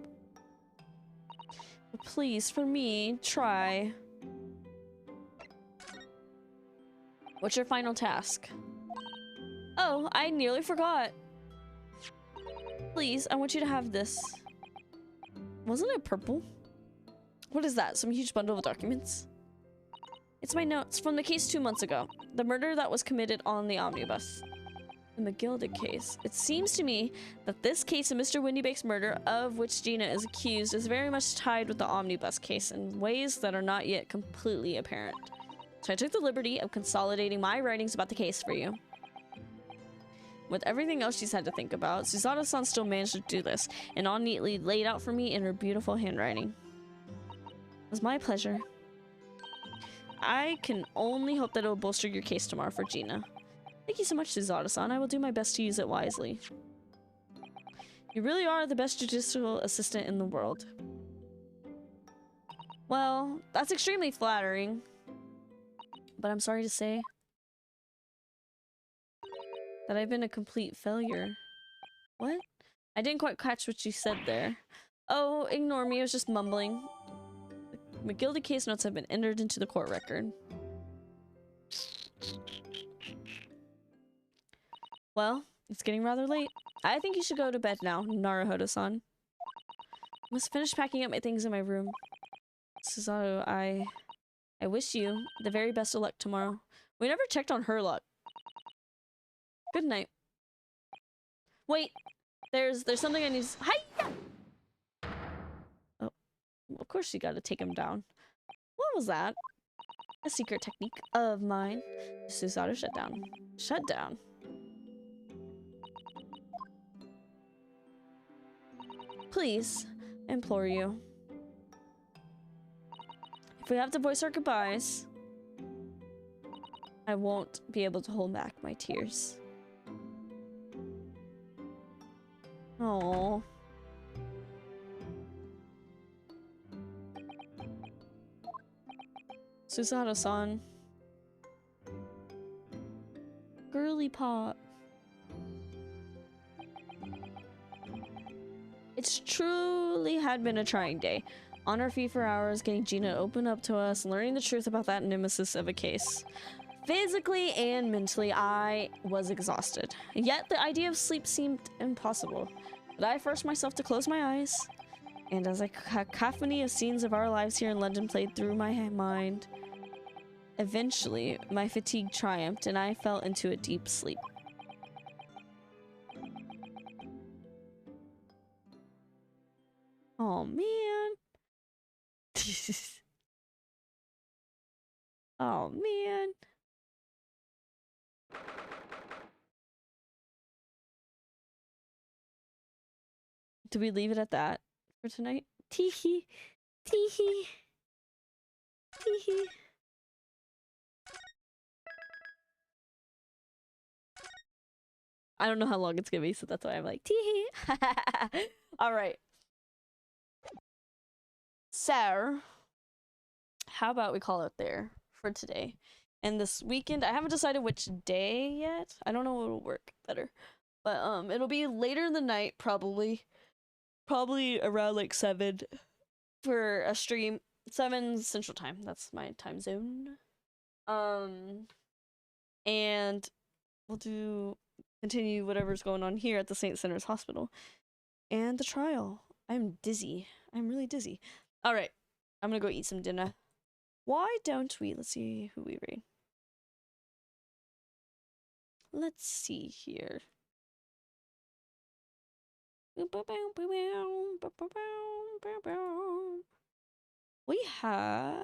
But please, for me, try. What's your final task? Oh, I nearly forgot. Please, I want you to have this. Wasn't it purple? What is that? Some huge bundle of documents? It's my notes from the case 2 months ago. The murder that was committed on the omnibus. The McGilda case. It seems to me that this case of Mr. Windybake's murder, of which Gina is accused, is very much tied with the omnibus case in ways that are not yet completely apparent. So I took the liberty of consolidating my writings about the case for you. With everything else she's had to think about, Susato-san still managed to do this, and all neatly laid out for me in her beautiful handwriting. It was my pleasure. I can only hope that it will bolster your case tomorrow for Gina. Thank you so much, Susato-san. I will do my best to use it wisely. You really are the best judicial assistant in the world. Well, that's extremely flattering. But I'm sorry to say that I've been a complete failure. What? I didn't quite catch what you said there. Oh, ignore me. I was just mumbling. The McGilda case notes have been entered into the court record. Well, it's getting rather late. I think you should go to bed now, Naruhodo-san. I must finish packing up my things in my room. Susato, I wish you the very best of luck tomorrow. We never checked on her luck. Good night. Wait, there's something I need to... Hi! Oh, of course you gotta take him down. What was that? A secret technique of mine. Susato shut down. Shut down. Please, I implore you. If we have to voice our goodbyes, I won't be able to hold back my tears. Oh. Susato-san. Girly pop. It's truly had been a trying day. On our feet for hours, getting Gina to open up to us, learning the truth about that nemesis of a case. Physically and mentally, I was exhausted. Yet the idea of sleep seemed impossible. But I forced myself to close my eyes, and as a cacophony of scenes of our lives here in London played through my mind, eventually my fatigue triumphed and I fell into a deep sleep. Oh man. Oh man. Do we leave it at that for tonight? Teehee. Teehee. Teehee. I don't know how long it's gonna be, so that's why I'm like, teehee. Alright. So, how about we call it there for today? And this weekend, I haven't decided which day yet. I don't know what will work better. But it'll be later in the night probably. Probably around like 7 for a stream. 7 Central Time. That's my time zone. And we'll continue whatever's going on here at the St. Sinners Hospital. And the trial. I'm dizzy. I'm really dizzy. Alright. I'm gonna go eat some dinner. Why don't we? Let's see who we raid. Let's see here. We have...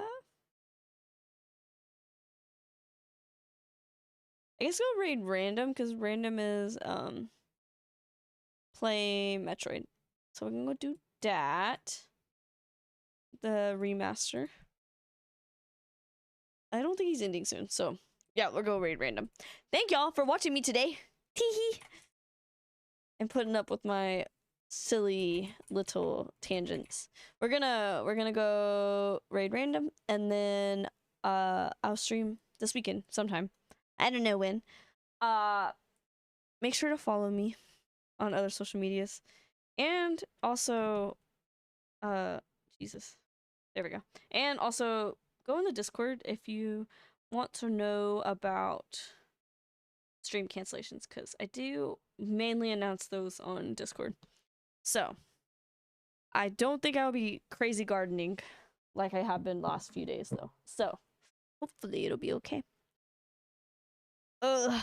I guess go raid random, because random is play Metroid. So we can go do that. The remaster. I don't think he's ending soon, so yeah, we'll go raid random. Thank y'all for watching me today. Teehee. And putting up with my silly little tangents. We're gonna go raid random, and then I'll stream this weekend sometime. I don't know when. Make sure to follow me on other social medias, and also Jesus, there we go. And also go in the Discord if you want to know about stream cancellations, because I do mainly announce those on Discord. So I don't think I'll be crazy gardening like I have been last few days though. So hopefully it'll be okay. Ugh,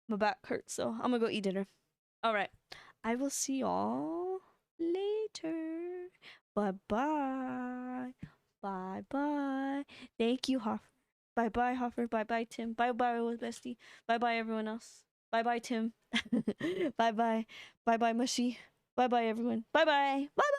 my back hurts, so I'm gonna go eat dinner. Alright, I will see y'all later. Bye-bye. Bye-bye. Thank you, Hoffer. Bye-bye, Hoffer. Bye-bye, Tim. Bye-bye, Bestie. Bye-bye, everyone else. Bye-bye, Tim. Bye-bye. Bye-bye, Mushy. Bye-bye, everyone. Bye-bye. Bye-bye.